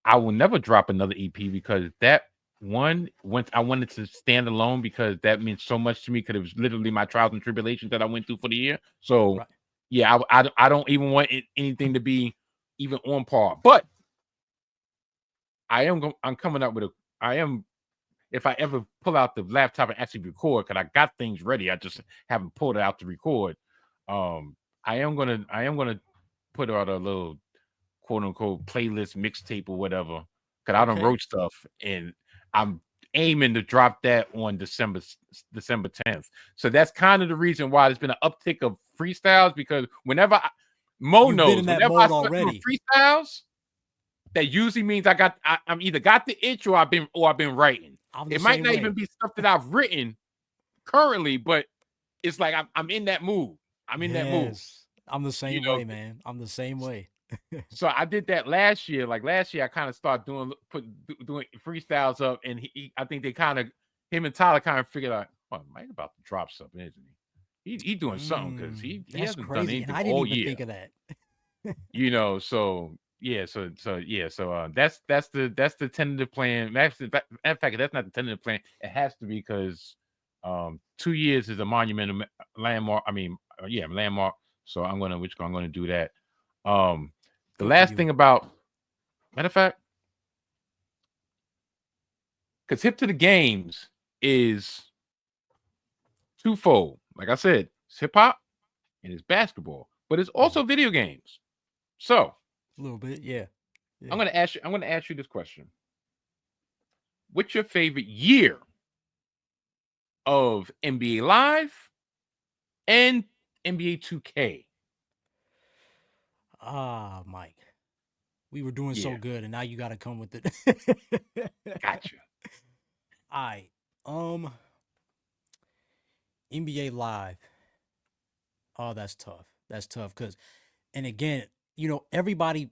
I will never drop another EP because that one once I wanted to stand alone because that meant so much to me because it was literally my trials and tribulations that I went through for the year. So Right. yeah, I don't even want anything to be even on par. But I'm coming up with a I am if I ever pull out the laptop and actually record because I got things ready. I just haven't pulled it out to record. Um, I am gonna put out a little quote unquote playlist mixtape or whatever. Cause I don't Okay. wrote stuff and I'm aiming to drop that on December 10th. So that's kind of the reason why there's been an uptick of freestyles because Mo You've been in knows that whenever I mode start doing already. freestyles, that usually means I'm either got the itch or I've been writing. I'm the It might same not even way. be stuff that I've written currently, but it's like I'm in that mood. I'm in that mood. Yes. I'm the You same know, way, man. I'm the same way. so I did that last year. Like last year, I kind of started doing freestyles up, and I think they kind of him and Tyler kind of figured out, oh, Mike about to drop something, isn't he? He doing something because he That's hasn't done crazy. And anything I didn't all even year. think of that. So yeah, so that's the tentative plan. Actually, in fact, that's not the tentative plan. It has to be because 2 years is a monumental landmark. I mean, yeah, landmark. So I'm gonna do that. Um, the Good for last you. thing about matter of fact, because hip to the games is twofold. Like I said, it's hip hop and it's basketball, but it's Mhm. also video games. So A little bit. Yeah. I'm Yeah. gonna ask you. I'm gonna ask you this question: what's your favorite year of NBA Live and NBA 2K? Ah, Mike. We were doing so Yeah, good, and now you got to come with it. gotcha. All right. Um, NBA Live. Oh, that's tough. That's tough because, and again, everybody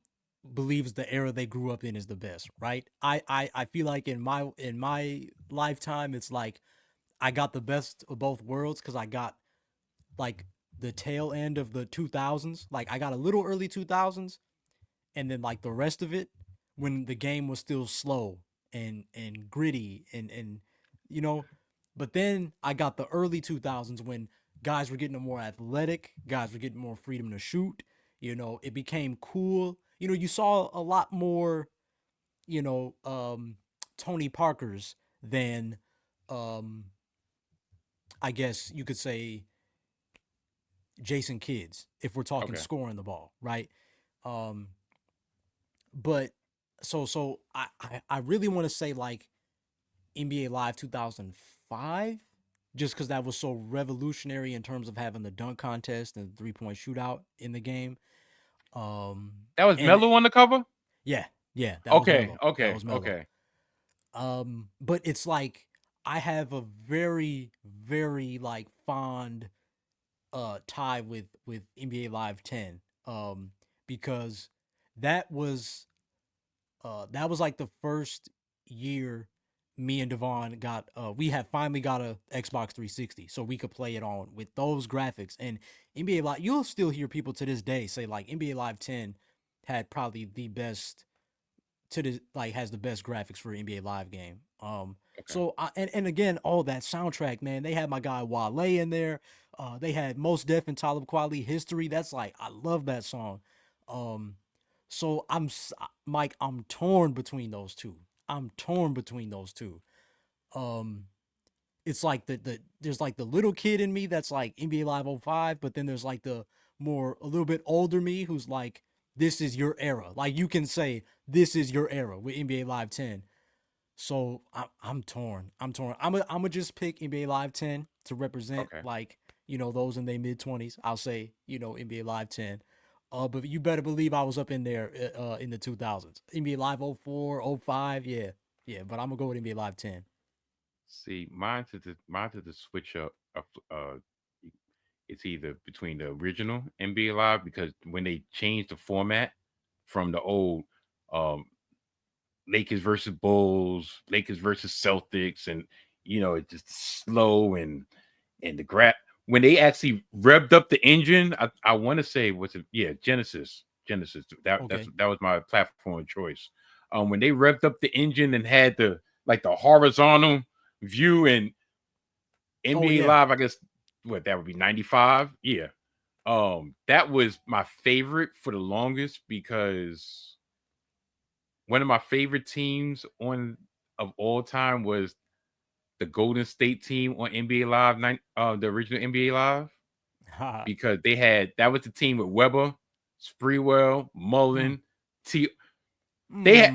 believes the era they grew up in is the best, right? I feel like in my lifetime, it's like I got the best of both worlds because I got like the tail end of the 2000s. Like I got a little early 2000s, and then like the rest of it when the game was still slow and gritty and you know but then I got the early 2000s when guys were getting more athletic, guys were getting more freedom to shoot. It became cool. You saw a lot more, you know um Tony Parkers than um I guess you could say Jason Kidds if we're talking Okay. scoring the ball, right? Um, but so I really want to say like NBA Live 2005, just because that was so revolutionary in terms of having the dunk contest and the 3-point shootout in the game. Um, That was and Melo on the cover? yeah, yeah, that was Okay, Melo. That okay, was Melo. okay. But it's like I have a very, very like fond tie with NBA Live 10. Because that was that was like the first year me and Devon got we had finally got a Xbox 360 so we could play it on with those graphics. And NBA Live, you'll still hear people to this day say like NBA Live 10 had probably the best to the like has the best graphics for an NBA Live game. Okay. So and again, all that soundtrack, man. They had my guy Wale in there. They had Most Def and Talib Kweli History. That's like I love that song. Um, so Mike. I'm torn between those two. I'm torn between those two. Um, it's like the there's like the little kid in me that's like NBA Live '05, but then there's like the more a little bit older me who's like this is your era. Like you can say this is your era with NBA Live 10. So I'm torn. I'm torn. I'm gonna just pick NBA Live 10 to represent Okay. like those in their mid 20s. I'll say NBA Live 10. But you better believe I was up in there in the 2000s. NBA Live '04, '05, yeah, yeah. But I'm gonna go with NBA Live 10. See, mine to the switch up. Uh, it's either between the original NBA Live because when they changed the format from the old um Lakers versus Bulls, Lakers versus Celtics, and it's just slow and the grab when they actually revved up the engine. I want to say was it Genesis Okay. that was my platform of choice. When they revved up the engine and had the horizontal view and Oh NBA yeah. Live, I guess what that would be 95. Yeah. That was my favorite for the longest because one of my favorite teams on of all time was the Golden State team on NBA Live, the original NBA Live, because that was the team with Weber, Spreewell, mm, Mullen, T. They had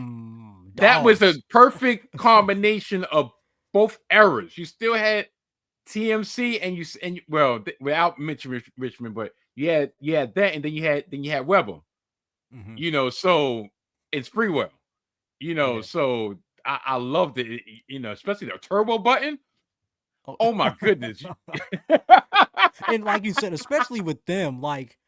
that was a dogs. perfect combination of both eras. You still had TMC without Mitch Richmond, but you had that, and then you had Weber. Hmm. So it's Spreewell. Yeah. So I loved it. Especially the turbo button. Oh. Oh my goodness. And like you said, especially with them, like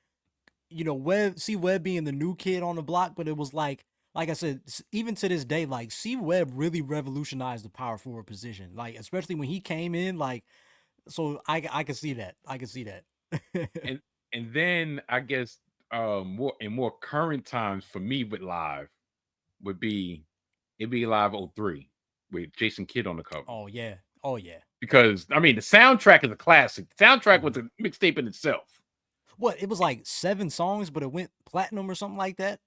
Webb being the new kid on the block, but it was like I said, even to this day, like C Webb really revolutionized the power forward position. Like especially when he came in, like so I can see that. I can see that. and and then I guess more current times for me with live would be it'd be live '03 with Jason Kidd on the cover. Oh yeah. Oh yeah. Because I mean the soundtrack is a classic. The soundtrack Hmm. was a mixtape in itself. What it was like 7 songs, but it went platinum or something like that.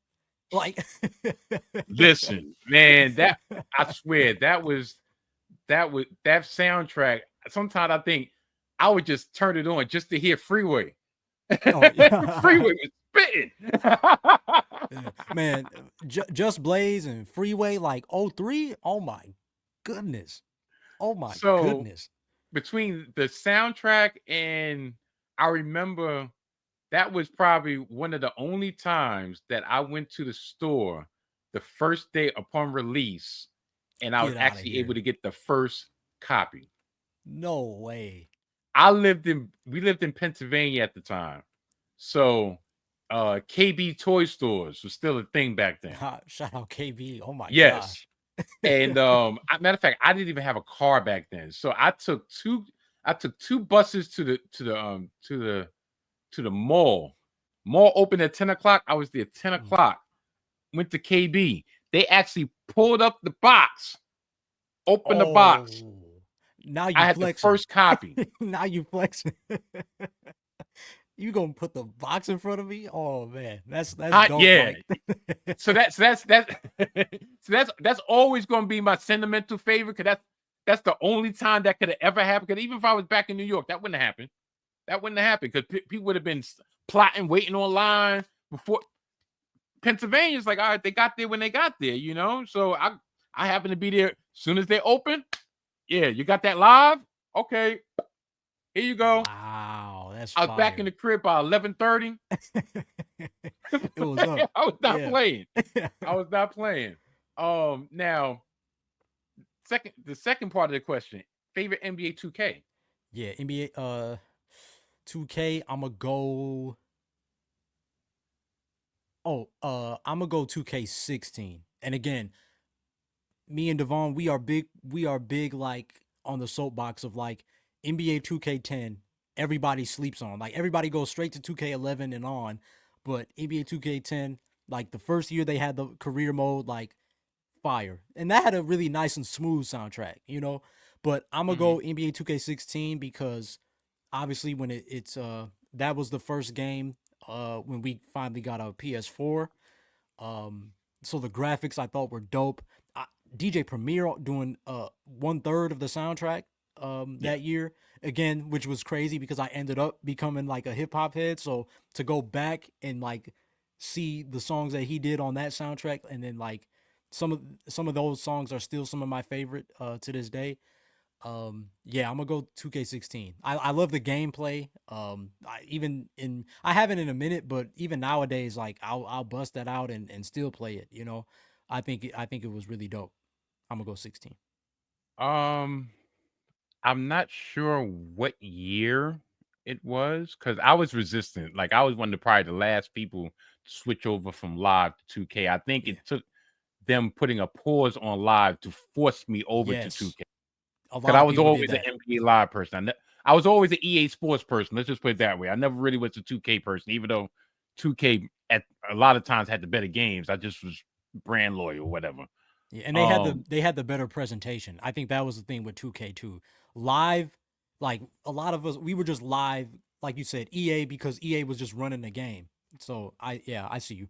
Like Listen, man, that I swear that soundtrack. Sometimes I think I would just turn it on just to hear Freeway. oh Freeway yeah. was spitting. Yeah. Man, Just Blaze and Freeway like '03. Oh my goodness. Oh my So goodness. between the soundtrack and I remember that was probably one of the only times that I went to the store the first day upon release and I was Get out of actually able here. to get the first copy. No way. We lived in Pennsylvania at the time. So KB toy stores was still a thing back then. Shout out KB. Oh my Yes. gosh. And matter of fact, I didn't even have a car back then. So I took two buses to the mall. Mall opened at 10 o'clock. I was there at 10 Mm. o'clock. Went to KB. They actually pulled up the box, opened the box. Oh, now I you had the flexing. first copy. Now you flexing. You gonna put the box in front of me? Oh man, that's Hot, dope, yeah. Mike. So that's so that's always gonna be my sentimental favorite because that's the only time that could have ever happened. Because even if I was back in New York, that wouldn't have happened. That wouldn't have happened because people would have been plotting, waiting online before. Pennsylvania's like, all right, they got there when they got there, you know. So I happen to be there as soon as they open. Yeah, you got that live? Okay, here you go. Wow, that's I was back in the crib by 11:30. It was up. I was not Yeah. playing. I was not playing. Now, the second part of the question: favorite NBA 2K. Yeah, NBA 2K, I'm gonna go. Oh, I'm gonna go 2K16. And again, me and Devon, we are big like on the soapbox of like NBA 2K10. Everybody sleeps on. Like everybody goes straight to 2K11 and on, but NBA 2K10, like the first year they had the career mode, like fire, and that had a really nice and smooth soundtrack, you know. But I'm gonna go NBA 2K16 because obviously when it's that was the first game when we finally got a PS4. Um, so the graphics I thought were dope. DJ Premier doing 1/3 of the soundtrack Yeah. that year again, which was crazy because I ended up becoming like a hip hop head. So to go back and like see the songs that he did on that soundtrack, and then like some of those songs are still some of my favorite to this day. Yeah, I'm gonna go 2K16. I love the gameplay. I haven't in a minute, but even nowadays, like I'll bust that out and still play it. You know, I think it was really dope. I'm gonna go 16. Um, I'm not sure what year it was because I was resistant. Like I was one of probably the last people to switch over from live to 2K. I think Yeah. it took them putting a pause on live to force me over to Yes. 2K. A Because lot I of was people did always an that. NBA live person. I was always an EA Sports person. Let's just put it that way. I never really was a 2K person, even though 2K at a lot of times had the better games. I just was brand loyal, or whatever. Yeah, and Um, they had the better presentation. I think that was the thing with 2K2. Live, like a lot of us, we were just live, like you said, EA because EA was just running the game. So I see you.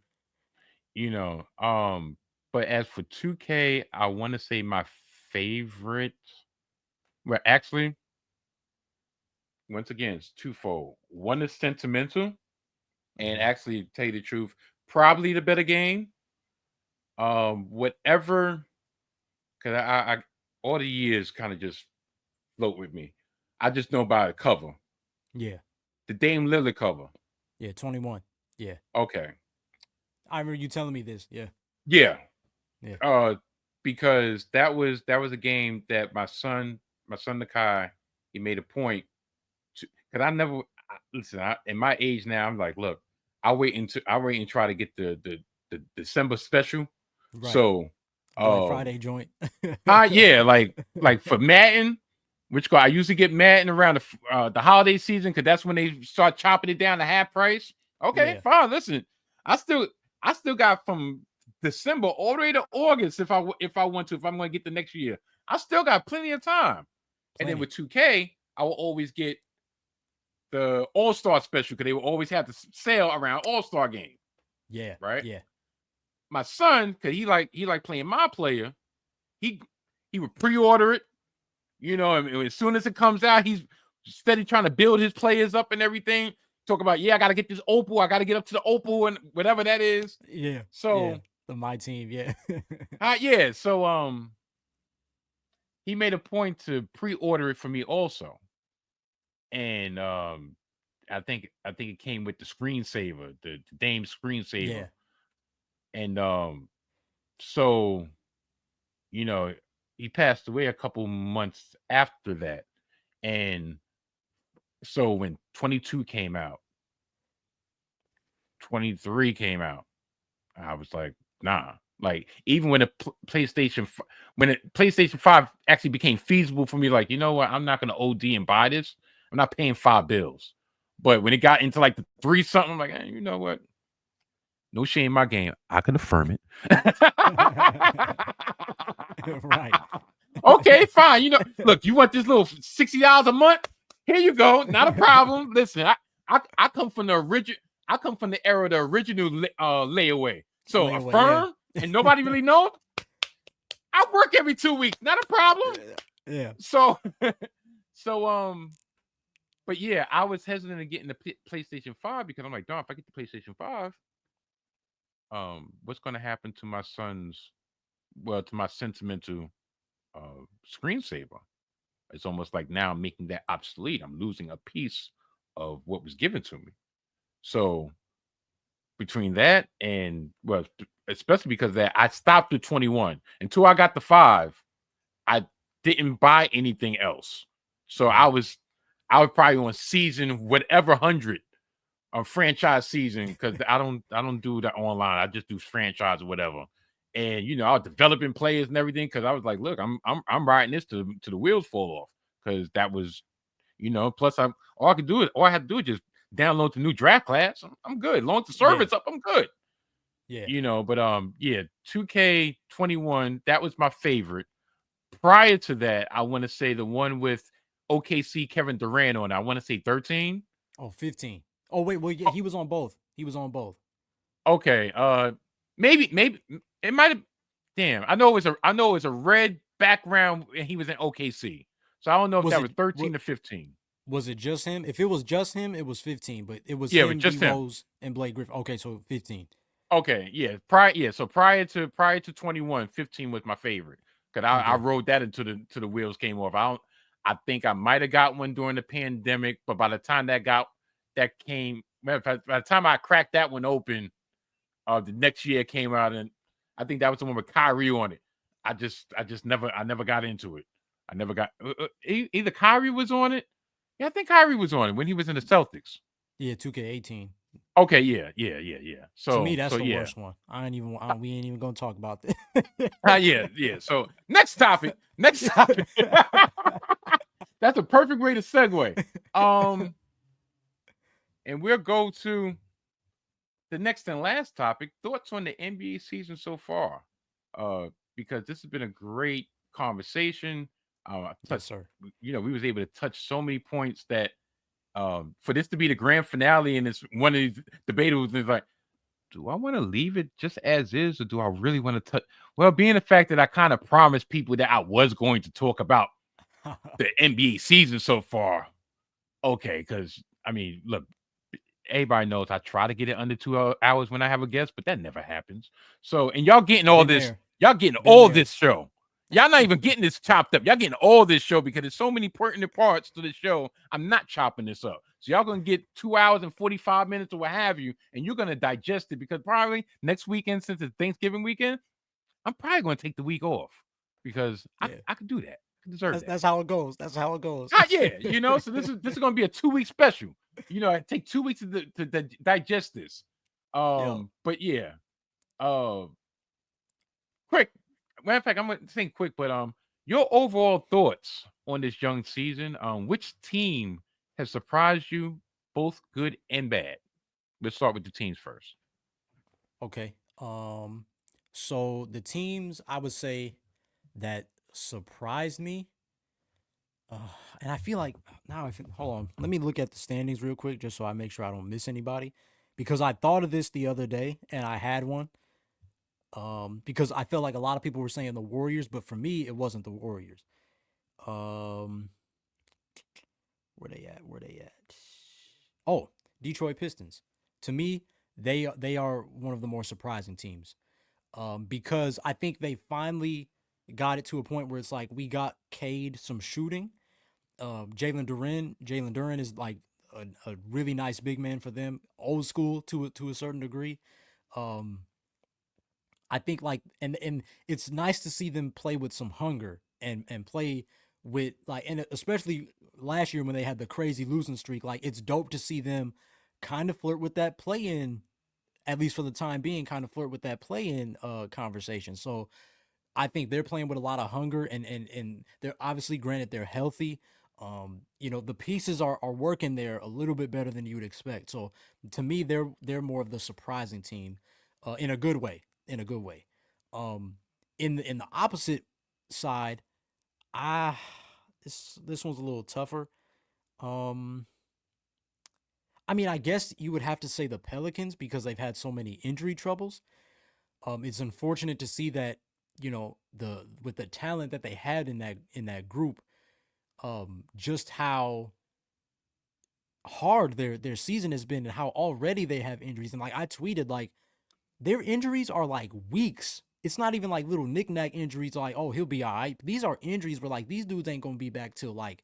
you know, but as for 2K, I want to say my favorite. Well, actually, once again, it's twofold. One is sentimental, and Mhm. actually, tell you the truth, probably the better game. Whatever, because I all the years kind of just float with me. I just know by the cover, Yeah. the Dame Lillard cover. Yeah, 21. Yeah. Okay, I remember you telling me this. Yeah. yeah. Yeah. Uh, because that was a game that my son Nakai, he made a point to, because I never listen. In my age now, I'm like, look, I wait and try to get the December special. Right. So, Black um, Friday joint. yeah, like for Madden, I usually get Madden around the holiday season because that's when they start chopping it down to half price. Okay, Yeah. fine. Listen, I still I still got from December all the way to August if I want to, if I'm going to get the next year. I still got plenty of time. And then Plenty. with 2K, I will always get the All-Star special because they will always have the sale around All-Star game, Yeah. right? Yeah. My son, because he like playing my player, he he would pre-order it. You know, as soon as it comes out, he's steady trying to build his players up and everything. Talk about, yeah, I got to get this opal. I got to get up to the opal and whatever that is. Yeah. Yeah. So, My team. Yeah. yeah. So, he made a point to pre-order it for me also, and I think it came with the screensaver, the Dame screensaver, Yeah. and so you know, he passed away a couple months after that, and so when 22 came out, 23 came out, I was like, nah. Like even when when PlayStation 5 actually became feasible for me, like, you know what, I'm not gonna OD and buy this. I'm not paying $5. But when it got into like the three something, I'm like, you know what? No shame in my game. I can affirm it. Right. Okay, fine. You know, look, you want this little $60 a month? Here you go. Not a problem. Listen, I come from the original. I come from the era of the original layaway. So Layaway. Yeah. affirm, and nobody really knows. I work every 2 weeks. Not a problem. Yeah. So, so but yeah, I was hesitant to get in the PlayStation 5 because I'm like, darn, if I get the PlayStation 5, what's going to happen to my son's, well, to my sentimental screensaver? It's almost like now I'm making that obsolete. I'm losing a piece of what was given to me. So between that and, well, especially because that I stopped at 21 until I got the 5. I didn't buy anything else. So Mm-hmm. I was probably on season whatever 100 on franchise season because I don't do that online. I just do franchise or whatever. And I was developing players and everything because I was like, look, I'm riding this to the wheels fall off because that was, plus all I had to do is just download the new draft class. I'm good. Launch the Yeah. service up, I'm good. Yeah. But yeah, 2K21, that was my favorite. Prior to that, I want to say the one with OKC Kevin Durant on it. I want to say 13. Oh, 15. Oh, wait. Well, yeah, he was on both. He was on both. Okay. Maybe it might have. Damn. I know it was a red background and he was in OKC. So I don't know if Was that it was 13 or 15. was it just him? If it was just him, it was 15. But it was Yeah, it was him, D just him. Rose, and Blake Griffin. Okay, so 15. Okay, yeah. So prior to 21, 15 was my favorite. Cause I Okay. rode that until the wheels came off. I think I might have got one during the pandemic, but by the time that came, matter of fact, by the time I cracked that one open, the next year came out, and I think that was the one with Kyrie on it. I never got into it. I never got either Kyrie was on it. Yeah, I think Kyrie was on it when he was in the Celtics. Yeah, 2K18. Okay, yeah. To me, So that's the yeah, worst one. We ain't even gonna talk about that. yeah. So next topic, next topic. That's a perfect way to segue. And we'll go to the next and last topic, thoughts on the NBA season so far. Because this has been a great conversation. I Yes, touched, sir. we was able to touch so many points that for this to be the grand finale, and it's one of these debaters is like, do I want to leave it just as is, or do I really want to touch? Well, being the fact that I kind of promised people that I was going to talk about the NBA season so far, okay, because I mean, look, everybody knows I try to get it under 2 hours when I have a guest, but that never happens. So, and Been there. y'all getting Been all there. this show. Y'all not even getting this chopped up. Y'all getting all this show because there's so many pertinent parts to the show. I'm not chopping this up. So y'all gonna get 2 hours and 45 minutes or what have you, and you're gonna digest it because probably next weekend, since it's Thanksgiving weekend, I'm probably gonna take the week off because Yeah. I could do that. I deserve that. That's how it goes. That's how it goes. Yeah, so this is gonna be a 2 week special. I take 2 weeks to digest this. Yo. But yeah, uh, quick. Matter of fact, I'm gonna think quick, but your overall thoughts on this young season. Which team has surprised you, both good and bad? Let's start with the teams first. Okay. So the teams I would say that surprised me, uh, and I feel like now if hold on, let me look at the standings real quick just so I make sure I don't miss anybody, because I thought of this the other day and I had one. Because I felt like a lot of people were saying the Warriors, but for me it wasn't the Warriors. Um, where they at? Where they at? Oh, Detroit Pistons. To me, they are one of the more surprising teams. Because I think they finally got it to a point where it's like we got Cade some shooting. Jalen Duran is like a really nice big man for them, old school to a certain degree. Um, I think like and it's nice to see them play with some hunger and play with like, and especially last year when they had the crazy losing streak. Like it's dope to see them kind of flirt with that play in, at least for the time being, kind of flirt with that play in conversation. So I think they're playing with a lot of hunger, and they're obviously, granted, they're healthy. The pieces are working there a little bit better than you would expect. So to me, they're more of the surprising team, in a good way. In a good way. Um, in the opposite side, I this one's a little tougher. Um, I mean, I guess you would have to say the Pelicans because they've had so many injury troubles. It's unfortunate to see that with the talent that they had in that group, just how hard their season has been and how already they have injuries. And like I tweeted, like their injuries are like weeks. It's not even like little knick-knack injuries like, oh, he'll be all right. These are injuries where like these dudes ain't gonna be back till like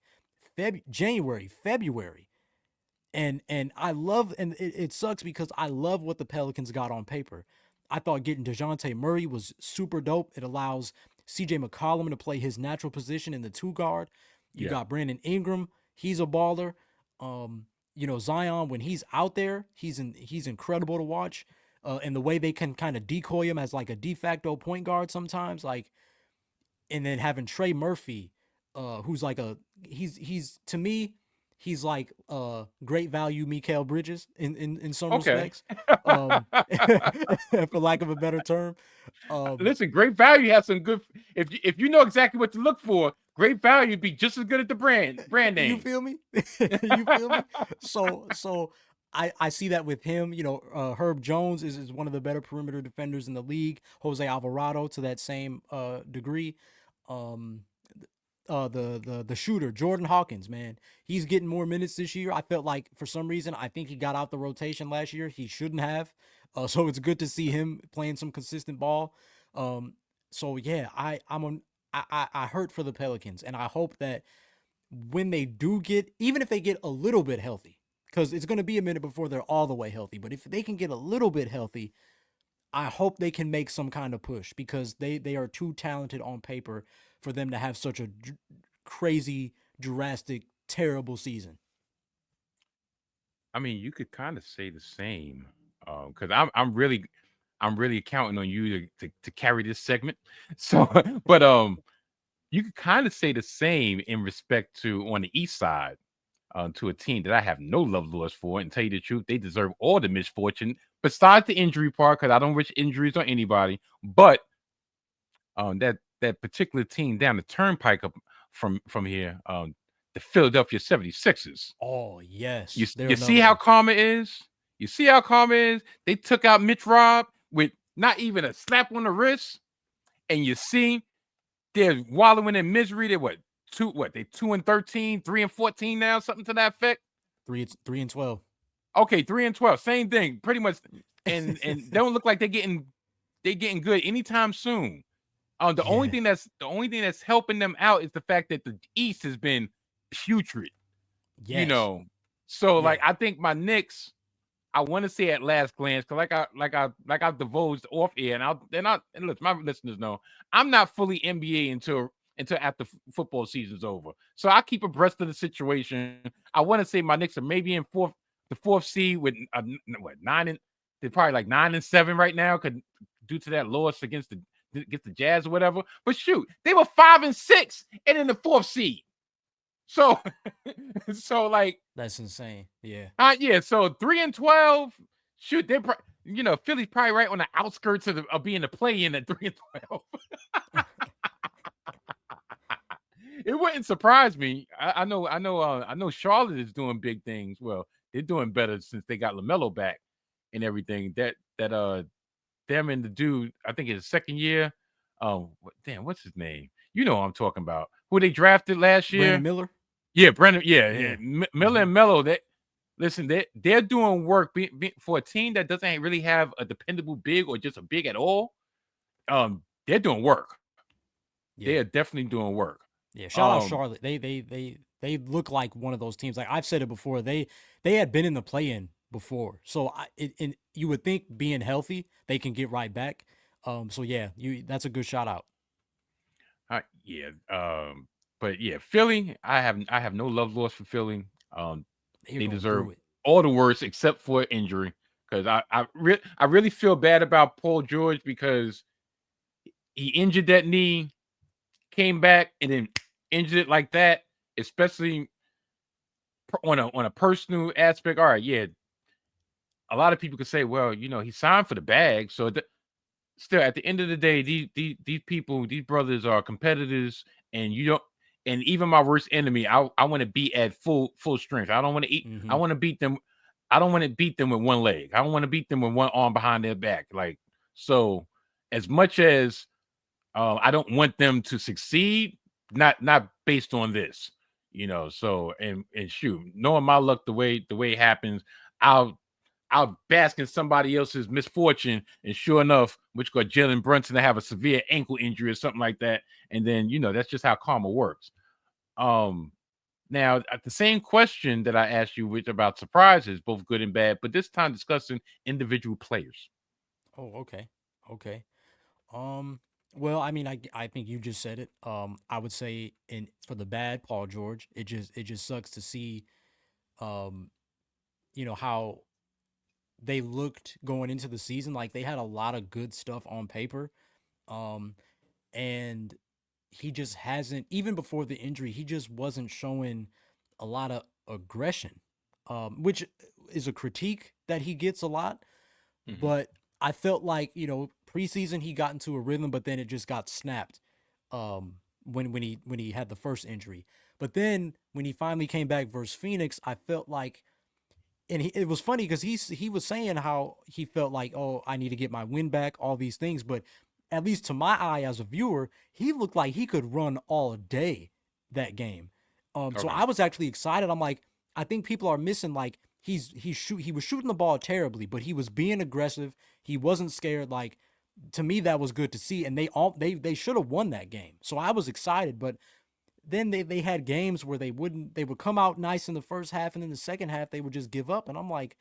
January, February. And I love, and it sucks because I love what the Pelicans got on paper. I thought getting DeJounte Murray was super dope. It allows CJ McCollum to play his natural position in the two guard. You Yeah. got Brandon Ingram, he's a baller. Zion, when he's out there, he's incredible to watch. And the way they can kind of decoy him as like a de facto point guard sometimes, like, and then having Trey Murphy, who's like he's to me, he's like great value Mikal Bridges in some Okay. respects, for lack of a better term. Listen, great value has some good. If you know exactly what to look for, great value be just as good as the brand You name. feel me? You feel me? So I see that with him. Herb Jones is one of the better perimeter defenders in the league. Jose Alvarado to that same degree. Um, the shooter Jordan Hawkins, man, he's getting more minutes this year. I felt like for some reason I think he got out the rotation last year. He shouldn't have. So it's good to see him playing some consistent ball. Um, so yeah, I hurt for the Pelicans, and I hope that when they do get, even if they get a little bit healthy, because it's going to be a minute before they're all the way healthy, but if they can get a little bit healthy, I hope they can make some kind of push because they are too talented on paper for them to have such a crazy, drastic, terrible season. I mean, you could kind of say the same, because I'm really counting on you to carry this segment. So, but you could kind of say the same in respect to on the East side, to a team that I have no love lost for. And tell you the truth, they deserve all the misfortune besides the injury part, because I don't wish injuries on anybody. But that particular team down the turnpike up from here, the Philadelphia 76ers. Oh You yes, they're you see another how one. calm it is? You see how calm it is? They took out Mitch Rob with not even a slap on the wrist, and you see they're wallowing in misery. They they 2-13, 3-14 now, something to that effect. 3-12. Okay, 3-12, same thing, pretty much. And they don't look like they getting good anytime soon. The only Yeah. thing that's helping them out is the fact that the East has been putrid, you Yes. know. So like Yeah. I think my Knicks, I want to say at last glance, because like I divulged off air, and look, my listeners know I'm not fully NBA until after football season's over. So I keep abreast of the situation. I want to say my Knicks are maybe in the fourth seed with what 9 and they're probably like 9-7 right now, could due to that loss against the Jazz or whatever. But shoot, they were 5-6 and in the fourth seed. So so like That's insane. Yeah. yeah, so 3-12. Shoot, Philly's probably right on the outskirts of being a play in at 3-12. It wouldn't surprise me. I know Charlotte is doing big things. Well, they're doing better since they got LaMelo back and everything. That them and the dude, I think it's his second year. Damn, what's his name? You know what I'm talking about. Who they drafted last Brandon year? Miller. Yeah, Brendan. Yeah. Yeah. Miller Mm-hmm. and Mello. Listen, they're doing work for a team that doesn't really have a dependable big or just a big at all. They're doing work. They are Yeah. definitely doing work. Yeah, shout out Um, Charlotte. They look like one of those teams. Like I've said it before, they had been in the play-in before. So and you would think being healthy, they can get right back. So yeah, that's a good shout out. yeah. But yeah, Philly. I have no love lost for Philly. They're They going deserve through it. all the worst except for injury, because I really feel bad about Paul George, because he injured that knee, came back, and then injured it like that, especially on a personal aspect. All right, yeah, a lot of people could say, well, he signed for the bag. So still, at the end of the day, these people, these brothers are competitors, and you don't. And even my worst enemy, I want to be at full strength. I don't want to eat. I Mm-hmm. want to beat them. I don't want to beat them with one leg. I don't want to beat them with one arm behind their back. Like, so, as much as I don't want them to succeed, not based on this, you know. So and shoot, knowing my luck the way it happens, I'll I'll bask in somebody else's misfortune, and sure enough, which got Jalen Brunson to have a severe ankle injury or something like that, and then that's just how karma works. Um, Now, at the same question that I asked you, which about surprises, both good and bad, but this time discussing individual players. Oh, okay. Okay. Um, well, I mean, I think you just said it. I would say in for the bad, Paul George, it just sucks to see um, how they looked going into the season. Like they had a lot of good stuff on paper. Um, and he just hasn't, even before the injury, he just wasn't showing a lot of aggression. Which is a critique that he gets a lot. Mhm. But I felt like, preseason he got into a rhythm, but then it just got snapped. When he had the first injury. But then when he finally came back versus Phoenix, I felt like, and it was funny because he was saying how he felt like, oh, I need to get my win back, all these things. But at least to my eye as a viewer, he looked like he could run all day that game. So Okay. I was actually excited. I'm like, I think people are missing, like, he was shooting the ball terribly, but he was being aggressive. He wasn't scared. Like, to me, that was good to see. And they should have won that game. So I was excited, but then they had games where they would come out nice in the first half, and in the second half they would just give up. And I'm like,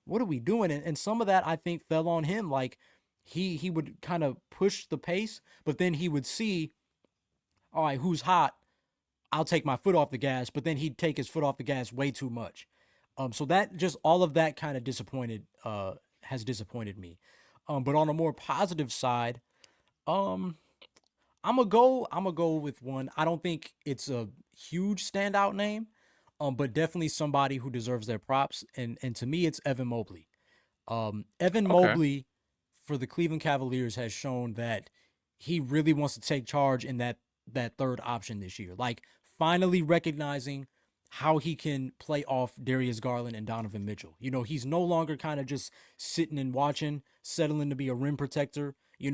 what are we doing? And some of that I think fell on him. Like he would kind of push the pace, but then he would see, all right, who's hot? I'll take my foot off the gas, but then he'd take his foot off the gas way too much. So that just all of that kind of has disappointed me. But on a more positive side, um, I'm gonna go with one. I don't think it's a huge standout name, but definitely somebody who deserves their props. And to me, it's Evan Mobley. Evan Okay. Mobley for the Cleveland Cavaliers has shown that he really wants to take charge in that third option this year. Like finally recognizing how he can play off Darius Garland and Donovan Mitchell. He's no longer kind of just sitting and watching, settling to be a rim protector. He's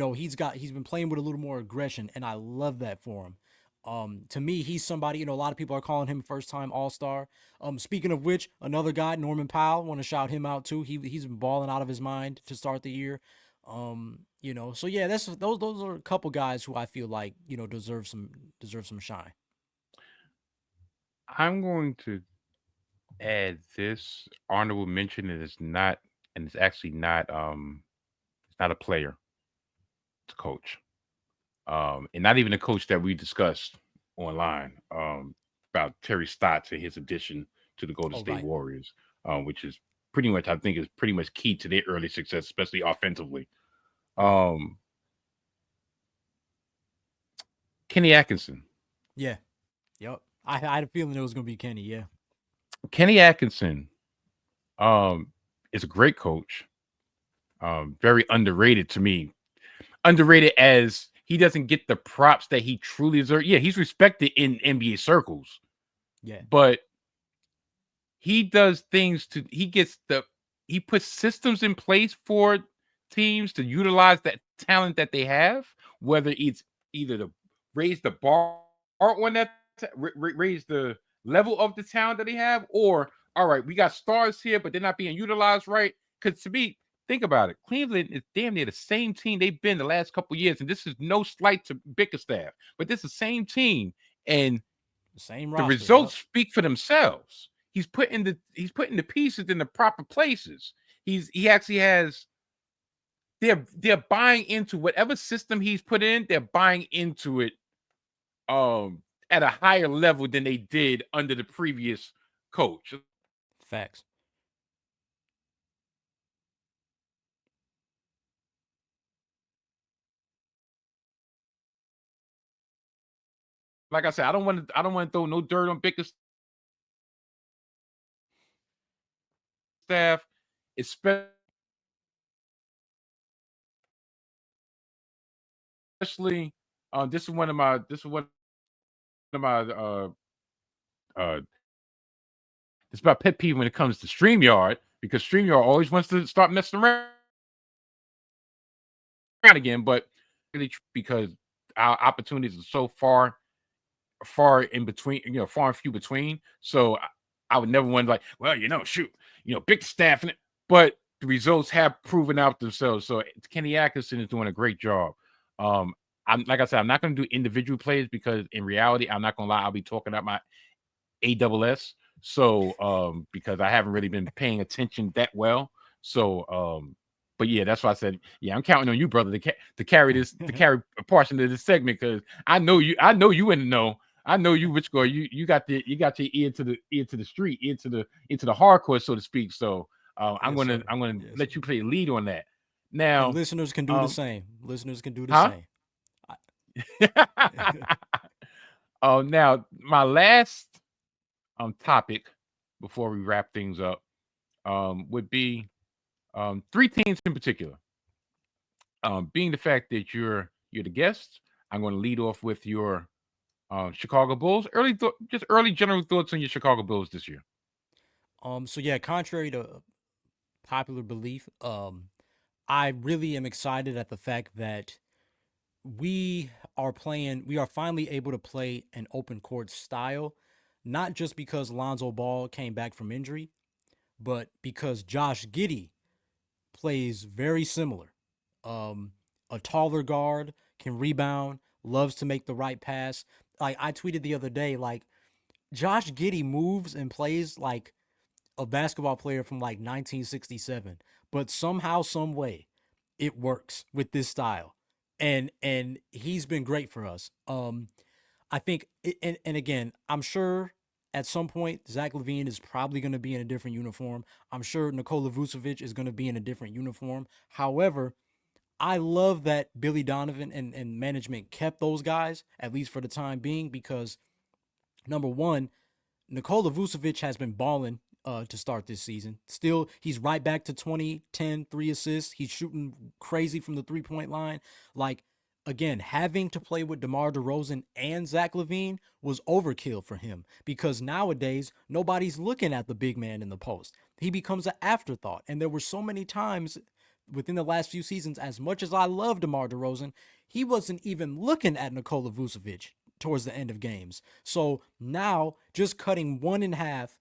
been playing with a little more aggression, and I love that for him. To me, he's somebody, a lot of people are calling him first time all-star. Speaking of which, another guy, Norman Powell, want to shout him out too. He's been balling out of his mind to start the year. So yeah, that's those are a couple guys who I feel like, deserve some shine. I'm going to add this honorable mention, and it's actually it's not a player, it's a coach. And not even a coach that we discussed online, about Terry Stotts and his addition to the Golden Oh, State right. Warriors, which is pretty much, I think, is pretty much key to their early success, especially offensively. Um, Kenny Atkinson. Yeah. Yep. I had a feeling it was gonna be Kenny. Yeah. Kenny Atkinson is a great coach. Very underrated to me. Underrated as he doesn't get the props that he truly deserves. Yeah, he's respected in NBA circles, Yeah. but he does things to he puts systems in place for teams to utilize that talent that they have, whether it's either to raise the bar on that, raise the level of the talent that they have, or all right, we got stars here, but they're not being utilized right. Because to me, think about it, Cleveland is damn near the same team they've been the last couple of years, and this is no slight to Bickerstaff, but this is the same team, and Same the roster. results Yep. speak for themselves. He's putting the pieces in the proper places. He actually has they're buying into whatever system he's put in. They're buying into it at a higher level than they did under the previous coach. Facts. Like I said, I don't want to throw no dirt on Bickerstaff, especially this is one of my uh it's about pet peeve when it comes to StreamYard, because StreamYard always wants to start messing around again, but really because our opportunities are so far in between, far and few between. So I would never want to like, well, shoot, big staff in it, but the results have proven out themselves. So Kenny Atkinson is doing a great job. I'm like I said, I'm not going to do individual plays because in reality, I'm not going to lie, I'll be talking about my ASS. So because I haven't really been paying attention that well. So but yeah, that's why I said, yeah, I'm counting on you, brother, to carry a portion of this segment because I know you in the know. I know you, Rich Gore. You got your ear to the street, into the hardcore, so to speak. So I'm Yes, gonna sir. Yes, let sir. you play lead on that. And Now, listeners can do the same. Listeners can do the huh? same. I- Oh, now my last topic before we wrap things up would be three teams in particular. Being the fact that you're the guest, I'm going to lead off with your Chicago Bulls. Just early general thoughts on your Chicago Bulls this year. so yeah, contrary to popular belief, I really am excited at the fact that we are finally able to play an open court style, not just because Lonzo Ball came back from injury, but because Josh Giddey plays very similar. Um, a taller guard, can rebound, loves to make the right pass. Like I tweeted the other day, like Josh Giddey moves and plays like a basketball player from like 1967, but somehow, some way, it works with this style, and he's been great for us. I think, and again, I'm sure at some point Zach LaVine is probably going to be in a different uniform. I'm sure Nikola Vucevic is going to be in a different uniform. However, I love that Billy Donovan and management kept those guys at least for the time being because number one, Nikola Vucevic has been balling to start this season. Still, he's right back to 20, 10, 3 assists. He's shooting crazy from the three-point line. Like, again, having to play with DeMar DeRozan and Zach LaVine was overkill for him because nowadays, nobody's looking at the big man in the post. He becomes an afterthought. And there were so many times within the last few seasons, as much as I love DeMar DeRozan, he wasn't even looking at Nikola Vucevic towards the end of games. So now just cutting one in half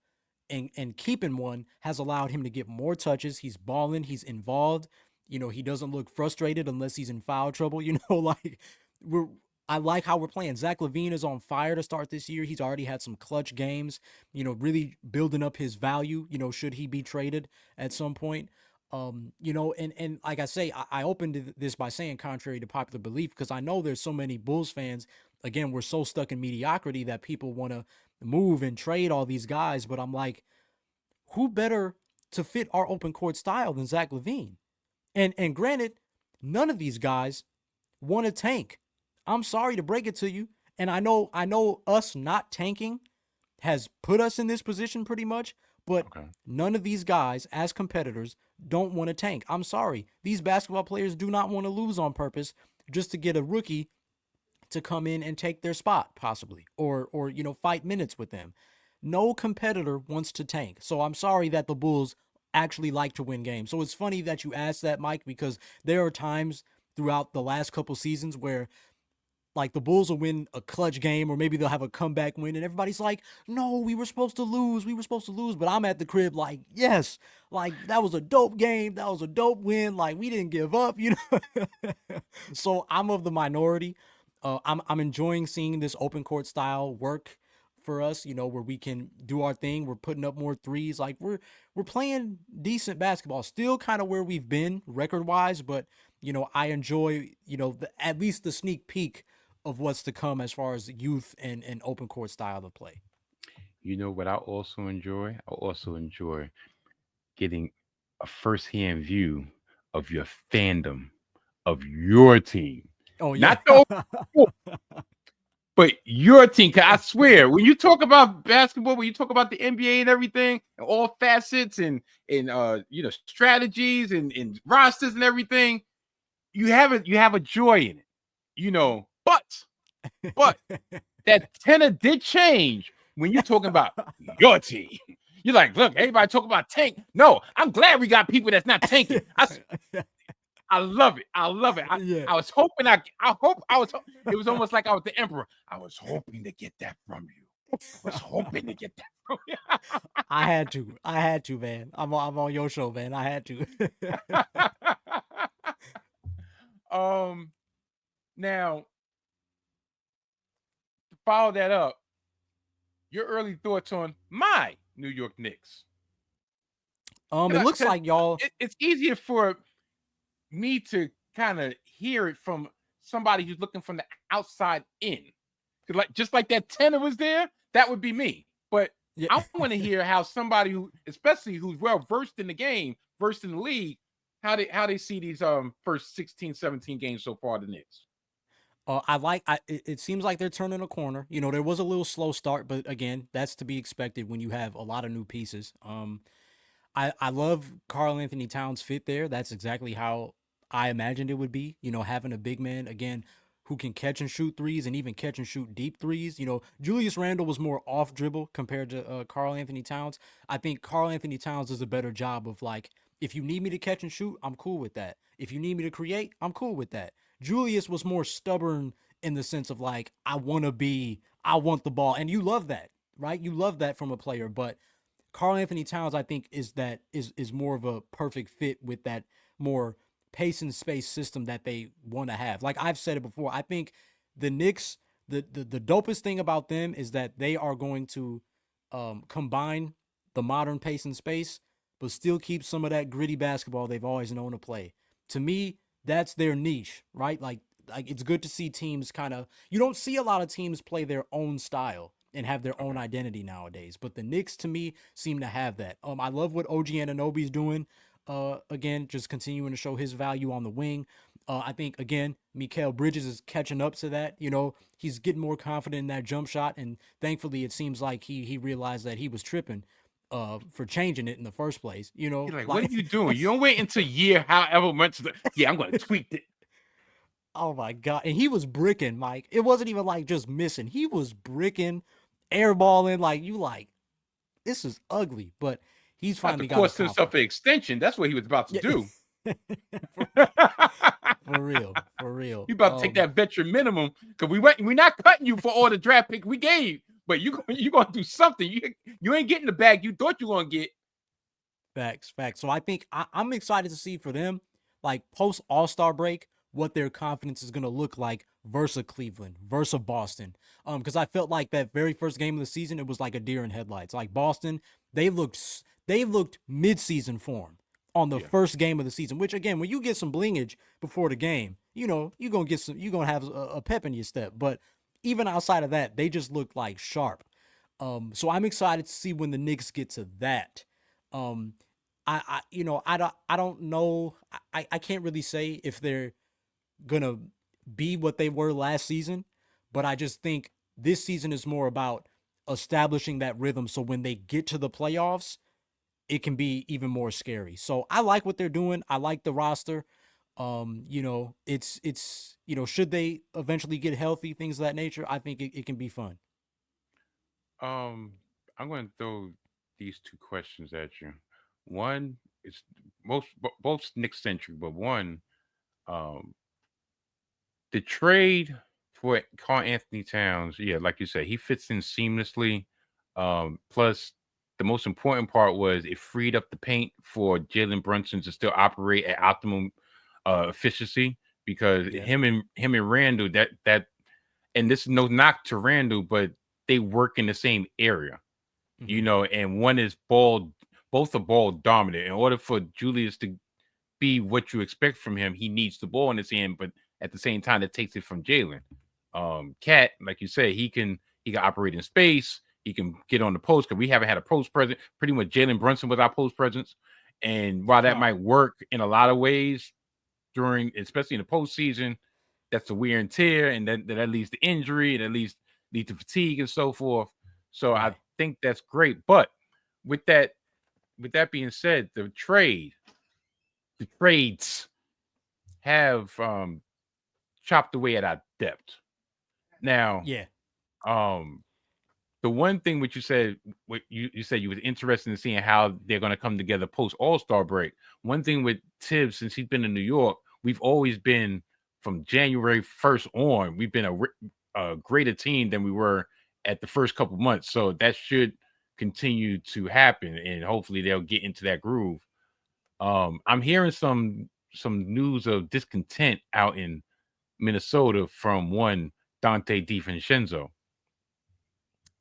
and keeping one has allowed him to get more touches. He's balling, he's involved. He doesn't look frustrated unless he's in foul trouble. Like we're I like how we're playing. Zach LaVine is on fire to start this year. He's already had some clutch games, really building up his value, should he be traded at some point. And like I say, I opened this by saying contrary to popular belief because I know there's so many Bulls fans. Again, we're so stuck in mediocrity that people want to move and trade all these guys. But I'm like, who better to fit our open court style than Zach LaVine? And granted, none of these guys want to tank. I'm sorry to break it to you. And I know us not tanking has put us in this position pretty much, but Okay. none of these guys as competitors don't want to tank. I'm sorry. These basketball players do not want to lose on purpose just to get a rookie to come in and take their spot possibly or fight minutes with them. No competitor wants to tank. So I'm sorry that the Bulls actually like to win games. So it's funny that you asked that, Mike, because there are times throughout the last couple seasons where like the Bulls will win a clutch game or maybe they'll have a comeback win and everybody's like, no, we were supposed to lose. We were supposed to lose. But I'm at the crib like, yes, like that was a dope game. That was a dope win. Like we didn't give up. So I'm of the minority. I'm enjoying seeing this open court style work for us, where we can do our thing. We're putting up more threes. Like we're playing decent basketball. Still kind of where we've been record wise, but I enjoy, at least the sneak peek of what's to come as far as youth and open court style of play. You know what I also enjoy? I also enjoy getting a first-hand view of your fandom of your team, Oh yeah. not the overall, but your team. 'Cause I swear, when you talk about basketball, when you talk about the NBA and everything, and all facets and strategies and rosters and everything, you have a joy in it, But that tenor did change when you're talking about your team. You're like, look, everybody talk about tank. No, I'm glad we got people that's not tanking. I love it. I love it. Yeah. I was hoping it was almost like I was the emperor. I was hoping to get that from you. I was hoping to get that from you. I had to. I had to, man. I'm on your show, man. I had to. um now to follow that up, your early thoughts on my New York Knicks. It looks Because like y'all. it's easier for me to kind of hear it from somebody who's looking from the outside in. Like just like that tenor was there, that would be me. But Yeah. I want to hear how somebody who, especially who's well versed in the game, versed in the league, how they see these first 16, 17 games so far the Knicks. It seems like they're turning a corner. You know, there was a little slow start, but again, that's to be expected when you have a lot of new pieces. I love Karl Anthony-Towns fit there. That's exactly how I imagined it would be. You know, having a big man again who can catch and shoot threes and even catch and shoot deep threes. You know, Julius Randle was more off dribble compared to Karl Anthony-Towns. I think Karl Anthony-Towns does a better job of like, if you need me to catch and shoot, I'm cool with that. If you need me to create, I'm cool with that. Julius was more stubborn in the sense of like, I want the ball, and you love that, right? You love that from a player, but Karl Anthony-Towns, I think, is more of a perfect fit with that more pace and space system that they want to have. Like I've said it before, I think the Knicks, the dopest thing about them is that they are going to combine the modern pace and space, but still keep some of that gritty basketball they've always known to play. To me, that's their niche, right? Like it's good to see teams kind of, you don't see a lot of teams play their own style and have their own identity nowadays. But the Knicks, to me, seem to have that. I love what OG Anunoby's doing. Again, just continuing to show his value on the wing. I think again, Mikal Bridges is catching up to that. You know, he's getting more confident in that jump shot, and thankfully, it seems like he realized that he was tripping for changing it in the first place. You know, You're like, what are you doing? You don't wait until a year, however much. Yeah, I'm going to tweak it. Oh my God. And he was bricking, Mike. It wasn't even like just missing. He was bricking, airballing. Like, you like, this is ugly. But he's About to finally got his cost himself confidence. an extension. That's what he was about to Yeah. do. For real. For real. You about to take that veteran minimum because we're not cutting you for all the draft pick we gave, but you gonna do something. You ain't getting the bag you thought you were gonna get. Facts. So I think I'm excited to see for them, like post All-Star break, what their confidence is gonna look like versus Cleveland, versus Boston. Because I felt like that very first game of the season, it was like a deer in headlights. Like Boston, they looked mid-season form on the first game of the season. Which again, when you get some blingage before the game, you know you're gonna have a pep in your step. But even outside of that, they just looked like sharp. So I'm excited to see when the Knicks get to that. Um, I don't know. I can't really say if they're gonna be what they were last season, but I just think this season is more about establishing that rhythm. So when they get to the playoffs, it can be even more scary. So I like what they're doing. I like the roster. It's should they eventually get healthy, things of that nature, I think it can be fun. Um, I'm going to throw these two questions at you. One is both Nick centric, but one, um, the trade for Karl Anthony Towns, yeah, like you said, he fits in seamlessly. Plus, the most important part was it freed up the paint for Jalen Brunson to still operate at optimum efficiency because Yeah. him and Randall and this is no knock to Randall, but they work in the same area, Hmm. and one is both are ball dominant. In order for Julius to be what you expect from him, he needs the ball in his hand, but at the same time, it takes it from Jalen. Cat, like you say, he can operate in space. He can get on the post because we haven't had a post presence. Pretty much Jalen Brunson with our post presence, and while that Huh. might work in a lot of ways during, especially in the postseason, that's the wear and tear, and that leads to injury, and that leads to fatigue and so forth. So I Right. think that's great. But with that with that being said, the trades have chopped away at our depth. Now, Yeah. um, the one thing which you said, what you said you was interested in seeing how they're going to come together post All-Star break. One thing with Tibbs, since he's been in New York, we've always been from January 1st on. We've been a greater team than we were at the first couple months. So that should continue to happen, and hopefully they'll get into that groove. I'm hearing some news of discontent out in Minnesota from one Dante DiVincenzo.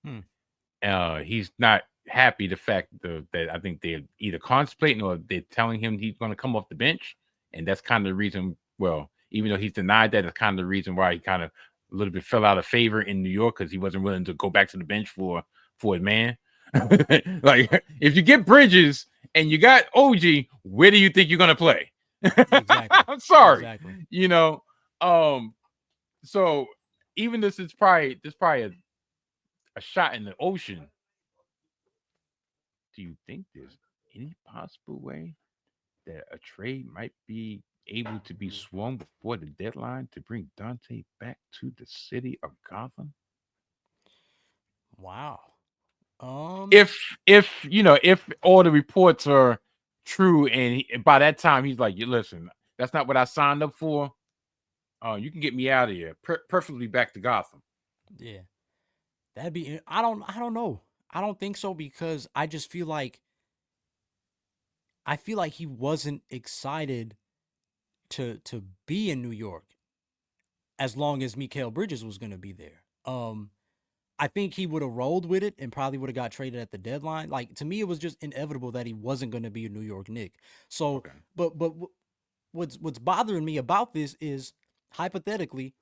Hmm. He's not happy the fact that I think they're either contemplating or they're telling him he's going to come off the bench, and that's kind of the reason. Well, even though he's denied that, it's kind of the reason why he kind of a little bit fell out of favor in New York because he wasn't willing to go back to the bench for his man. Like if you get Bridges and you got OG, where do you think you're going to play? Exactly. I'm sorry, Exactly. you know. So even this probably a shot in the ocean. Do you think there's any possible way that a trade might be able to be swung before the deadline to bring Dante back to the city of Gotham? Wow. If all the reports are true, and by that time he's like, you listen, that's not what I signed up for. You can get me out of here, perfectly back to Gotham. Yeah. That'd be. I don't know. I don't think so because I feel like he wasn't excited to be in New York as long as Mikal Bridges was going to be there. I think he would have rolled with it and probably would have got traded at the deadline. Like to me, it was just inevitable that he wasn't going to be a New York Knick. So, Okay. what's bothering me about this is hypothetically,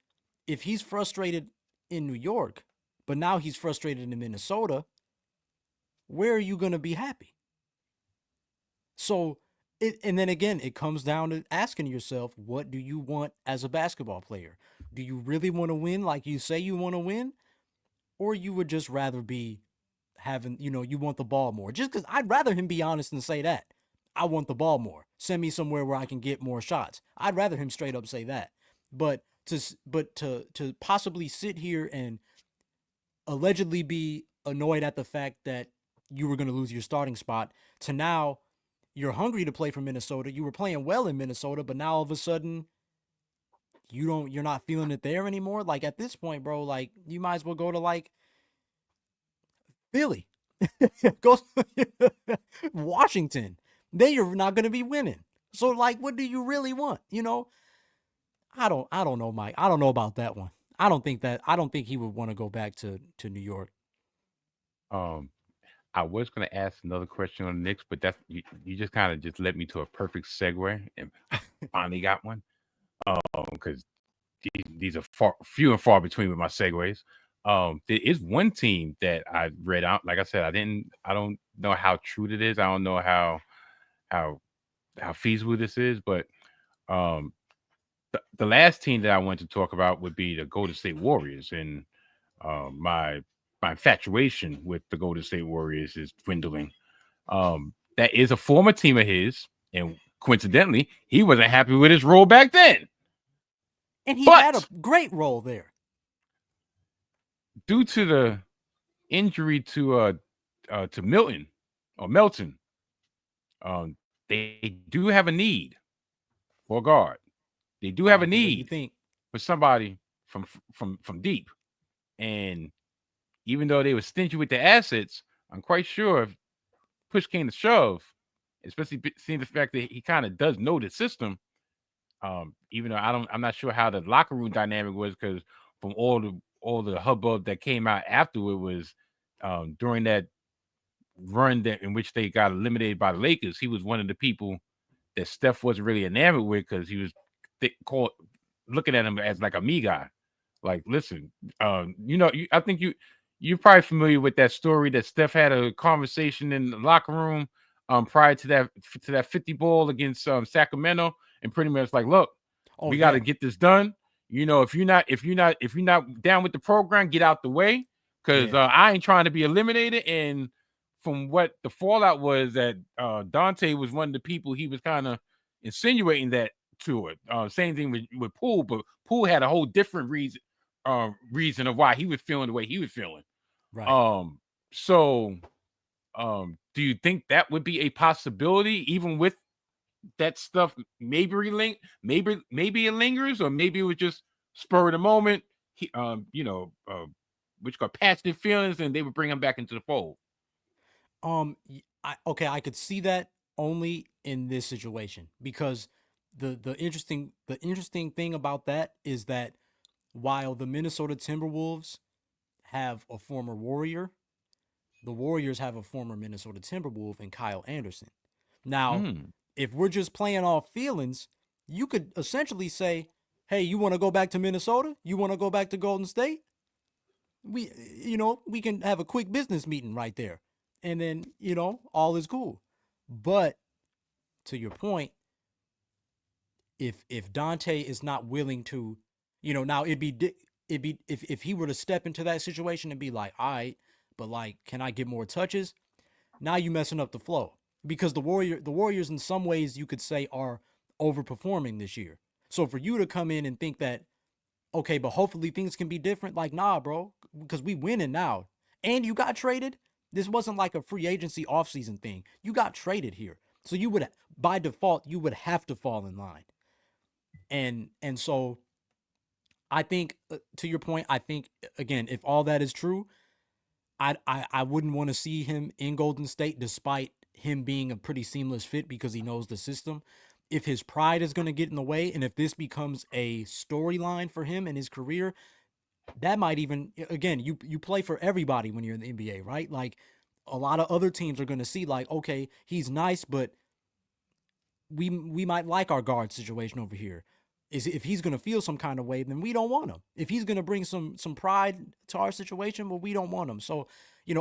if he's frustrated in New York, but now he's frustrated in Minnesota, where are you going to be happy? So, and then again, it comes down to asking yourself, what do you want as a basketball player? Do you really want to win like you say you want to win? Or you would just rather be having, you want the ball more? Just because I'd rather him be honest and say that. I want the ball more. Send me somewhere where I can get more shots. I'd rather him straight up say that. But to possibly sit here and allegedly be annoyed at the fact that you were going to lose your starting spot to now you're hungry to play for Minnesota. You were playing well in Minnesota, but now all of a sudden you're not feeling it there anymore. Like at this point, bro, like you might as well go to like Philly. Go Washington. They are not going to be winning. So like what do you really want? I don't know, Mike. I don't know about that one. I don't think he would want to go back to New York. Um, I was going to ask another question on the Knicks, but that's you just kind of just led me to a perfect segue, and I finally got one. Because these are few and far between with my segues. There is one team that I read out. Like I said, I don't know how true it is. I don't know how how feasible this is, but um, the last team that I want to talk about would be the Golden State Warriors, and my infatuation with the Golden State Warriors is dwindling. That is a former team of his, and coincidentally, he wasn't happy with his role back then. And he had a But great role there. due to the injury to Milton or Melton, they do have a need for a guard. They do have a Wow, what do you need think? for somebody from deep. And even though they were stingy with the assets, I'm quite sure if push came to shove, especially seeing the fact that he kind of does know the system. Even though I'm not sure how the locker room dynamic was because from all the hubbub that came out afterward was during that run that in which they got eliminated by the Lakers. He was one of the people that Steph wasn't really enamored with because he was called looking at him as like a me guy. Like, listen, I think you're probably familiar with that story that Steph had a conversation in the locker room prior to that 50 ball against Sacramento, and pretty much like, look, Oh we got to yeah. get this done. If you're not down with the program, get out the way because Yeah. I ain't trying to be eliminated. And from what the fallout was, that Dante was one of the people he was kind of insinuating that to it. Same thing with Poole, but Poole had a whole different reason of why he was feeling the way he was feeling. Right. So do you think that would be a possibility, even with that stuff maybe it lingers, or maybe it was just spur of the moment. He, which got passionate feelings, and they would bring him back into the fold. I could see that only in this situation because the interesting thing about that is that while the Minnesota Timberwolves have a former Warrior, the Warriors have a former Minnesota Timberwolf and Kyle Anderson. Now, Mm. if we're just playing off feelings, you could essentially say, "Hey, you want to go back to Minnesota? You want to go back to Golden State? We can have a quick business meeting right there, and then all is cool." But to your point, if Dante is not willing to, now it'd be if he were to step into that situation and be like, "All right, but like, can I get more touches?" Now you messing up the flow because the Warriors in some ways you could say are overperforming this year. So for you to come in and think that, okay, but hopefully things can be different, like, nah, bro, because we winning now. And you got traded. This wasn't like a free agency offseason thing. You got traded here. So you would, by default, you would have to fall in line. And so I think, to your point, I think again, if all that is true, I wouldn't want to see him in Golden State, despite him being a pretty seamless fit because he knows the system. If his pride is going to get in the way, and if this becomes a storyline for him in his career, that might even, again, you play for everybody when you're in the NBA, right? Like, a lot of other teams are going to see, like, okay, he's nice, but we might like our guard situation over here. Is if he's going to feel some kind of way, then we don't want him. If he's going to bring some pride to our situation, well, we don't want him. So,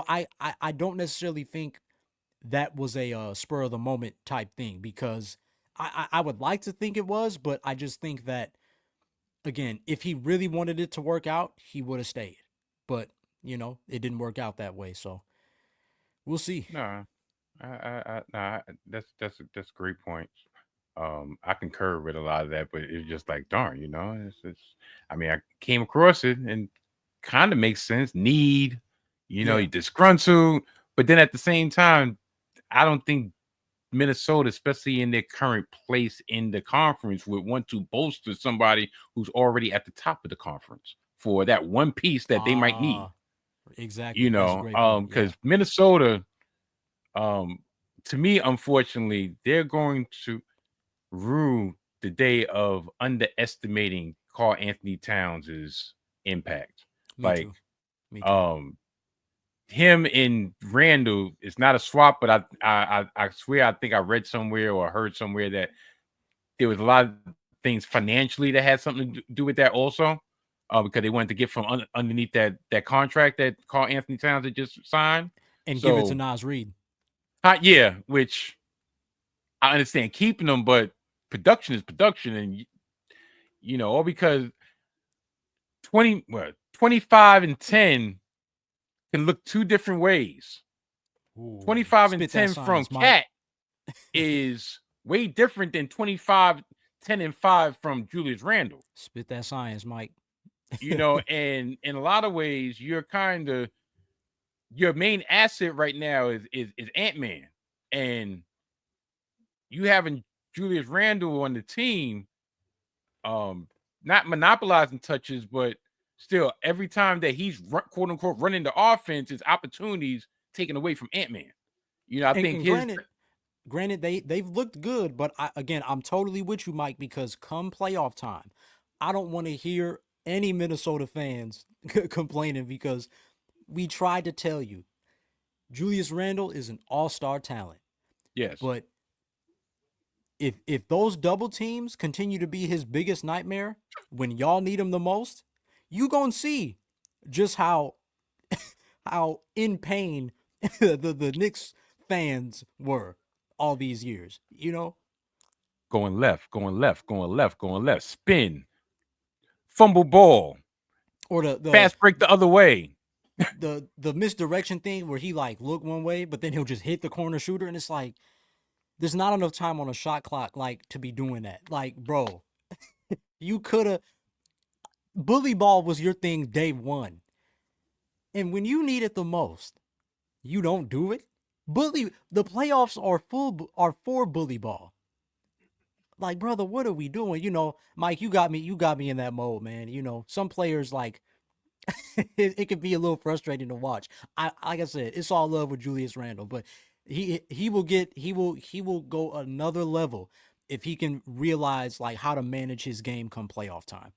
I don't necessarily think that was a spur of the moment type thing because I would like to think it was, but I just think that, again, if he really wanted it to work out, he would have stayed. But it didn't work out that way. So we'll see. No, nah, that's a great point. I concur with a lot of that, but it's just like, darn, it's. I mean, I came across it and kind of makes sense. Need, Yeah, you disgruntled, but then at the same time, I don't think Minnesota, especially in their current place in the conference, would want to bolster somebody who's already at the top of the conference for that one piece that they might need. ah, exactly. That's a great point. Because Yeah, Minnesota, um, to me, unfortunately, they're going to rue the day of underestimating Karl Anthony-Towns' impact. me Like, too. Me too. um, him and Randall is not a swap, but I swear I think I read somewhere or heard somewhere that there was a lot of things financially that had something to do with that also, because they wanted to get from underneath that contract that Karl Anthony-Towns had just signed. And give it to So, Nas Reed. yeah, which I understand keeping them, but production is production, and all because 25 and 10 can look two different ways. Ooh, 25 and spit that 10 from science, Mike. Cat is way different than 25, 10 and 5 from Julius Randle. Spit that science, Mike. And in a lot of ways, your main asset right now is Ant-Man. And you having Julius Randle on the team, um, not monopolizing touches, but still every time that he's quote unquote running the offense, is opportunities taken away from Ant-Man. I and, think and his granted, they've looked good, but again, I'm totally with you, Mike, because come playoff time, I don't want to hear any Minnesota fans complaining because we tried to tell you Julius Randle is an all-star talent. yes, But if those double teams continue to be his biggest nightmare when y'all need him the most, you gonna see just how in pain the Knicks fans were all these years. going left, going left, going left, going left, spin, fumble ball, Or the fast break the other way. the misdirection thing where he like look one way, but then he'll just hit the corner shooter, and it's like there's not enough time on a shot clock like to be doing that. Like, bro, you could have bully ball was your thing day one, and when you need it the most, you don't do it. The playoffs are for bully ball. Like, brother, what are we doing? Mike, you got me in that mode, man. Some players like it could be a little frustrating to watch. Like I said, it's all love with Julius Randle, but he will go another level if he can realize like how to manage his game come playoff time.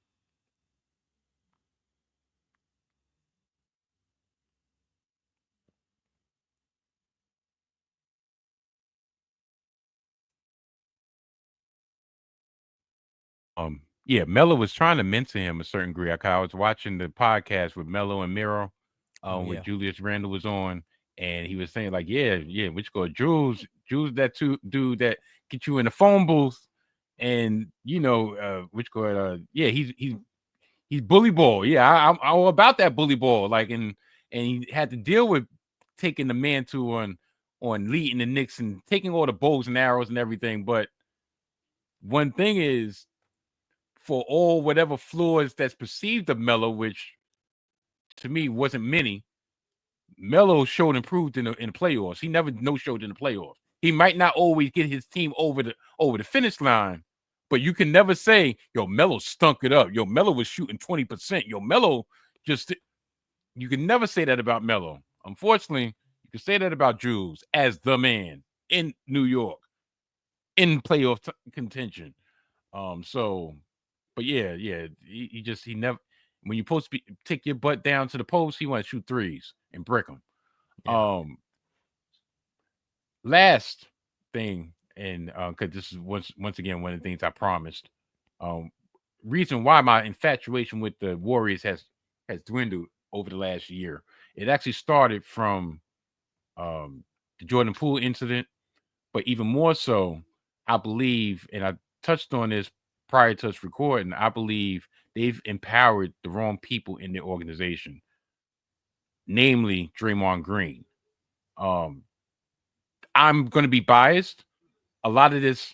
Yeah, Melo was trying to mentor him a certain degree. I was watching the podcast with Melo and Miro, Oh with yeah, Julius Randle was on, and he was saying like, yeah, which go Jules, that dude that get you in the phone booth, and which go, yeah, he's bully ball. Yeah, I'm all about that bully ball. Like, and he had to deal with taking the mantle on leading the Knicks and taking all the bows and arrows and everything. But one thing is, for all whatever flaws that's perceived of Melo, which to me wasn't many, Melo showed improved in the playoffs. He never no showed in the playoffs. He might not always get his team over the finish line, but you can never say, yo, Melo stunk it up. Yo, Melo was shooting 20%. Yo, Melo just you can never say that about Melo. Unfortunately, you can say that about Jules as the man in New York in playoff contention. So, but yeah, he never. When you're supposed to take your butt down to the post, he want to shoot threes and brick them. yeah, Last thing, and because this is once again one of the things I promised. Um, reason why my infatuation with the Warriors has dwindled over the last year. It actually started from the Jordan Poole incident, but even more so, I believe, and I touched on this prior to us recording, I believe they've empowered the wrong people in their organization, namely Draymond Green. Um, I'm going to be biased. A lot of this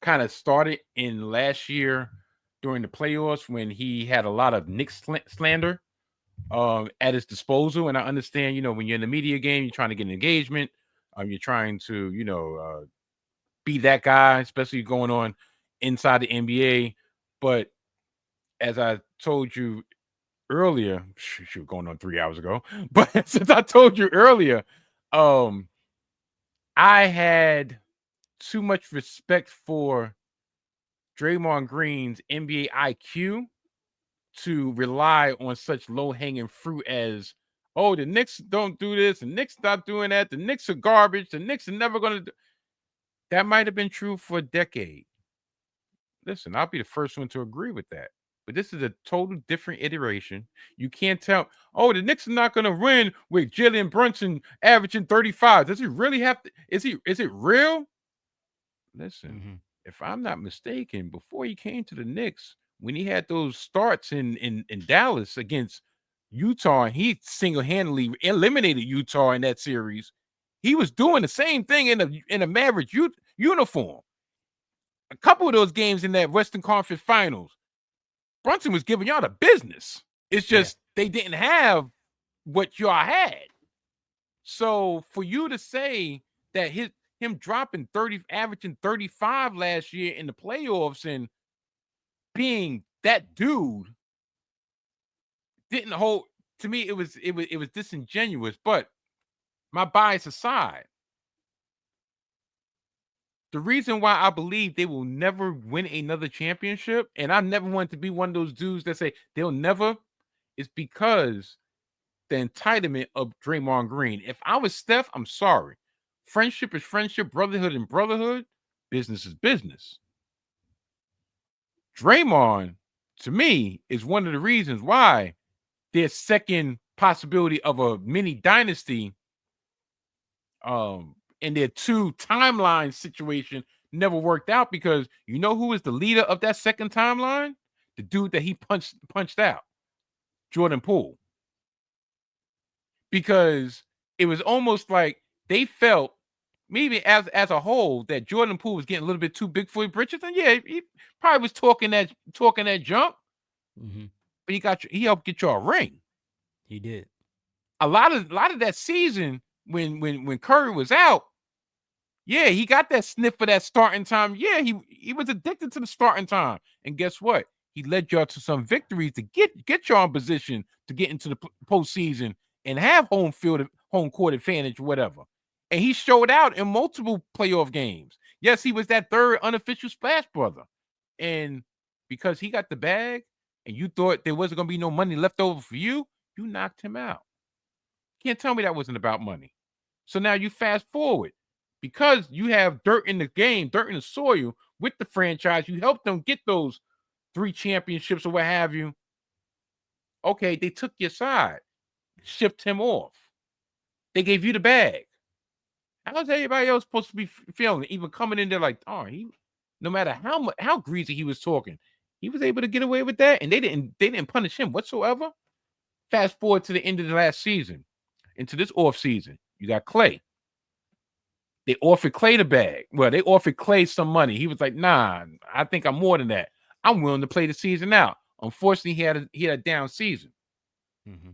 kind of started in last year during the playoffs when he had a lot of Knicks slander at his disposal. And I understand, when you're in the media game, you're trying to get an engagement. You're trying to, be that guy, especially going on inside the NBA. But as I told you earlier, shoot, going on 3 hours ago. But since I told you earlier, um, I had too much respect for Draymond Green's NBA IQ to rely on such low hanging fruit as, oh, the Knicks don't do this, the Knicks not doing that, the Knicks are garbage, the Knicks are never going to do. That might have been true for a decade. Listen, I'll be the first one to agree with that. But this is a total different iteration. You can't tell, oh, the Knicks are not going to win with Jalen Brunson averaging 35. Does he really have to? Is it real? Listen, hmm if I'm not mistaken, before he came to the Knicks, when he had those starts in Dallas against Utah, and he single-handedly eliminated Utah in that series, he was doing the same thing in a Mavericks uniform. A couple of those games in that Western Conference Finals, Brunson was giving y'all the business. It's yeah, just they didn't have what y'all had. So for you to say that him dropping 30, averaging 35 last year in the playoffs and being that dude didn't hold, to me it was disingenuous. But my bias aside, the reason why I believe they will never win another championship, and I never want to be one of those dudes that say they'll never, is because the entitlement of Draymond Green. If I was Steph, I'm sorry. Friendship is friendship, brotherhood and brotherhood, business is business. Draymond, to me, is one of the reasons why their second possibility of a mini dynasty in their two timeline situation never worked out, because you know who is the leader of that second timeline? The dude that he punched out, Jordan Poole. Because it was almost like they felt, maybe as a whole, that Jordan Poole was getting a little bit too big for his britches. And yeah, he probably was talking that junk, hmm but he helped get you a ring. he did. A lot of that season when Curry was out, Yeah, he got that sniff for that starting time. Yeah, he was addicted to the starting time. And guess what? He led y'all to some victories to get y'all in position to get into the postseason and have home court advantage, whatever. And he showed out in multiple playoff games. Yes, he was that third unofficial splash brother. And because he got the bag and you thought there wasn't going to be no money left over for you, you knocked him out. Can't tell me that wasn't about money. So now you fast forward because you have dirt in the game, dirt in the soil with the franchise. You helped them get those 3 championships or what have you. Okay, they took your side, shipped him off. They gave you the bag. How's everybody else supposed to be feeling? Even coming in there like, oh, no matter how greasy he was talking, he was able to get away with that, and they didn't punish him whatsoever. Fast forward to the end of the last season, into this off season, you got Clay. They offered Clay the bag. Well, they offered Clay some money. He was like, nah, I think I'm more than that. I'm willing to play the season out. Unfortunately, he had a down season. Mm-hmm.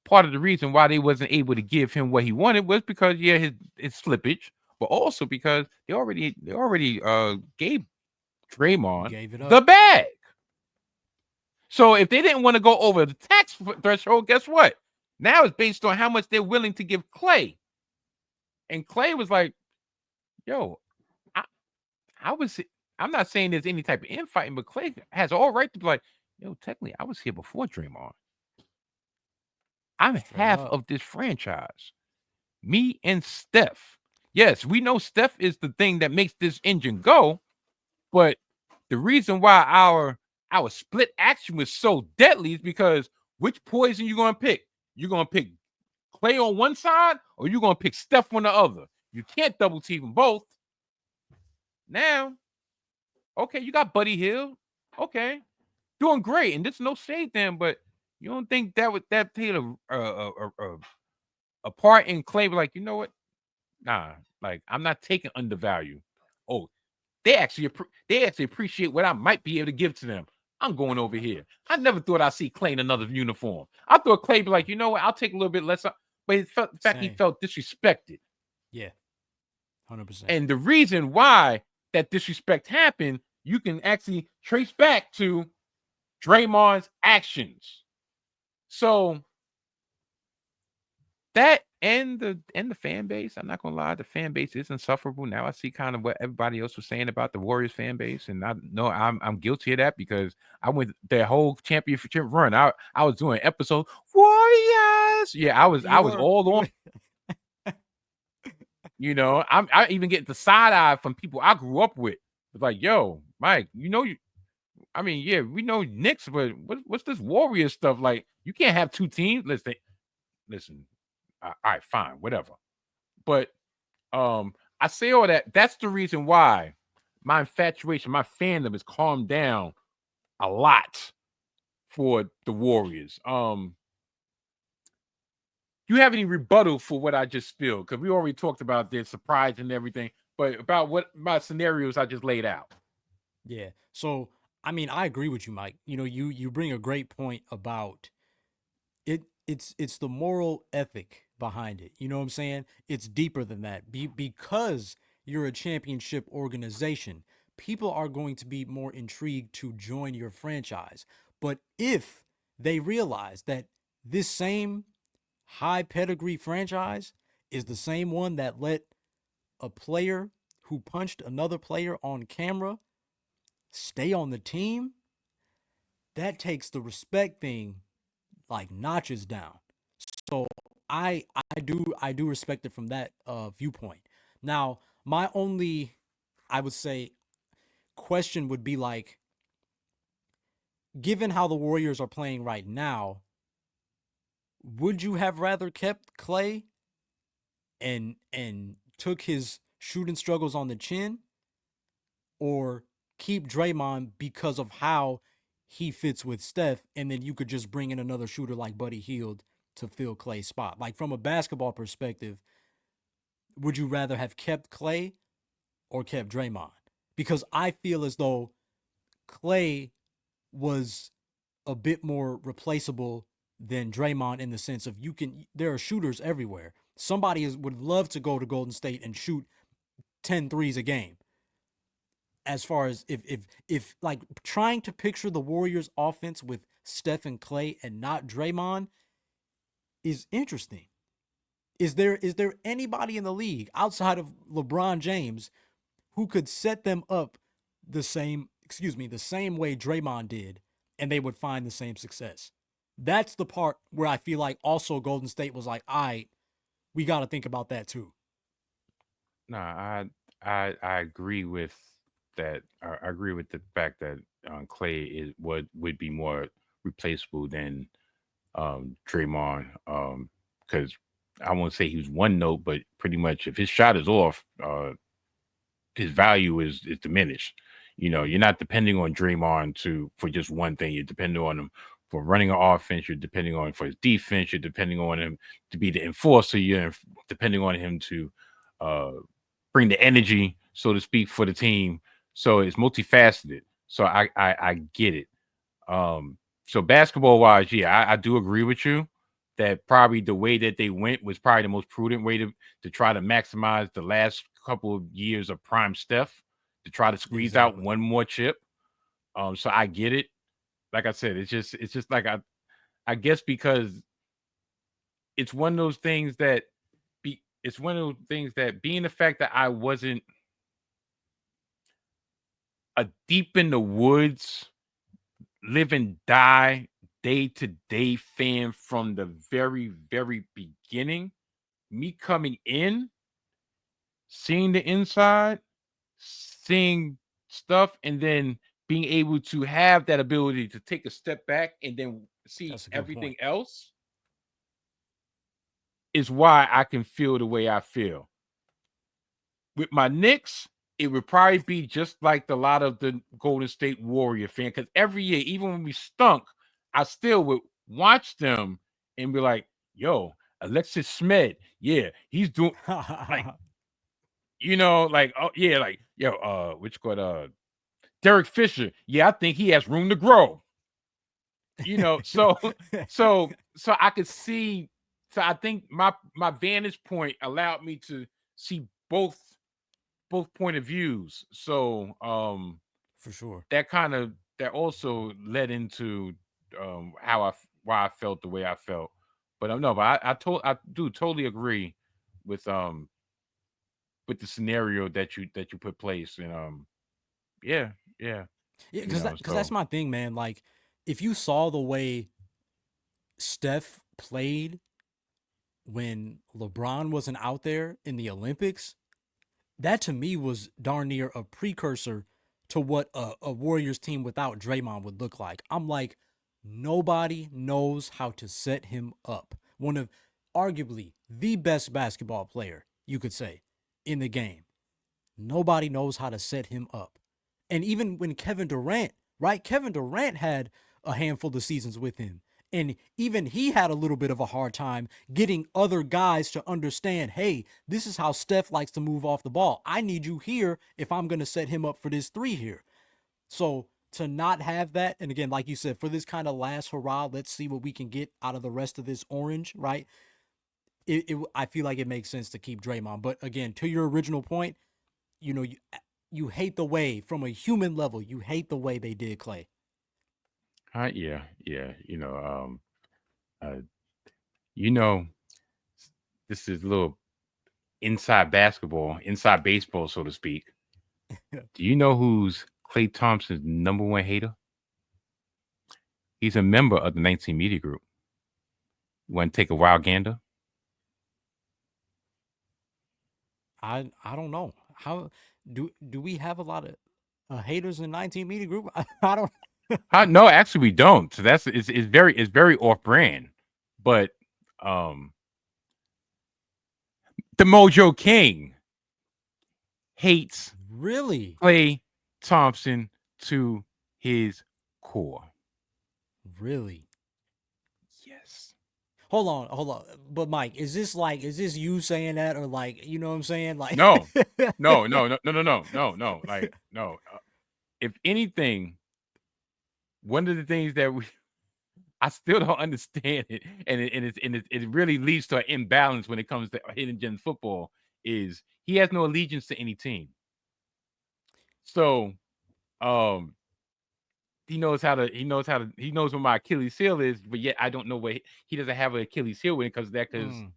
Part of the reason why they wasn't able to give him what he wanted was because his slippage, but also because they already gave Draymond Gave it the up. bag. So if they didn't want to go over the tax threshold, guess what? Now it's based on how much they're willing to give Clay. And Clay was like, yo, I'm not saying there's any type of infighting, but Clay has all right to be like, yo, technically, I was here before Draymond. I'm Straight half up. of this franchise. Me and Steph. Yes, we know Steph is the thing that makes this engine go, but the reason why our split action was so deadly is because which poison you gonna pick? You gonna pick Clay on one side, or you gonna pick Steph on the other? You can't double team them both. Now, okay, you got Buddy Hield. Okay, doing great, and there's no shade to him, but you don't think that played a part in Clay? Like, you know what? Nah, like I'm not taking undervalue. Oh, they actually appreciate what I might be able to give to them. I'm going over here. I never thought I'd see Clay in another uniform. I thought Clay be like, you know what? I'll take a little bit less, but the fact he Same. felt disrespected. Yeah. 100%. And the reason why that disrespect happened, you can actually trace back to Draymond's actions. So that and the fan base, I'm not gonna lie, the fan base is insufferable. Now I see kind of what everybody else was saying about the Warriors fan base, and I know I'm guilty of that because I went their whole championship run. I was doing episode Warriors. Yeah, I was all You on. were. You know, I even get the side eye from people I grew up with. It's like, yo, Mike, I mean, yeah, we know Knicks, but what's this Warriors stuff? Like, you can't have 2 teams. Listen. All right, fine, whatever. But I say all that. That's the reason why my infatuation, my fandom has calmed down a lot for the Warriors. You have any rebuttal for what I just spilled? Because we already talked about this surprise and everything, but about what my scenarios I just laid out. Yeah. So, I mean, I agree with you, Mike. You bring a great point about it. It's the moral ethic behind it. You know what I'm saying? It's deeper than that. Because you're a championship organization, people are going to be more intrigued to join your franchise. But if they realize that this same high pedigree franchise is the same one that let a player who punched another player on camera stay on the team, that takes the respect thing like notches down. So I do respect it from that viewpoint. Now, my only, I would say, question would be like, given how the Warriors are playing right now, would you have rather kept Clay and took his shooting struggles on the chin, or keep Draymond because of how he fits with Steph, and then you could just bring in another shooter like Buddy Hield to fill Clay's spot? Like, from a basketball perspective, would you rather have kept Clay or kept Draymond? Because I feel as though Clay was a bit more replaceable than Draymond, in the sense of, there are shooters everywhere. Somebody would love to go to Golden State and shoot 10 threes a game. As far as if like trying to picture the Warriors offense with Steph and Clay and not Draymond is interesting. Is there anybody in the league outside of LeBron James who could set them up the same way Draymond did, and they would find the same success? That's the part where I feel like also Golden State was like, all right, we got to think about that too. No, I agree with that. I agree with the fact that Clay would be more replaceable than Draymond. Because I won't say he was one note, but pretty much if his shot is off, his value is diminished. You're not depending on Draymond for just one thing. You're depending on him for running an offense. You're depending on him for his defense. You're depending on him to be the enforcer. You're depending on him to uh, bring the energy, so to speak, for the team. So it's multifaceted. So I get it. So basketball wise, yeah, I do agree with you that probably the way that they went was probably the most prudent way to try to maximize the last couple of years of prime Steph to try to squeeze out Exactly. one more chip. So I get it. Like I said, it's just like I guess because it's one of those things that it's one of those things that being the fact that I wasn't a deep in the woods, live and die, day to day fan from the very, very beginning. Me coming in, seeing the inside, seeing stuff, and then being able to have that ability to take a step back and then see That's a good everything point. else is why I can feel the way I feel. With my Knicks, it would probably be just like a lot of the Golden State Warrior fan. Because every year, even when we stunk, I still would watch them and be like, "Yo, Alexis Smed, yeah, he's doing like like oh yeah, like yo, which got Derek Fisher, yeah, I think he has room to grow." So so I could see. So I think my vantage point allowed me to see both point of views. So For sure. that also led into why I felt the way I felt. But no, but I do totally agree with with the scenario that you put place and yeah, yeah, Yeah, because that's so my thing, man. Like, if you saw the way Steph played when LeBron wasn't out there in the Olympics, that to me was darn near a precursor to what a Warriors team without Draymond would look like. I'm like, nobody knows how to set him up. One of arguably the best basketball player, you could say, in the game. Nobody knows how to set him up. And even when Kevin Durant, right? Kevin Durant had a handful of seasons with him. And even he had a little bit of a hard time getting other guys to understand, hey, this is how Steph likes to move off the ball. I need you here if I'm going to set him up for this three here. So to not have that, and again, like you said, for this kind of last hurrah, let's see what we can get out of the rest of this orange, right? I feel like it makes sense to keep Draymond. But again, to your original point, you know, you hate the way from a human level, you hate the way they did Clay. yeah, yeah, uh you know this is a little inside basketball, inside baseball, so to speak. Do you know who's Clay Thompson's number one hater? He's a member of the 19 Media Group. You want to take a wild gander? I don't know how do we have a lot of haters in 19 media group. I don't. No, actually, we don't. So it's very off brand. But um, the Mojo King hates Really, Clay Thompson to his core. really. Yes. Hold on. But Mike, is this you saying that, or like, you know what I'm saying? Like, No, no, no, no, no, no, no, no, no. Like no. If anything, one of the things that I still don't understand it, and it really leads to an imbalance when it comes to hidden gem football. Is he has no allegiance to any team, so um he knows what my Achilles heel is, but yet I don't know what he doesn't have an Achilles heel when it comes to that because Mm.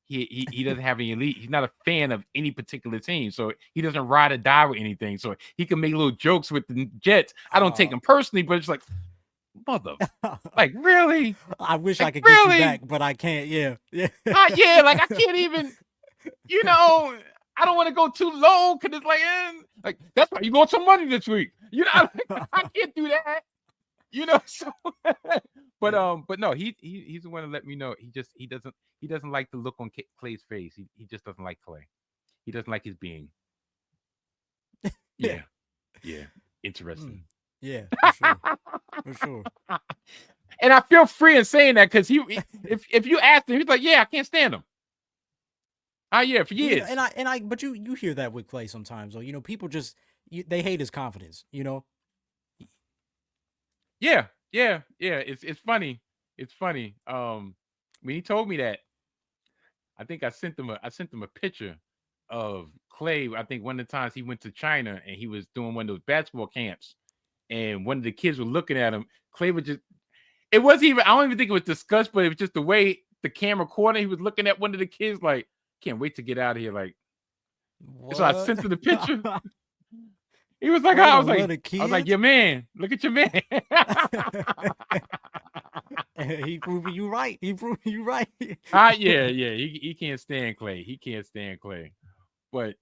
he doesn't have any elite. He's not a fan of any particular team, so he doesn't ride or die with anything. So he can make little jokes with the Jets. I don't take Oh. him personally, but it's like mother, like really, I wish I like could get you really, back, but I can't. Yeah. Yeah. yeah, like I can't even, you know. I don't want to go too low because it's like that's why you lost some money this week. I can't do that. So but no, he's the one to let me know. He doesn't like the look on Clay's face. He just doesn't like Clay. He doesn't like his being. Yeah. Yeah, yeah, interesting. Mm. Yeah, for sure. For sure. And I feel free in saying that because if you ask him, he's like, yeah, I can't stand him. Yeah, for years. But you hear that with Clay sometimes, though. People just they hate his confidence. Yeah, yeah, yeah. It's funny. It's funny. When he told me that, I think I sent him a picture of Clay. I think one of the times he went to China and he was doing one of those basketball camps, and one of the kids were looking at him. Clay was just it wasn't even I don't even think it was discussed, but it was just the way the camera corner he was looking at one of the kids like, can't wait to get out of here. Like so I What? sent him the picture. He was like, Clay I was don't like, love the I was like, kids. your man, look at your man. He proving you right. He proving you right. Yeah, yeah. He can't stand Clay. He can't stand Clay. But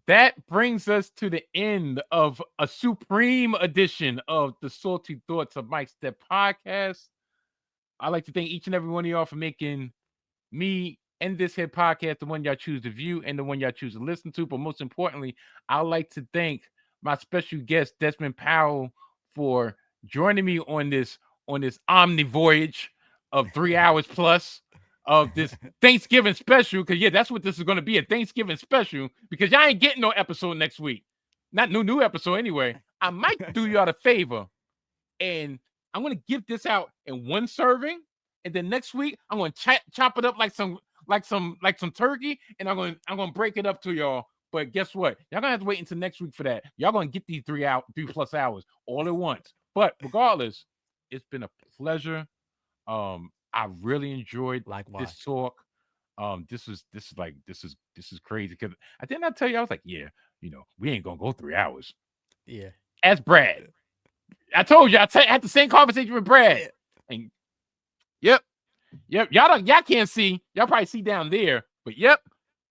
that brings us to the end of a supreme edition of the Salty Thoughts of Mike Steph podcast. I'd like to thank each and every one of y'all for making me and this here podcast the one y'all choose to view and the one y'all choose to listen to. But most importantly, I'd like to thank my special guest, Desmond Powell, for joining me on this omni voyage of 3 hours plus of this Thanksgiving special. Because yeah, that's what this is going to be, a Thanksgiving special. Because y'all ain't getting no episode next week, not new episode anyway. I might do y'all a favor and I'm gonna give this out in one serving, and then next week I'm gonna chop it up like some turkey, and I'm gonna break it up to y'all. But guess what? Y'all gonna have to wait until next week for that. Y'all gonna get these 3+ hours all at once. But regardless, it's been a pleasure. I really enjoyed this Likewise. talk. This is crazy because I did not tell you I was like, yeah, we ain't gonna go 3 hours. Yeah. As Brad, I told you I had the same conversation with Brad. Yeah. And yep, yep. Y'all can't see. Y'all probably see down there, but yep,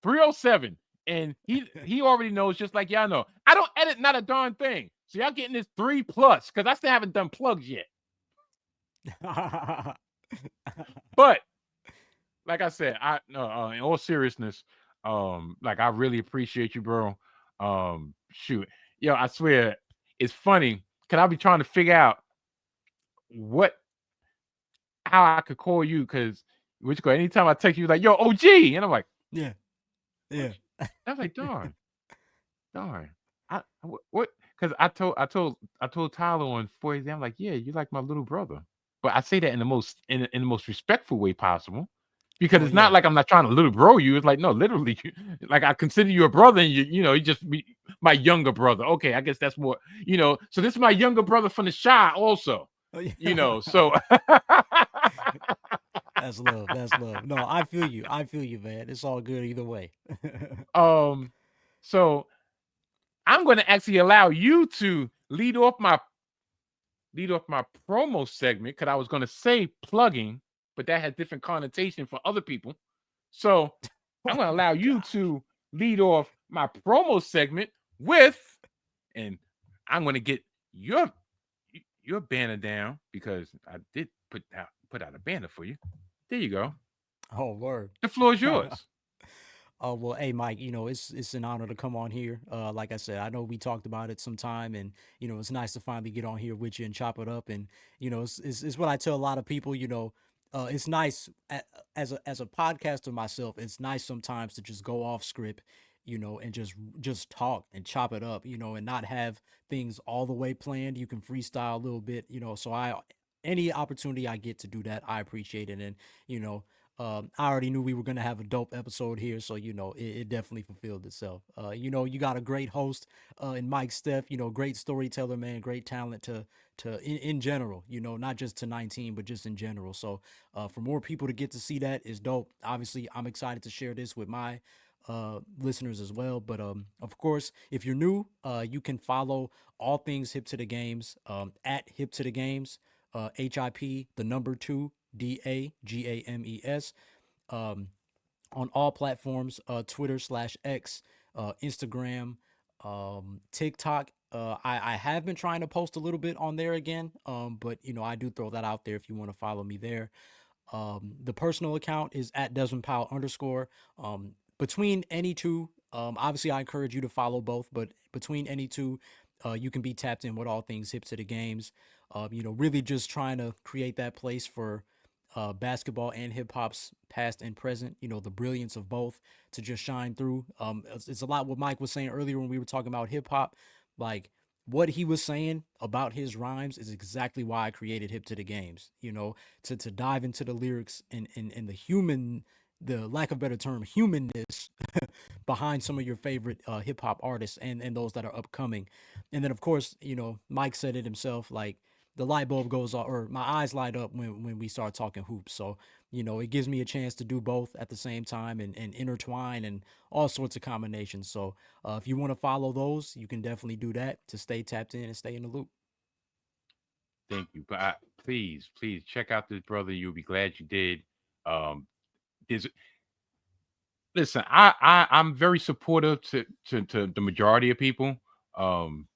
307. And he already knows, just like y'all know. I don't edit not a darn thing. So y'all getting this 3+ because I still haven't done plugs yet. But like I said, in all seriousness, like I really appreciate you, bro. Shoot, yo, I swear, it's funny because I'll be trying to figure out what how I could call you because anytime I text you like, yo, OG, and I'm like, Yeah. what? Yeah. I was like, darn. What? Because I told Tyler on 4 I'm like, yeah, you're like my little brother. But I say that in the most respectful way possible. Because Oh it's not yeah. like I'm not trying to little bro you. It's like, no, literally, like I consider you a brother, and you just be my younger brother. Okay, I guess that's more, So this is my younger brother from the shy, also, Oh yeah. So That's love. That's love. No, I feel you. I feel you, man. It's all good either way. um, so I'm going to actually allow you to lead off my promo segment because I was going to say plugging, but that has different connotation for other people. So I'm Oh going to my allow you gosh. to lead off my promo segment and I'm going to get your banner down because I did put out a banner for you. There you go. Oh word. The floor is yours. Oh well, hey Mike, it's an honor to come on here. Like I said, I know we talked about it sometime, and it's nice to finally get on here with you and chop it up. And it's what I tell a lot of people. It's nice as a podcaster myself. It's nice sometimes to just go off script, and just talk and chop it up, and not have things all the way planned. You can freestyle a little bit, So any opportunity I get to do that, I appreciate it. And you know, I already knew we were gonna have a dope episode here, so you know, it definitely fulfilled itself. You know, you got a great host in Mike Steph. You know, great storyteller, man, great talent to in general. You know, not just to 19, but just in general. So, for more people to get to see that is dope. Obviously, I'm excited to share this with my listeners as well. But of course, if you're new, you can follow all things Hip to the Games at Hip to the Games, HIP the number two DAGAMES, on all platforms, Twitter/X, Instagram, TikTok. I have been trying to post a little bit on there again, but you know I do throw that out there if you want to follow me there. The personal account is at Desmond Powell underscore. Between any two, obviously I encourage you to follow both, but between any two, you can be tapped in with all things hip to the games. You know, really just trying to create that place for basketball and hip hop's past and present. You know, the brilliance of both to just shine through. It's a lot what Mike was saying earlier when we were talking about hip hop, like what he was saying about his rhymes is exactly why I created Hip to the Games. You know, to dive into the lyrics and the human, the lack of better term, humanness behind some of your favorite hip hop artists and those that are upcoming. And then of course, you know, Mike said it himself, like the light bulb goes off or my eyes light up when we start talking hoops. So, you know, it gives me a chance to do both at the same time and intertwine and all sorts of combinations. So if you want to follow those, you can definitely do that to stay tapped in and stay in the loop. Thank you. But please, please check out this brother. You'll be glad you did. Um, there's listen, I'm very supportive to the majority of people. Um,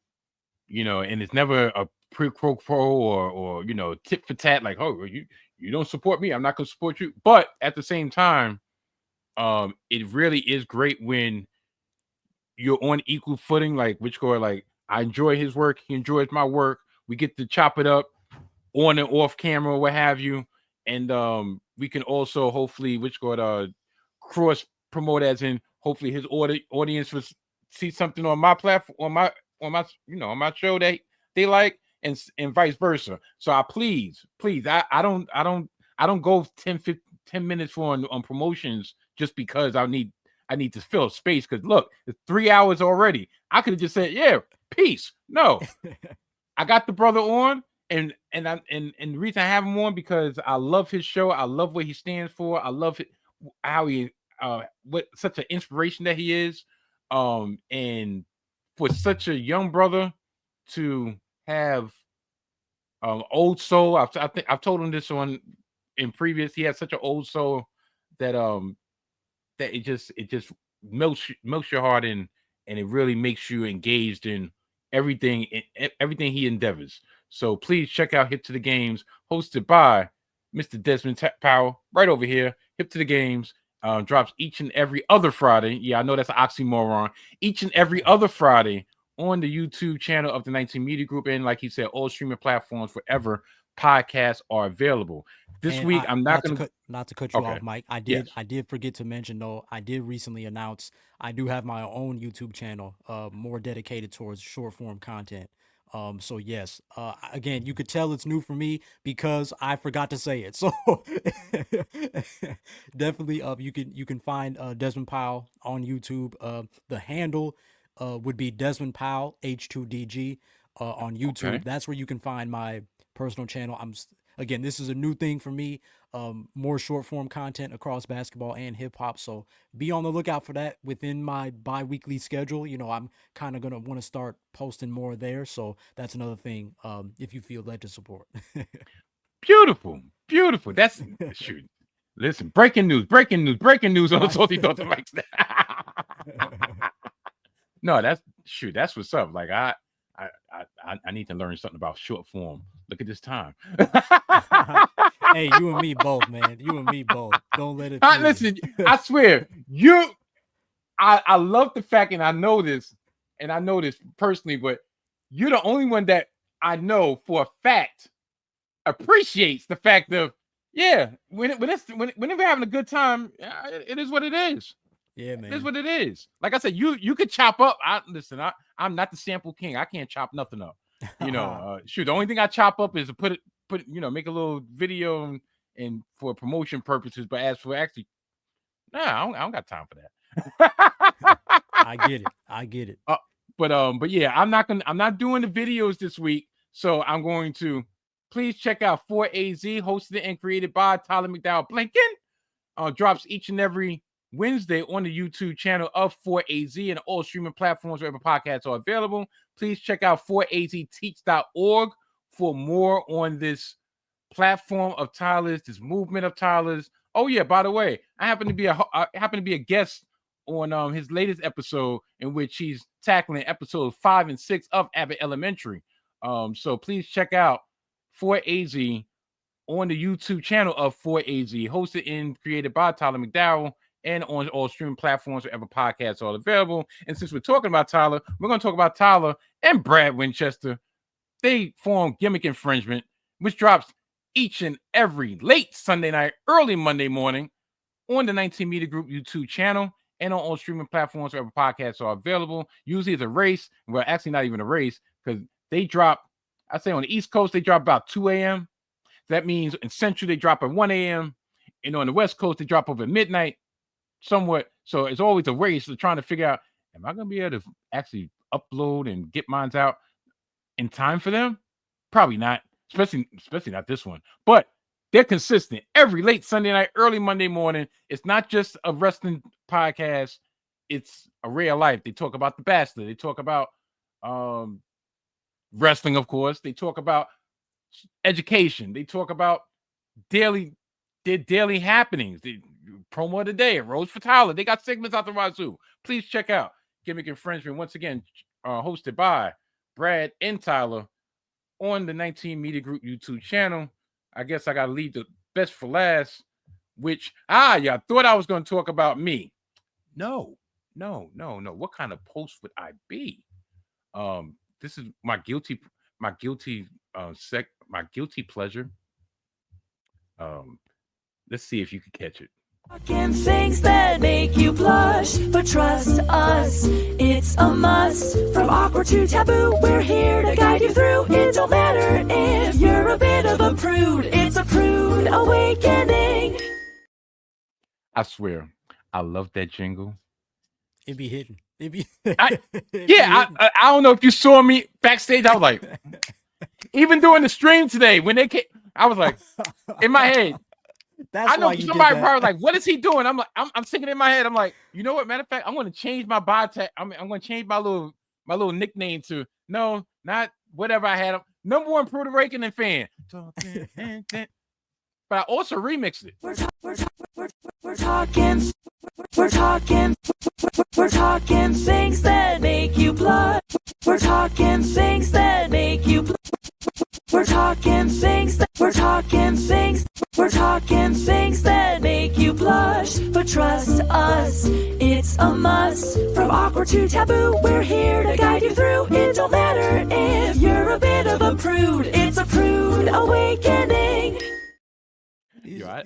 you know, and it's never a pro quo or you know tit for tat like, oh, you don't support me, I'm not gonna support you. But at the same time, it really is great when you're on equal footing, like which go like I enjoy his work, he enjoys my work. We get to chop it up on and off camera, what have you. And we can also hopefully which go cross promote as in hopefully his audience will see something on my platform on my you know on my show that they like and vice versa. So I please I don't go 10 minutes for on promotions just because I need to fill space because look, it's 3 hours already. I could have just said, yeah, peace. No, I got the brother on, and the reason I have him on because I love his show. I love what he stands for. I love it, how he what such an inspiration that he is. And for such a young brother to have old soul. I think I've told him this on in previous. He has such an old soul that that it just melts your heart in, and it really makes you engaged in everything he endeavors. So please check out Hip to the Games, hosted by Mr. Desmond Powell, right over here. Hip to the Games drops each and every other Friday. Yeah, I know that's an oxymoron. Each and every other Friday on the YouTube channel of the 19 Media Group, and like he said, all streaming platforms wherever podcasts are available. This And week, I I'm not not to gonna. cut you Okay. off, Mike. Yes. I did forget to mention though. I did recently announce I do have my own YouTube channel, more dedicated towards short form content. So yes, again, you could tell it's new for me because I forgot to say it. So definitely, you can find Desmond Powell on YouTube. The handle would be Desmond Powell H2DG on Okay. YouTube. That's where you can find my personal channel. Again, this is a new thing for me. More short form content across basketball and hip hop. So be on the lookout for that within my bi-weekly schedule. You know, I'm kind of gonna want to start posting more there. So that's another thing. If you feel led to support. Beautiful, beautiful. That's shoot. Listen, breaking news on the My Salty Thoughts of Mike Steph. No, that's shoot. That's what's up. Like I need to learn something about short form. Look at this time. Hey, you and me both, man. You and me both. Don't let it fool you. Listen, I swear, you. I love the fact, and I know this personally, but you're the only one that I know for a fact appreciates the fact of yeah when we're having a good time, it is what it is. Yeah, It is man. what it is. Like I said, you could chop up. I'm not the sample king. I can't chop nothing up. You know, shoot. The only thing I chop up is to put it put, make a little video and for promotion purposes. But as for actually, nah, I don't got time for that. I get it. I get it. But yeah, I'm not doing the videos this week. So I'm going to please check out 4AZ, hosted and created by Tyler McDowell Blinken. Drops each and every Wednesday on the YouTube channel of 4AZ and all streaming platforms wherever podcasts are available. Please check out 4azteach.org for more on this platform of Tyler's, this movement of Tyler's. Oh yeah, by the way, I happen to be a guest on his latest episode, in which he's tackling episodes 5 and 6 of Abbott Elementary. So please check out 4AZ on the YouTube channel of 4AZ, hosted and created by Tyler McDowell, and on all streaming platforms wherever podcasts are available. And since we're talking about Tyler, we're going to talk about Tyler and Brad Winchester. They form Gimmick Infringement, which drops each and every late Sunday night, early Monday morning on the 19 Media Group YouTube channel and on all streaming platforms wherever podcasts are available. Usually it's a race. Well, actually not even a race, because they drop, I say on the East Coast, they drop about 2 a.m. That means in Central, they drop at 1 a.m. And on the West Coast, they drop over midnight somewhat. So it's always a race of trying to figure out, am I going to be able to actually upload and get mine out in time for them? Probably not, especially not this one. But they're consistent every late Sunday night, early Monday morning. It's not just a wrestling podcast. It's a real life. They talk about The Bachelor. They talk about wrestling, of course. They talk about education. They talk about their daily happenings. The promo of the day, Rose for Tyler. They got segments out the wazoo. Please check out Gimmick Infringement, once again, hosted by Brad and Tyler on the 19 Media Group YouTube channel. I guess I got to leave the best for last, which, y'all thought I was going to talk about me. No. What kind of post would I be? This is my guilty pleasure. Let's see if you can catch it. Talking things that make you blush, but trust us, it's a must. From awkward to taboo, we're here to guide you through. It don't matter if you're a bit of a prude, it's a prude awakening. I swear, I love that jingle. It be hidden. It be. I don't know if you saw me backstage. I was like, even during the stream today, when they came, I was like, in my head. That's I know why you somebody did that. probably like, what is he doing? I'm like, I'm thinking in my head. I'm like, you know what? Matter of fact, I'm going to change my bio tag. I'm going to change my little nickname to not whatever I had. Number one Puerto Rican fan. But I also remixed it. We're talking things that make you blush. We're talking things that make you blush. We're talking things that make you blush, but trust us, it's a must. From awkward to taboo, we're here to guide you through. It don't matter if you're a bit of a prude, it's a prude awakening.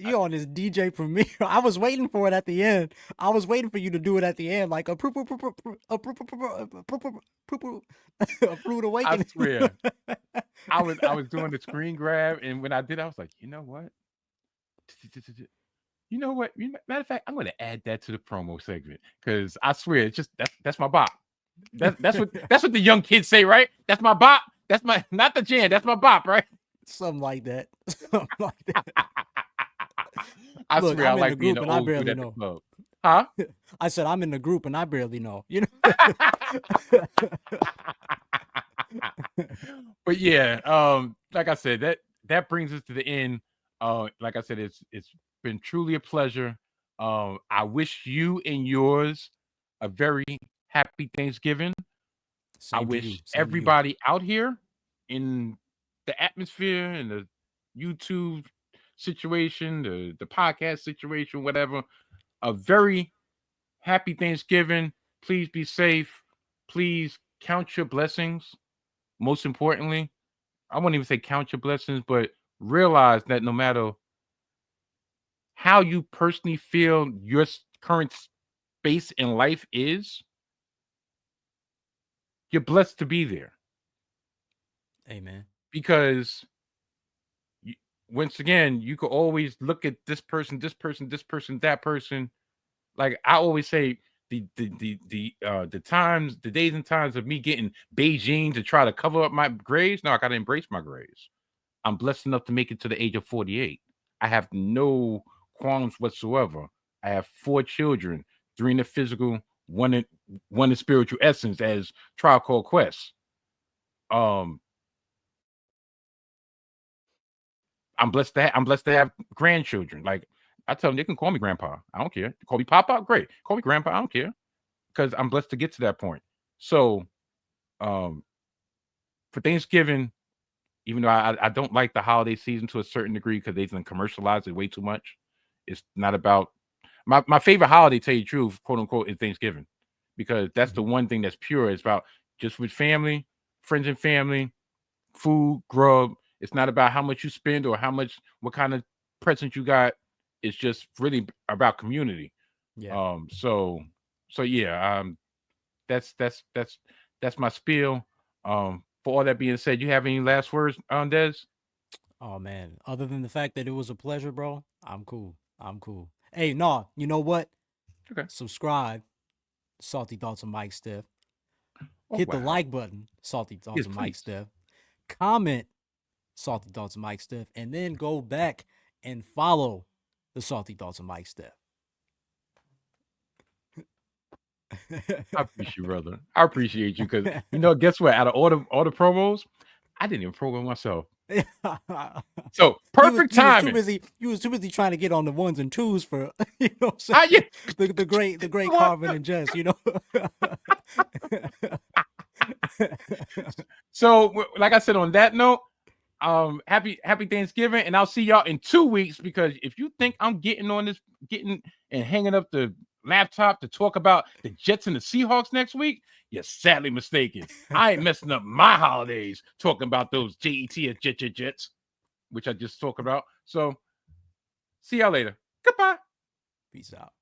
You on this DJ Premier. I was waiting for it at the end. I was waiting for you to do it at the end, like a prude awakening. I swear. I was doing the screen grab, and when I did, I was like, you know what? Matter of fact, I'm going to add that to the promo segment, because I swear it's just that's my bop. That's what the young kids say, right? That's my bop. That's my, not the jam. That's my bop, right? Something like that. Something like that. I Look, swear I'm I in like the being group the and I old dude barely at know. the club. Huh? I said I'm in the group and I barely know. You know. But yeah, like I said, that brings us to the end. Like I said, it's been truly a pleasure. I wish you and yours a very happy Thanksgiving. Same I to you. wish Same everybody out here in the atmosphere and the YouTube situation, the podcast situation, whatever, a very happy Thanksgiving. Please be safe. Please count your blessings. Most importantly, I won't even say count your blessings, but realize that no matter how you personally feel your current space in life is, you're blessed to be there. Amen. Because once again, you could always look at this person, that person. Like I always say, the days and times of me getting Beijing to try to cover up my grades. No, I gotta embrace my grades. I'm blessed enough to make it to the age of 48. I have no qualms whatsoever. I have 4 children, 3 in the physical, one in spiritual essence, as Trial Called Quest. I'm blessed to have grandchildren. Like I tell them, they can call me grandpa. I don't care. Call me papa, great. Call me grandpa, I don't care, because I'm blessed to get to that point. So, for Thanksgiving, even though I don't like the holiday season to a certain degree because they've commercialized it way too much. It's not about my favorite holiday, tell you the truth, quote unquote, is Thanksgiving, because that's the one thing that's pure. It's about just with family, friends and family, food, grub. It's not about how much you spend or what kind of present you got. It's just really about community. Yeah. So yeah, that's my spiel. For all that being said, you have any last words on Des? Oh man. Other than the fact that it was a pleasure, bro, I'm cool. I'm cool. Hey, nah, you know what? Okay. Subscribe, Salty Thoughts of Mike Steph. Oh, Hit the wow. like button, Salty Thoughts Yes, of Mike please. Steph. Comment, Salty Thoughts of Mike Steph, and then go back and follow the Salty Thoughts of Mike Steph. I appreciate you, brother. I appreciate you because guess what? Out of all the promos, I didn't even program myself. So perfect you was too timing. busy. You was too busy trying to get on the ones and twos for what I'm saying? Yeah. The great Come on. Carvin and Jess. So, like I said, on that note, happy Thanksgiving, and I'll see y'all in 2 weeks. Because if you think I'm getting and hanging up the laptop to talk about the Jets and the Seahawks next week, you're sadly mistaken. I ain't messing up my holidays talking about those Jets, which I just talked about. So, see y'all later. Goodbye. Peace out.